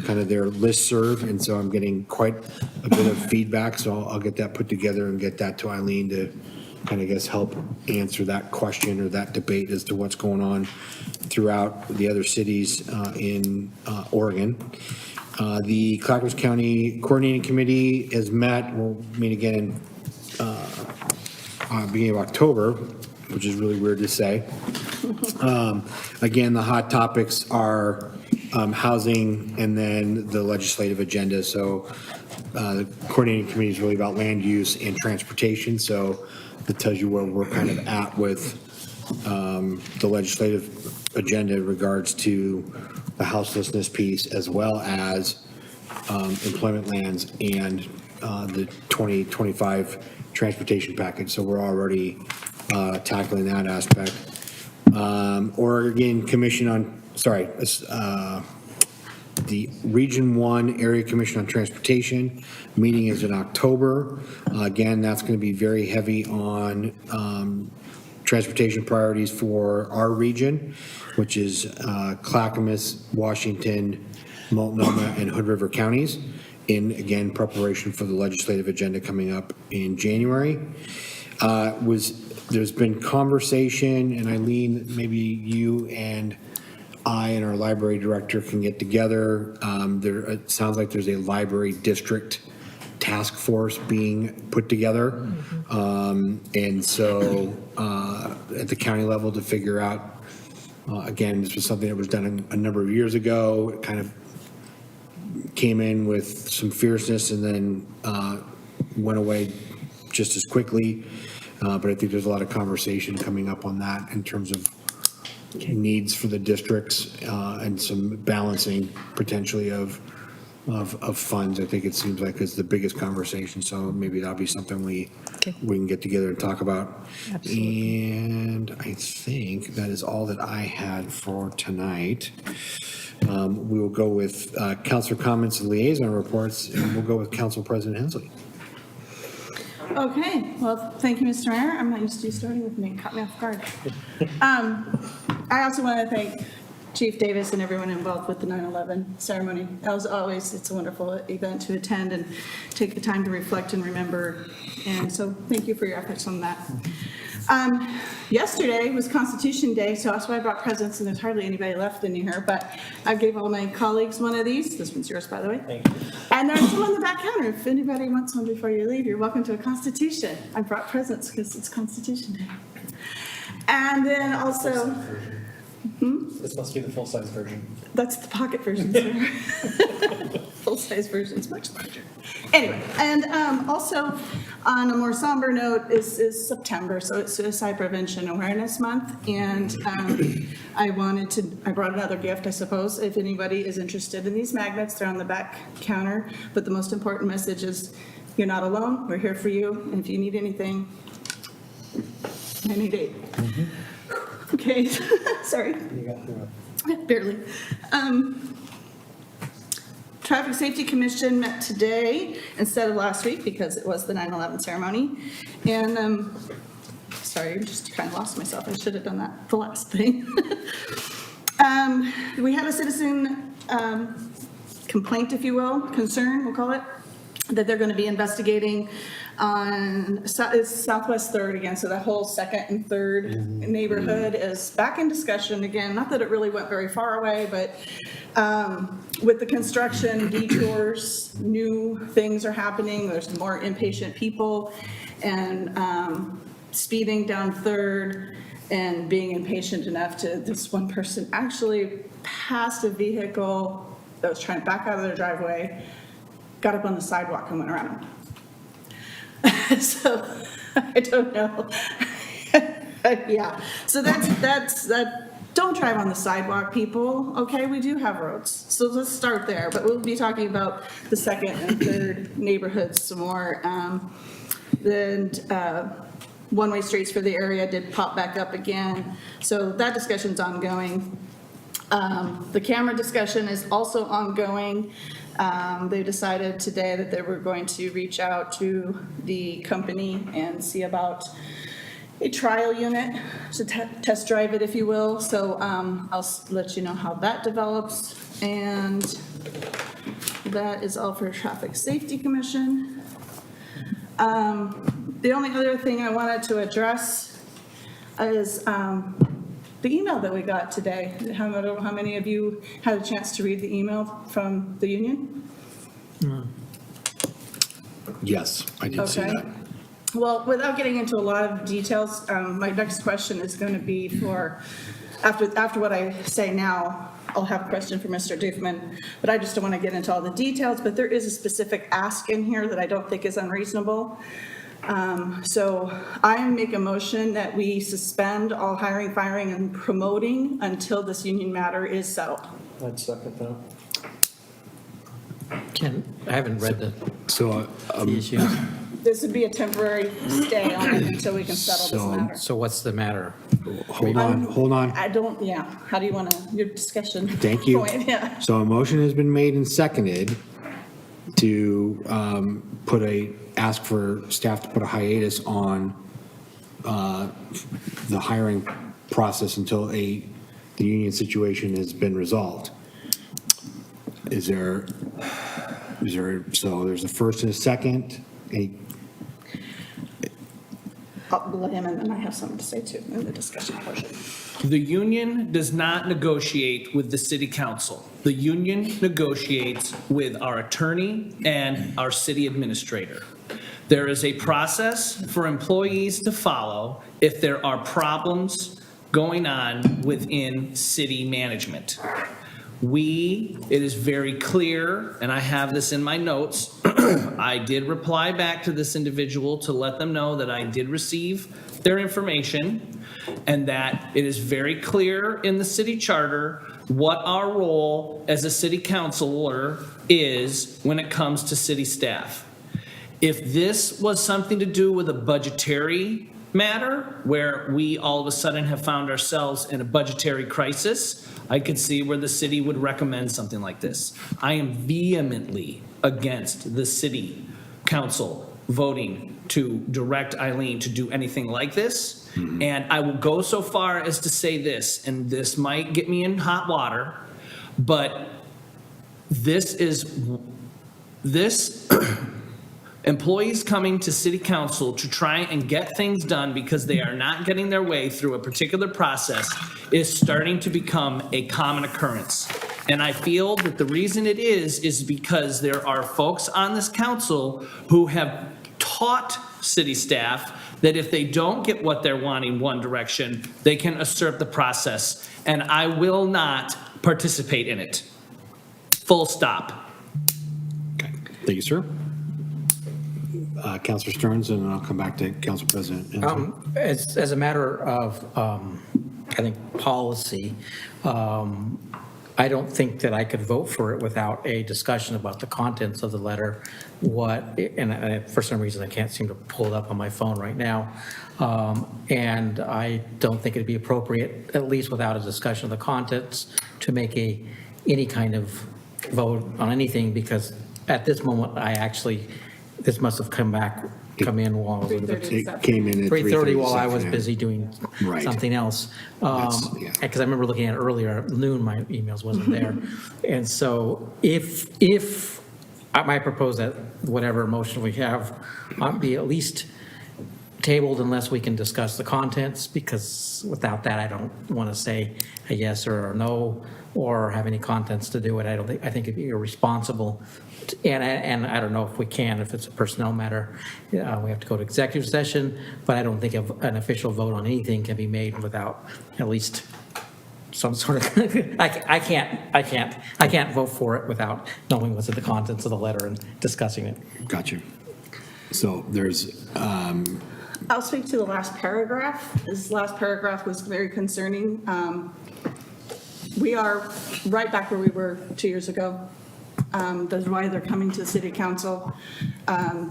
kind of their listserv, and so I'm getting quite a bit of feedback, so I'll get that put together and get that to Eileen to kind of, help answer that question or that debate as to what's going on throughout the other cities in Oregon. The Clackamas County Coordinating Committee has met. We'll meet again in beginning of October, which is really weird to say. Again, the hot topics are housing and then the legislative agenda. So the coordinating committee is really about land use and transportation. So it tells you where we're kind of at with the legislative agenda in regards to the houselessness piece, as well as employment lands and the 2025 transportation package. So we're already tackling that aspect. Oregon Commission on, the Region 1 Area Commission on Transportation meeting is in October. Again, that's going to be very heavy on transportation priorities for our region, which is Clackamas, Washington, Multnomah, and Hood River counties, in, again, preparation for the legislative agenda coming up in January. There's been conversation, and Eileen, maybe you and I and our library director can get together. It sounds like there's a library district task force being put together. And so at the county level to figure out, again, this was something that was done a number of years ago. It kind of came in with some fierceness and then went away just as quickly. But I think there's a lot of conversation coming up on that in terms of needs for the districts and some balancing potentially of funds. I think it seems like is the biggest conversation. So maybe that'll be something we can get together and talk about. Absolutely. And I think that is all that I had for tonight. We will go with councilor comments and liaison reports, and we'll go with Council President Hensley. Okay, well, thank you, Mr. Mayor. I'm not used to you starting with me, caught me off guard. I also want to thank Chief Davis and everyone involved with the 9/11 ceremony. As always, it's a wonderful event to attend and take the time to reflect and remember. And so thank you for your efforts on that. Yesterday was Constitution Day, so that's why I brought presents, and there's hardly anybody left in here, but I gave all my colleagues one of these. This one's yours, by the way. Thank you. And there's some on the back counter. If anybody wants one before you leave, you're welcome to a Constitution. I brought presents because it's Constitution Day. And then also, This must be the full-size version. that's the pocket version, sir. Full-size version's much larger. Anyway, and also on a more somber note is September, so it's Suicide Prevention Awareness Month, and I brought another gift, I suppose, if anybody is interested in these magnets. They're on the back counter, but the most important message is you're not alone, we're here for you, and if you need anything, any date. Okay, sorry. You got through it. Barely. Traffic Safety Commission met today instead of last week because it was the 9/11 ceremony. And, sorry, I just kind of lost myself. I should have done that, the last thing. We had a citizen complaint, if you will, concern, we'll call it, that they're going to be investigating on it's Southwest 3rd again, so that whole 2nd and 3rd neighborhood is back in discussion again. Not that it really went very far away, but with the construction, detours, new things are happening. There's more impatient people, and speeding down 3rd and being impatient enough to, this one person actually passed a vehicle that was trying to back out of their driveway, got up on the sidewalk and went around him. So I don't know. Yeah, so that's don't drive on the sidewalk, people, okay? We do have roads, so let's start there, but we'll be talking about the 2nd and 3rd neighborhoods some more. Then one-way streets for the area did pop back up again, so that discussion's ongoing. The camera discussion is also ongoing. They decided today that they were going to reach out to the company and see about a trial unit to test drive it, if you will. So I'll let you know how that develops. And that is all for Traffic Safety Commission. The only other thing I wanted to address is the email that we got today. How many of you had a chance to read the email from the union? Yes, I did see Okay. that. Well, without getting into a lot of details, my next question is going to be for, after what I say now, I'll have a question for Mr. Doofman, but I just don't want to get into all the details, but there is a specific ask in here that I don't think is unreasonable. So I make a motion that we suspend all hiring, firing, and promoting until this union matter is settled. I'd second that. I haven't read the issues. This would be a temporary stay on it until we can settle this matter. So what's the matter? Hold on. I don't, yeah, how do you want to, your discussion? Thank you. Point, yeah. So a motion has been made and seconded to ask for staff to put a hiatus on the hiring process until the union situation has been resolved. So there's a first and a second. I'll let him, and then I have something to say too in the discussion portion. The union does not negotiate with the city council. The union negotiates with our attorney and our city administrator. There is a process for employees to follow if there are problems going on within city management. It is very clear, and I have this in my notes, I did reply back to this individual to let them know that I did receive their information and that it is very clear in the city charter what our role as a city councilor is when it comes to city staff. If this was something to do with a budgetary matter where we all of a sudden have found ourselves in a budgetary crisis, I could see where the city would recommend something like this. I am vehemently against the city council voting to direct Eileen to do anything like this. And I will go so far as to say this, and this might get me in hot water, but this employees coming to city council to try and get things done because they are not getting their way through a particular process is starting to become a common occurrence. And I feel that the reason it is because there are folks on this council who have taught city staff that if they don't get what they're wanting one direction, they can usurp the process. And I will not participate in it. Full stop. Okay, thank you, sir. Councilor Stearns, and then I'll come back to Council President. As a matter of, I think, policy, I don't think that I could vote for it without a discussion about the contents of the letter. And for some reason, I can't seem to pull it up on my phone right now. And I don't think it'd be appropriate, at least without a discussion of the contents, to make any kind of vote on anything, because at this moment, this must have come in while It came in at 3:30 while I was yeah. busy doing Right. something else. Because I remember looking at it earlier at noon, my emails wasn't there. And so if I might propose that whatever motion we have be at least tabled unless we can discuss the contents, because without that, I don't want to say a yes or a no or have any contents to do it. I think it'd be irresponsible. And I don't know if we can, if it's a personnel matter, we have to go to executive session, but I don't think an official vote on anything can be made without at least some sort of, I can't vote for it without knowing what's in the contents of the letter and discussing it. Gotcha. So there's, I'll speak to the last paragraph. This last paragraph was very concerning. We are right back where we were 2 years ago. That's why they're coming to the city council,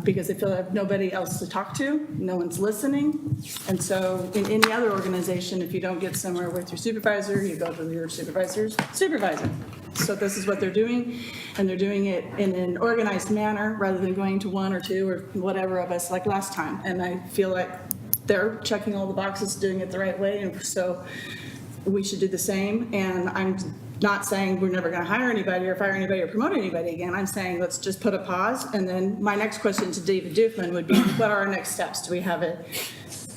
because they feel they have nobody else to talk to, no one's listening. And so in any other organization, if you don't get somewhere with your supervisor, you go to your supervisor's supervisor. So this is what they're doing, and they're doing it in an organized manner rather than going to one or two or whatever of us like last time. And I feel like they're checking all the boxes, doing it the right way, and so we should do the same. And I'm not saying we're never going to hire anybody or fire anybody or promote anybody again. I'm saying let's just put a pause. And then my next question to David Doofman would be, what are our next steps? Do we have a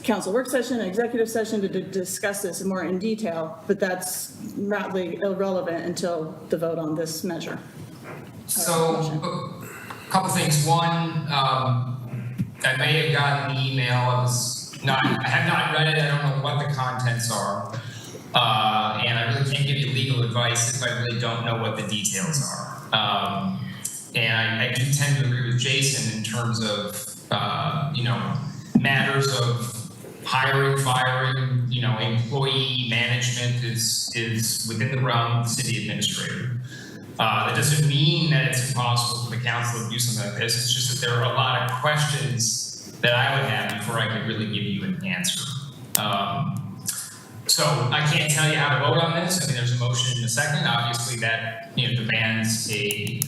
council work session, an executive session to discuss this more in detail? But that's rather irrelevant until the vote on this measure. So, a couple things. One, I may have gotten the email. I have not read it. I don't know what the contents are. And I really can't give you legal advice if I really don't know what the details are. And I do tend to agree with Jason in terms of, matters of hiring, firing, employee management is within the realm of the city administrator. That doesn't mean that it's impossible for the council to do something like this. It's just that there are a lot of questions that I would have before I could really give you an answer. So I can't tell you how to vote on this. I mean, there's a motion in a second. Obviously, that demands a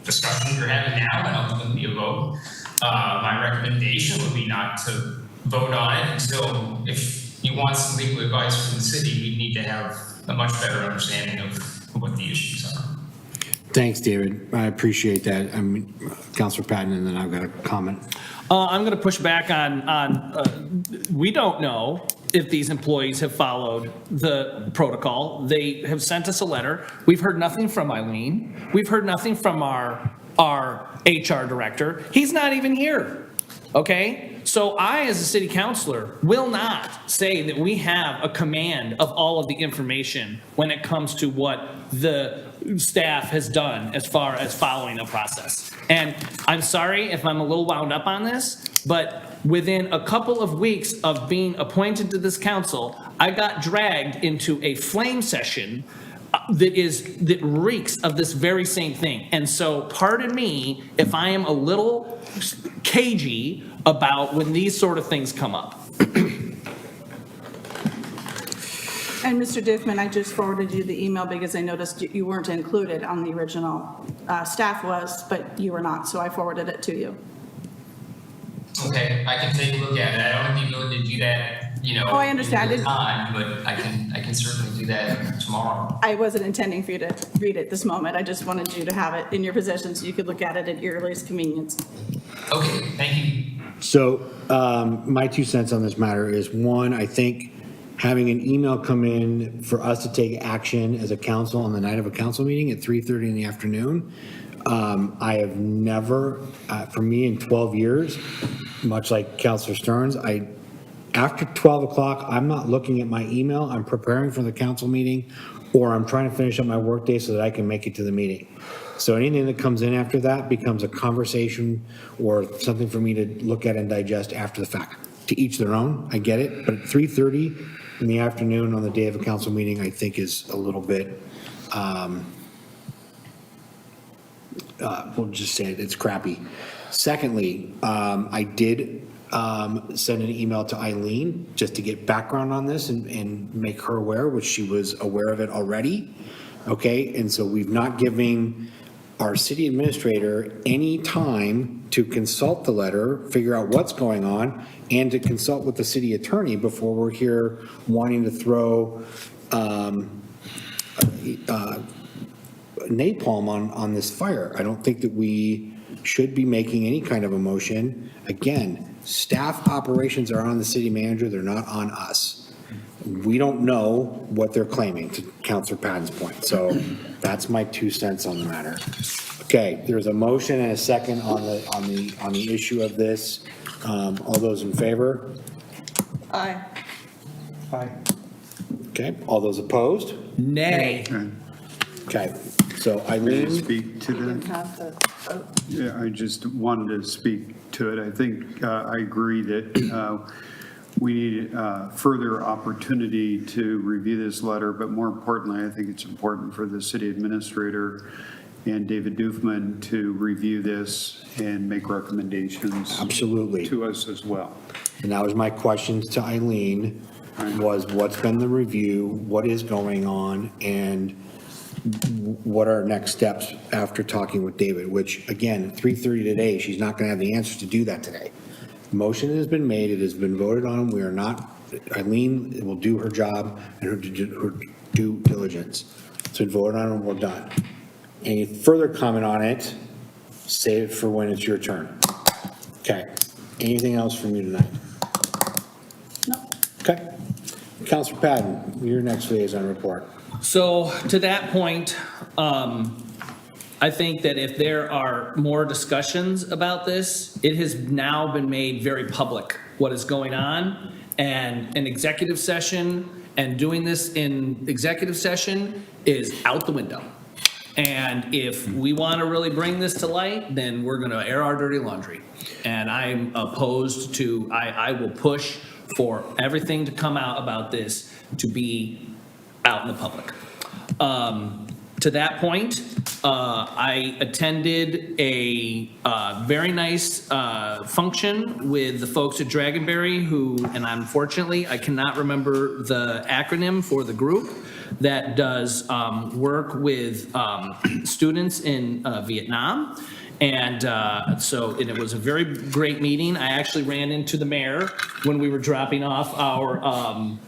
discussion you're having now and ultimately a vote. My recommendation would be not to vote on it until, if you want some legal advice from the city, we need to have a much better understanding of what the issues are. Thanks, David. I appreciate that. Councilor Patton, and then I've got a comment. I'm going to push back on we don't know if these employees have followed the protocol. They have sent us a letter. We've heard nothing from Eileen. We've heard nothing from our HR director. He's not even here, okay? So I, as a city councilor, will not say that we have a command of all of the information when it comes to what the staff has done as far as following a process. And I'm sorry if I'm a little wound up on this, but within a couple of weeks of being appointed to this council, I got dragged into a flame session that reeks of this very same thing. And so pardon me if I am a little cagey about when these sort of things come up. And Mr. Doofman, I just forwarded you the email because I noticed you weren't included on the original. Staff was, but you were not, so I forwarded it to you. Okay, I can take a look at it. I don't have the ability to do that, Oh, I understand. in real time, but I can certainly do that tomorrow. I wasn't intending for you to read it this moment. I just wanted you to have it in your possession so you could look at it at your earliest convenience. Okay, thank you. So my 2 cents on this matter is, one, I think having an email come in for us to take action as a council on the night of a council meeting at 3:30 in the afternoon, I have never, for me in 12 years, much like Councilor Stearns, after 12 o'clock, I'm not looking at my email. I'm preparing for the council meeting, or I'm trying to finish up my workday so that I can make it to the meeting. So anything that comes in after that becomes a conversation or something for me to look at and digest after the fact. To each their own, I get it, but at 3:30 in the afternoon on the day of a council meeting, I think is a little bit, we'll just say it's crappy. Secondly, I did send an email to Eileen just to get background on this and make her aware, which she was aware of it already. Okay, and so we've not given our city administrator any time to consult the letter, figure out what's going on, and to consult with the city attorney before we're here wanting to throw napalm on this fire. I don't think that we should be making any kind of a motion. Again, staff operations are on the city manager, they're not on us. We don't know what they're claiming, to Councilor Patton's point. So that's my 2 cents on the matter. Okay, there's a motion and a second on the issue of this. All those in favor? Aye. Aye. Okay, all those opposed? Nay. Okay, so May I Eileen? speak to that? Yeah, I just wanted to speak to it. I think I agree that we need further opportunity to review this letter, but more importantly, I think it's important for the city administrator and David Doofman to review this and make recommendations. Absolutely. To us as well. And that was my question to Eileen, was what's been the review, what is going on, and what are next steps after talking with David, which again, 3:30 today, she's not going to have the answers to do that today. Motion has been made, it has been voted on, we are not, Eileen will do her job and her due diligence. It's been voted on and we're done. Any further comment on it, save it for when it's your turn. Okay, anything else from you tonight? No. Okay. Counselor Patton, your next liaison report. So to that point, I think that if there are more discussions about this, it has now been made very public what is going on, and an executive session and doing this in executive session is out the window. And if we want to really bring this to light, then we're going to air our dirty laundry. And I'm opposed to, I will push for everything to come out about this to be out in the public. To that point, I attended a very nice function with the folks at Dragonberry who, and unfortunately, I cannot remember the acronym for the group that does work with students in Vietnam. And so it was a very great meeting. I actually ran into the mayor when we were dropping off our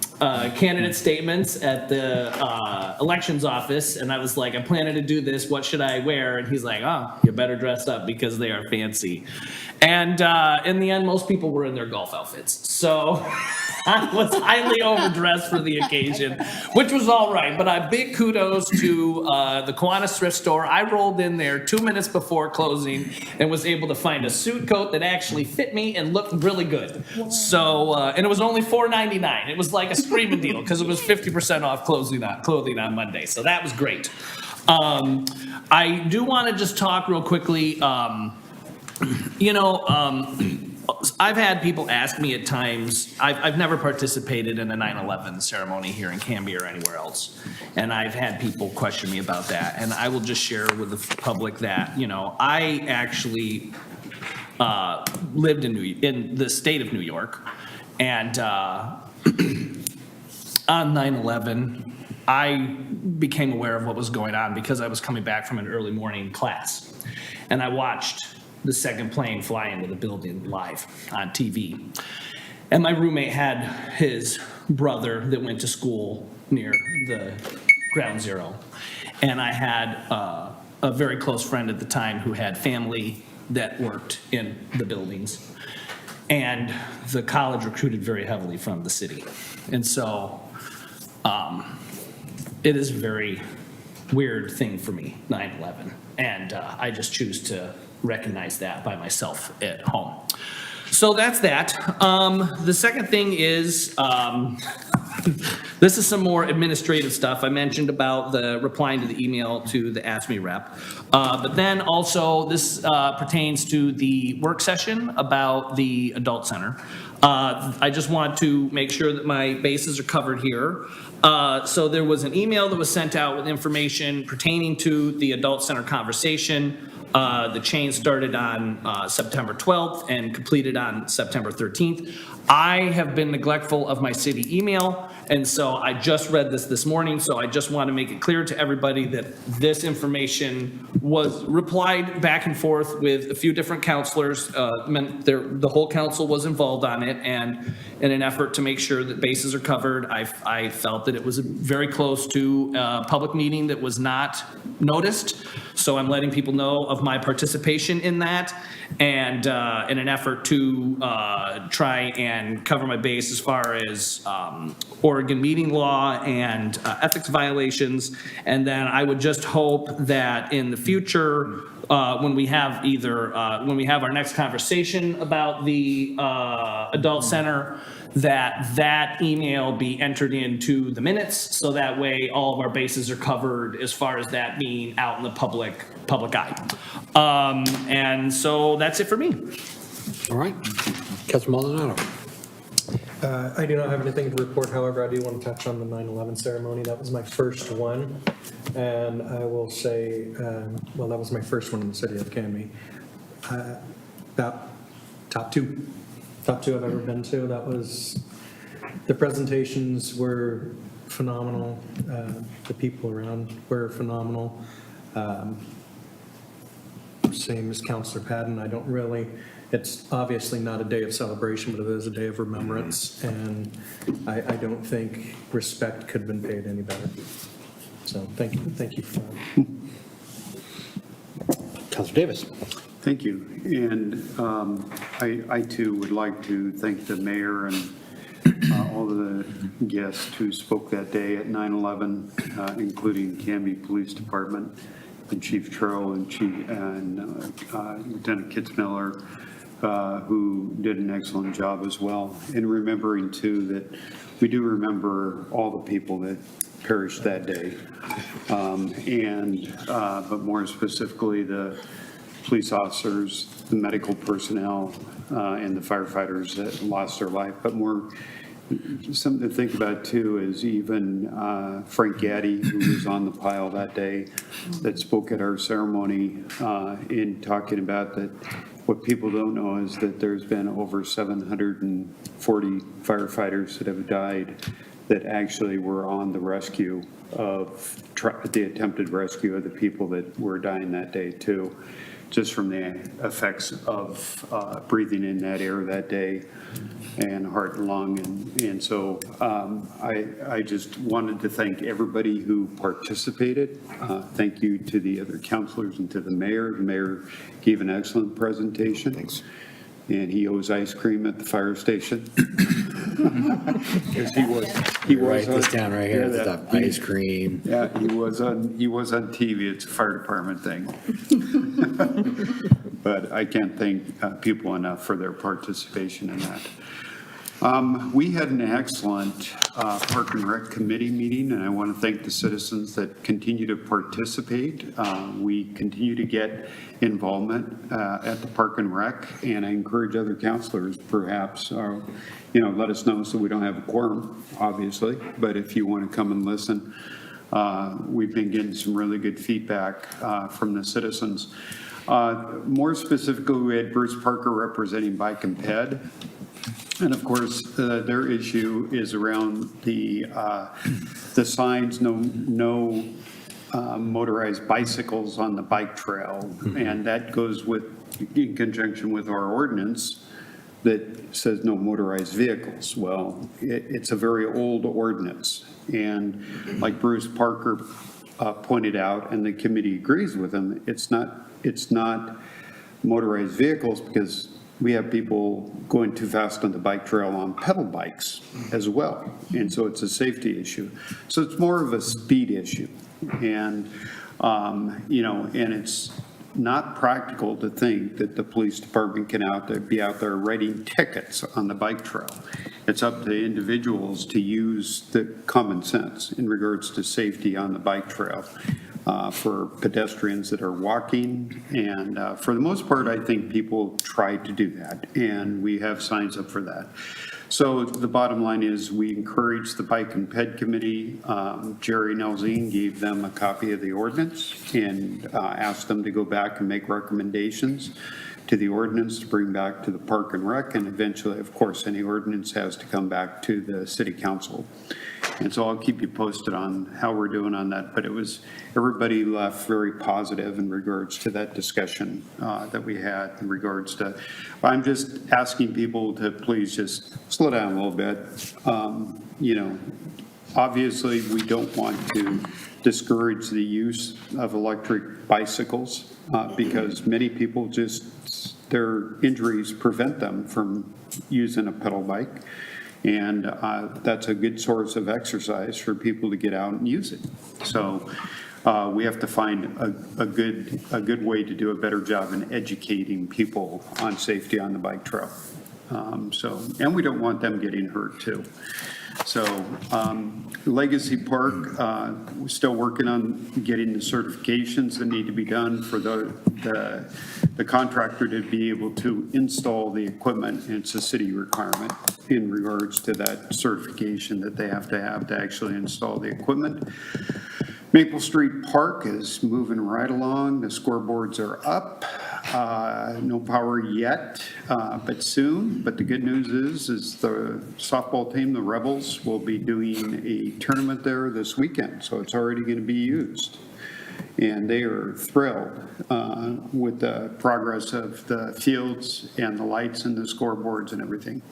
candidate statements at the elections office, and I was like, I'm planning to do this, what should I wear? And he's like, oh, you better dress up because they are fancy. And in the end, most people were in their golf outfits. So I was highly overdressed for the occasion, which was all right. But big kudos to the Kiwanis thrift store. I rolled in there 2 minutes before closing and was able to find a suit coat that actually fit me and looked really good. So, and it was only $4.99. It was like a screaming deal because it was 50% off clothing on Monday. So that was great. I do want to just talk real quickly. I've had people ask me at times, I've never participated in a 9/11 ceremony here in Canby or anywhere else. And I've had people question me about that. And I will just share with the public that, I actually lived in the state of New York. And on 9/11, I became aware of what was going on because I was coming back from an early morning class. And I watched the second plane fly into the building live on TV. And my roommate had his brother that went to school near the ground zero. And I had a very close friend at the time who had family that worked in the buildings. And the college recruited very heavily from the city. And so it is a very weird thing for me, 9/11. And I just choose to recognize that by myself at home. So that's that. The second thing is, this is some more administrative stuff. I mentioned about the replying to the email to the Ask Me rep. But then also this pertains to the work session about the adult center. I just want to make sure that my bases are covered here. So there was an email that was sent out with information pertaining to the adult center conversation. The chain started on September 12th and completed on September 13th. I have been neglectful of my city email, and so I just read this morning, so I just want to make it clear to everybody that this information was replied back and forth with a few different counselors. The whole council was involved on it, and in an effort to make sure that bases are covered, I felt that it was very close to a public meeting that was not noticed. So I'm letting people know of my participation in that, and in an effort to try and cover my base as far as Oregon meeting law and ethics violations. And then I would just hope that in the future, when we have our next conversation about the adult center, that email be entered into the minutes, so that way all of our bases are covered as far as that being out in the public eye. And so that's it for me. All right. Councilor Maldonado. I do not have anything to report. However, I do want to touch on the 9/11 ceremony. That was my first one. And I will say, that was my first one in the city of Canby. About top two I've ever been to. The presentations were phenomenal. The people around were phenomenal. Same as Councilor Patton, I don't really It's obviously not a day of celebration, but it is a day of remembrance, and I don't think respect could have been paid any better. So thank you for that. Councilor Davis. Thank you. And I too would like to thank the mayor and all of the guests who spoke that day at 9/11, including Canby Police Department and Chief Troll and Lieutenant Kitzmiller, who did an excellent job as well. And remembering too that we do remember all the people that perished that day. But more specifically, the police officers, the medical personnel, and the firefighters that lost their life. But more, something to think about too is even Frank Gaddy, who was on the pile that day, that spoke at our ceremony in talking about that. What people don't know is that there's been over 740 firefighters that have died that actually were on the rescue of the attempted rescue of the people that were dying that day too, just from the effects of breathing in that air that day and heart and lung. And so I just wanted to thank everybody who participated. Thank you to the other councilors and to the mayor. The mayor gave an excellent presentation. Thanks. And he owes ice cream at the fire station. Because he was Write this down right here, the ice cream. Yeah, he was on TV. It's a fire department thing. But I can't thank people enough for their participation in that. We had an excellent Park and Rec Committee meeting, and I want to thank the citizens that continue to participate. We continue to get involvement at the Park and Rec, and I encourage other councilors perhaps, let us know so we don't have a quorum, obviously, but if you want to come and listen, we've been getting some really good feedback from the citizens. More specifically, we had Bruce Parker representing Bike and Ped. And of course, their issue is around the signs, no motorized bicycles on the bike trail. And that goes in conjunction with our ordinance that says no motorized vehicles. Well, it's a very old ordinance. And like Bruce Parker pointed out, and the committee agrees with him, it's not motorized vehicles because we have people going too fast on the bike trail on pedal bikes as well. And so it's a safety issue. So it's more of a speed issue. And, and it's not practical to think that the police department can be out there writing tickets on the bike trail. It's up to individuals to use the common sense in regards to safety on the bike trail. For pedestrians that are walking. And for the most part, I think people try to do that. And we have signs up for that. So the bottom line is we encourage the Bike and Ped Committee. Jerry Nelzine gave them a copy of the ordinance and asked them to go back and make recommendations to the ordinance to bring back to the Park and Rec. And eventually, of course, any ordinance has to come back to the City Council. And so I'll keep you posted on how we're doing on that. But everybody left very positive in regards to that discussion that we had in regards to, I'm just asking people to please just slow down a little bit. Obviously we don't want to discourage the use of electric bicycles because many people their injuries prevent them from using a pedal bike. And that's a good source of exercise for people to get out and use it. So we have to find a good way to do a better job in educating people on safety on the bike trail. And we don't want them getting hurt too. So Legacy Park, we're still working on getting the certifications that need to be done for the contractor to be able to install the equipment. It's a city requirement in regards to that certification that they have to actually install the equipment. Maple Street Park is moving right along. The scoreboards are up. No power yet, but soon. But the good news is the softball team, the Rebels, will be doing a tournament there this weekend. So it's already going to be used. And they are thrilled with the progress of the fields and the lights and the scoreboards and everything.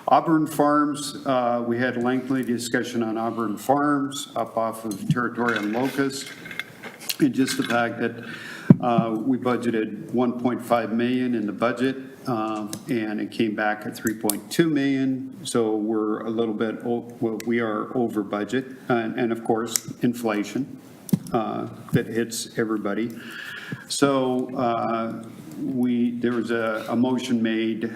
Auburn Farms, we had a lengthy discussion on Auburn Farms up off of Territorial and Locust. And just the fact that we budgeted 1.5 million in the budget, and it came back at 3.2 million. So we're a little bit, well, we are over budget. And of course, inflation that hits everybody. So there was a motion made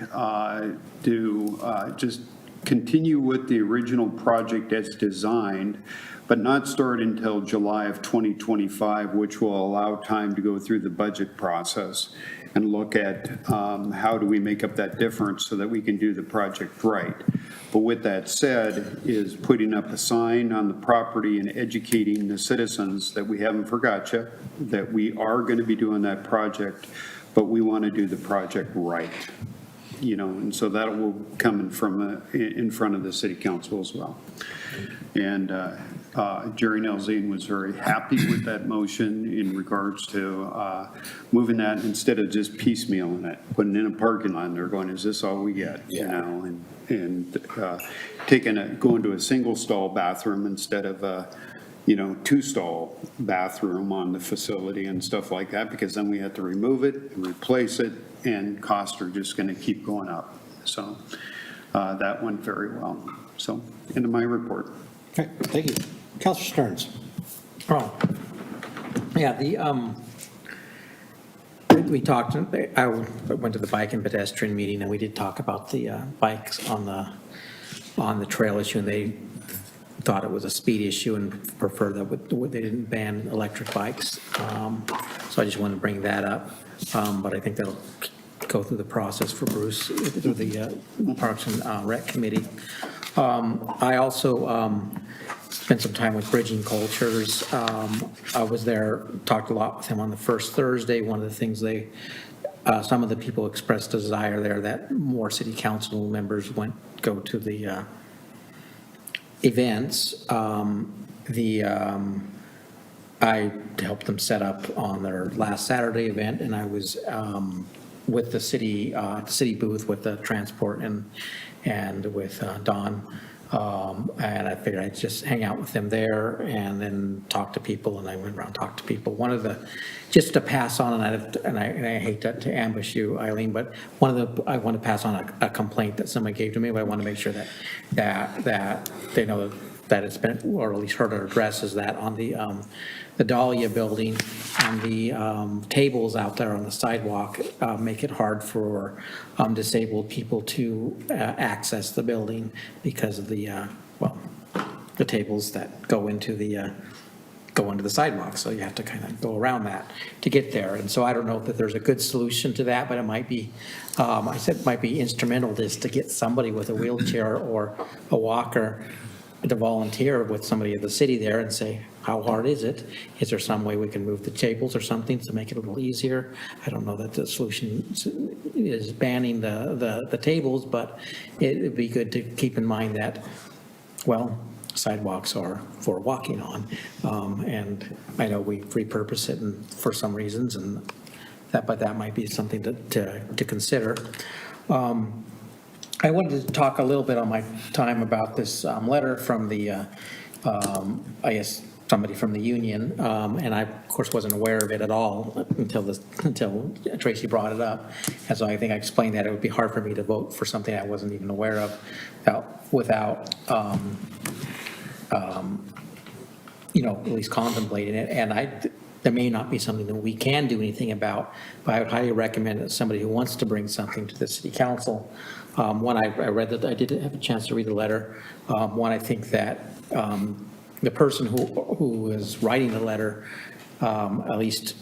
to just continue with the original project as designed, but not start until July of 2025, which will allow time to go through the budget process and look at how do we make up that difference so that we can do the project right. But with that said, is putting up a sign on the property and educating the citizens that we haven't forgot you, that we are going to be doing that project, but we want to do the project right. You know, and so that will come in front of the city council as well. And Jerry Nelzine was very happy with that motion in regards to moving that instead of just piecemealing it, putting in a parking lot and they're going, is this all we get? You know, and going to a single stall bathroom instead of a, you know, 2-stall bathroom on the facility and stuff like that, because then we have to remove it and replace it, and costs are just going to keep going up. So that went very well. So, end of my report. Okay, thank you. Councilor Stearns. Oh, yeah, we talked, I went to the bike and pedestrian meeting, and we did talk about the bikes on the trail issue, and they thought it was a speed issue and prefer that they didn't ban electric bikes. So I just wanted to bring that up. But I think that'll go through the process for Bruce, through the Parks and Rec Committee. I also spent some time with Bridging Cultures. I was there, talked a lot with him on the first Thursday. One of the things some of the people expressed desire there that more city council members go to the events. I helped them set up on their last Saturday event, and I was with the city booth with the transport and with Don. And I figured I'd just hang out with them there and then talk to people, and I went around and talked to people. Just to pass on, and I hate to ambush you, Eileen, but I want to pass on a complaint that somebody gave to me, but I want to make sure that they know that it's been, or at least heard our address, is that on the Dahlia building, and the tables out there on the sidewalk make it hard for disabled people to access the building because of the tables that go into the sidewalk. So you have to kind of go around that to get there. And so I don't know if there's a good solution to that, but it might be, I said it might be instrumental to get somebody with a wheelchair or a walker to volunteer with somebody at the city there and say, how hard is it? Is there some way we can move the tables or something to make it a little easier? I don't know that the solution is banning the tables, but it'd be good to keep in mind that, well, sidewalks are for walking on. And I know we repurpose it for some reasons, but that might be something to consider. I wanted to talk a little bit on my time about this letter from the, I guess, somebody from the union, and I, of course, wasn't aware of it at all until Tracy brought it up. And so I think I explained that it would be hard for me to vote for something I wasn't even aware of without at least contemplating it. And there may not be something that we can do anything about, but I would highly recommend that somebody who wants to bring something to the city council. One, I read that, I did have a chance to read the letter. One, I think that the person who is writing the letter at least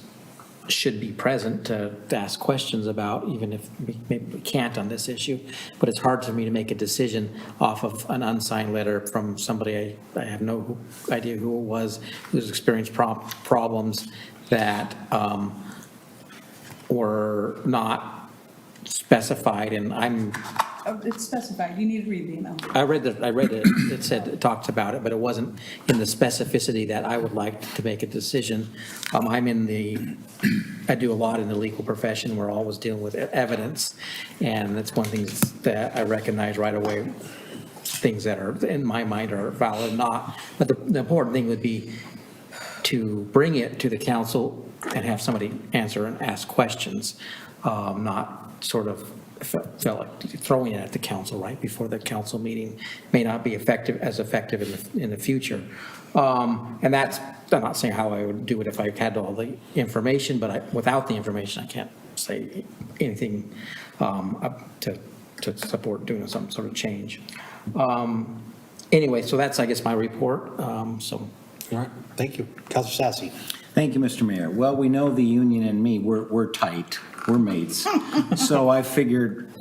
should be present to ask questions about, even if maybe we can't on this issue. But it's hard for me to make a decision off of an unsigned letter from somebody I have no idea who it was, who's experienced problems that were not specified. And It's specified, you need to read the email. I read it, it said, it talks about it, but it wasn't in the specificity that I would like to make a decision. I do a lot in the legal profession, we're always dealing with evidence, and that's one thing that I recognize right away, things that are, in my mind, are valid or not. But the important thing would be to bring it to the council and have somebody answer and ask questions, not sort of felt like throwing it at the council right before the council meeting may not be as effective in the future. And that's, I'm not saying how I would do it if I had all the information, but without the information, I can't say anything to support doing some sort of change. Anyway, so that's, I guess, my report. All right, thank you. Councilor Sassy. Thank you, Mr. Mayor. Well, we know the union and me, we're tight, we're mates. So I figured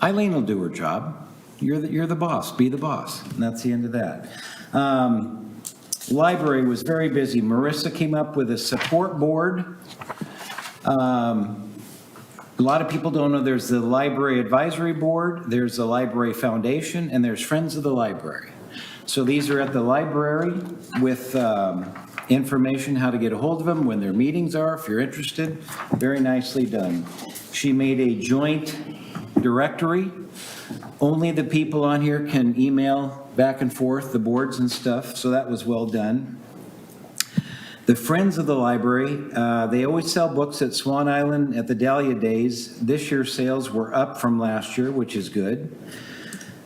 Eileen will do her job. You're the boss, be the boss. And that's the end of that. Library was very busy. Marissa came up with a support board. A lot of people don't know there's the Library Advisory Board, there's the Library Foundation, and there's Friends of the Library. So these are at the library with information how to get a hold of them, when their meetings are, if you're interested. Very nicely done. She made a joint directory. Only the people on here can email back and forth, the boards and stuff, so that was well done. The Friends of the Library, they always sell books at Swan Island at the Dahlia Days. This year's sales were up from last year, which is good.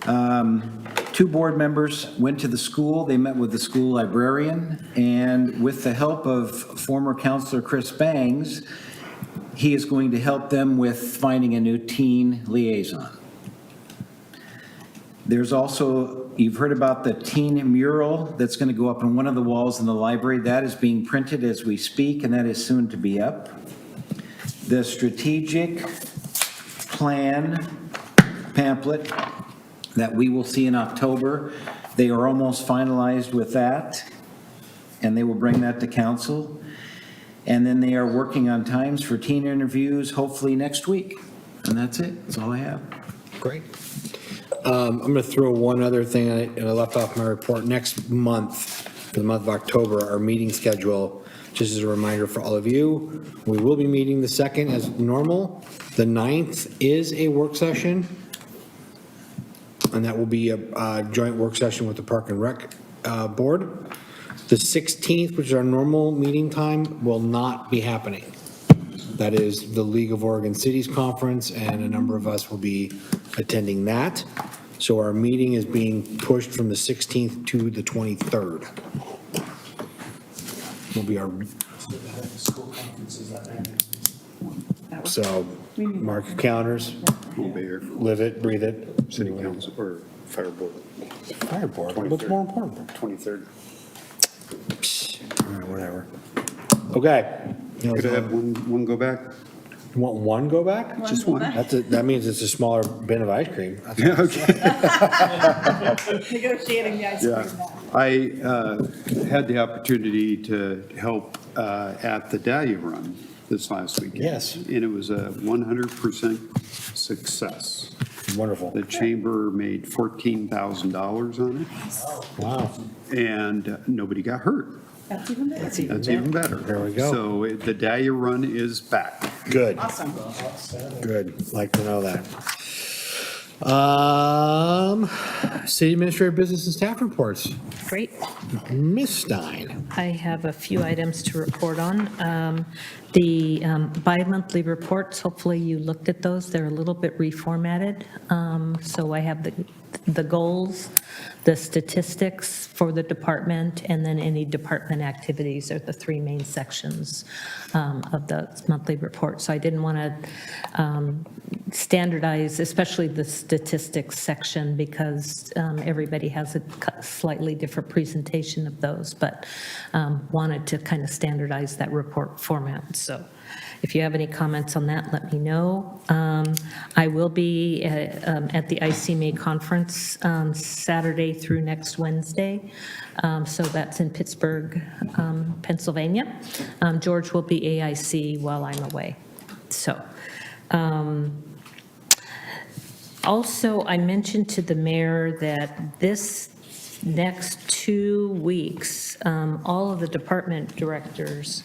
2 board members went to the school. They met with the school librarian, and with the help of former counselor Chris Bangs, he is going to help them with finding a new teen liaison. There's also, you've heard about the teen mural that's going to go up on one of the walls in the library. That is being printed as we speak, and that is soon to be up. The strategic plan pamphlet that we will see in October, they are almost finalized with that, and they will bring that to council. And then they are working on times for teen interviews, hopefully next week. And that's it. That's all I have. Great. I'm going to throw one other thing, and I left off my report. Next month, for the month of October, our meeting schedule, just as a reminder for all of you, we will be meeting the 2nd as normal. The 9th is a work session, and that will be a joint work session with the Park and Rec Board. The 16th, which is our normal meeting time, will not be happening. That is the League of Oregon Cities Conference, and a number of us will be attending that. So our meeting is being pushed from the 16th to the 23rd. Will be our, School conferences that night. so mark your calendars, We'll be here. live it, breathe it. City council or fire board. Fire board, what's more important? 23rd. All right, whatever. Okay. Could I have one go back? You want one go back? Just one. That means it's a smaller bin of ice cream. Yeah, okay. Negotiating the ice cream Yeah, now. I had the opportunity to help at the Dahlia Run this last weekend. Yes. And it was a 100% success. Wonderful. The chamber made $14,000 on it. Wow. And nobody got hurt. That's even better. That's even better. There we go. So the Dahlia Run is back. Good, Awesome. good. Like to know that. City Administrator Business and Staff Reports. Great. Ms. Stein. I have a few items to report on. The bi-monthly reports, hopefully you looked at those. They're a little bit reformatted. So I have the goals, the statistics for the department, and then any department activities are the 3 main sections of the monthly report. So I didn't want to standardize, especially the statistics section, because everybody has a slightly different presentation of those, but wanted to kind of standardize that report format. So if you have any comments on that, let me know. I will be at the ICMA conference Saturday through next Wednesday. So that's in Pittsburgh, Pennsylvania. George will be AIC while I'm away. So Also, I mentioned to the mayor that this next 2 weeks, all of the department directors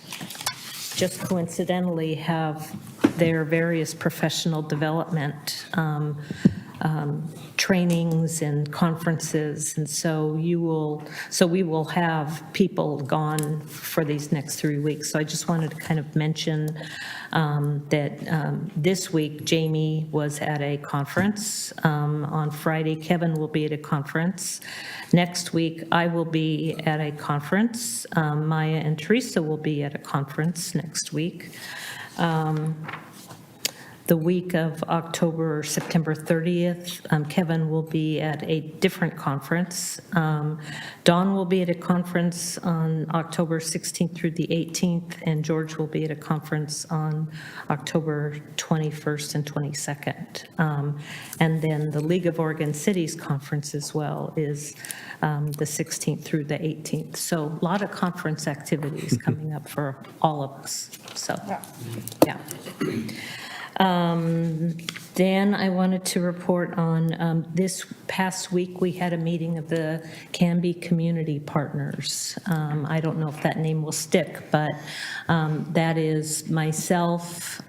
just coincidentally have their various professional development trainings and conferences, and so we will have people gone for these next 3 weeks. So I just wanted to kind of mention that this week, Jamie was at a conference. On Friday, Kevin will be at a conference. Next week, I will be at a conference. Maya and Teresa will be at a conference next week. The week of September 30th, Kevin will be at a different conference. Dawn will be at a conference on October 16th through the 18th, and George will be at a conference on October 21st and 22nd. And then the League of Oregon Cities Conference as well is the 16th through the 18th. So a lot of conference activities coming up for all of us, so, yeah. Then I wanted to report on this past week, we had a meeting of the Canby Community Partners. I don't know if that name will stick, but that is myself,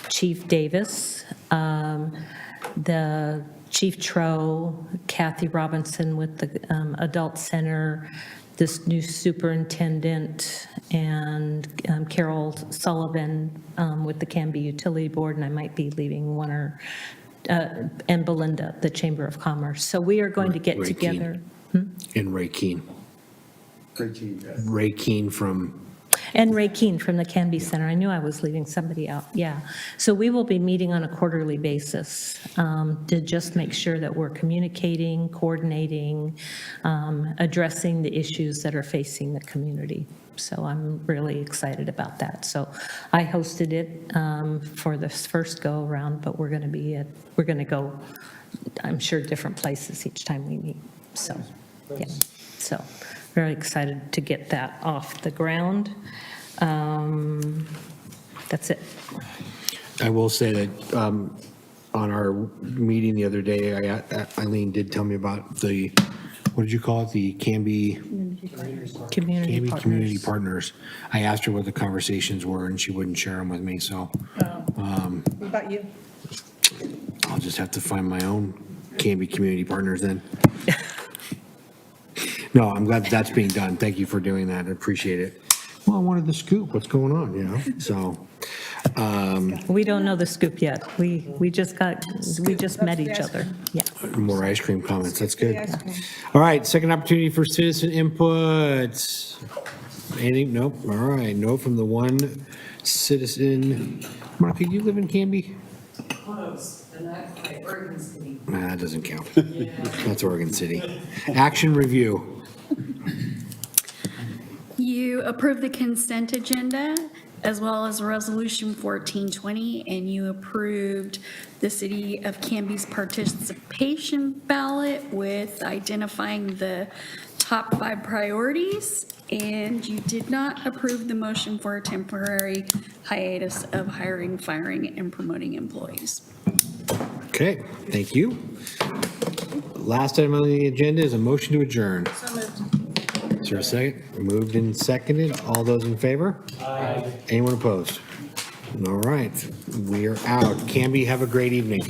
Chief Davis, the Chief Tro, Kathy Robinson with the Adult Center, this new superintendent, and Carol Sullivan with the Canby Utility Board, and I might be leaving one or, and Belinda, the Chamber of Commerce. So we are going to get Ray together. And Ray Keene. Ray Keene from, And Ray Keene from the Canby Center. I knew I was leaving somebody out, yeah. So we will be meeting on a quarterly basis to just make sure that we're communicating, coordinating, addressing the issues that are facing the community. So I'm really excited about that. So I hosted it for this first go around, but we're going to go, I'm sure, different places each time we meet. So, yeah, so very excited to get that off the ground. That's it. I will say that on our meeting the other day, Eileen did tell me about the, what did you call it? The Canby Community Community Partners. I asked her what the conversations were, and she wouldn't share them with me, so What about you? I'll just have to find my own Canby Community Partners then. No, I'm glad that's being done. Thank you for doing that. I appreciate it. Well, I wanted the scoop. What's going on, you know? So, We don't know the scoop yet. We just met each other. Yeah. more ice cream comments. That's good. All right, second opportunity for citizen input. Anything? Nope. All right, no from the one citizen. Monica, you live in Canby? Close, and that's like Oregon City. Nah, that doesn't count. That's Oregon City. Action review. You approve the consent agenda as well as Resolution 1420, and you approved the City of Canby's participation ballot with identifying the top 5 priorities, and you did not approve the motion for a temporary hiatus of hiring, firing, and promoting employees. Okay, thank you. Last item on the agenda is a motion to adjourn. So moved. Is there a second? Moved and seconded. All those in favor? Aye. Anyone opposed? All right, we are out. Canby, have a great evening.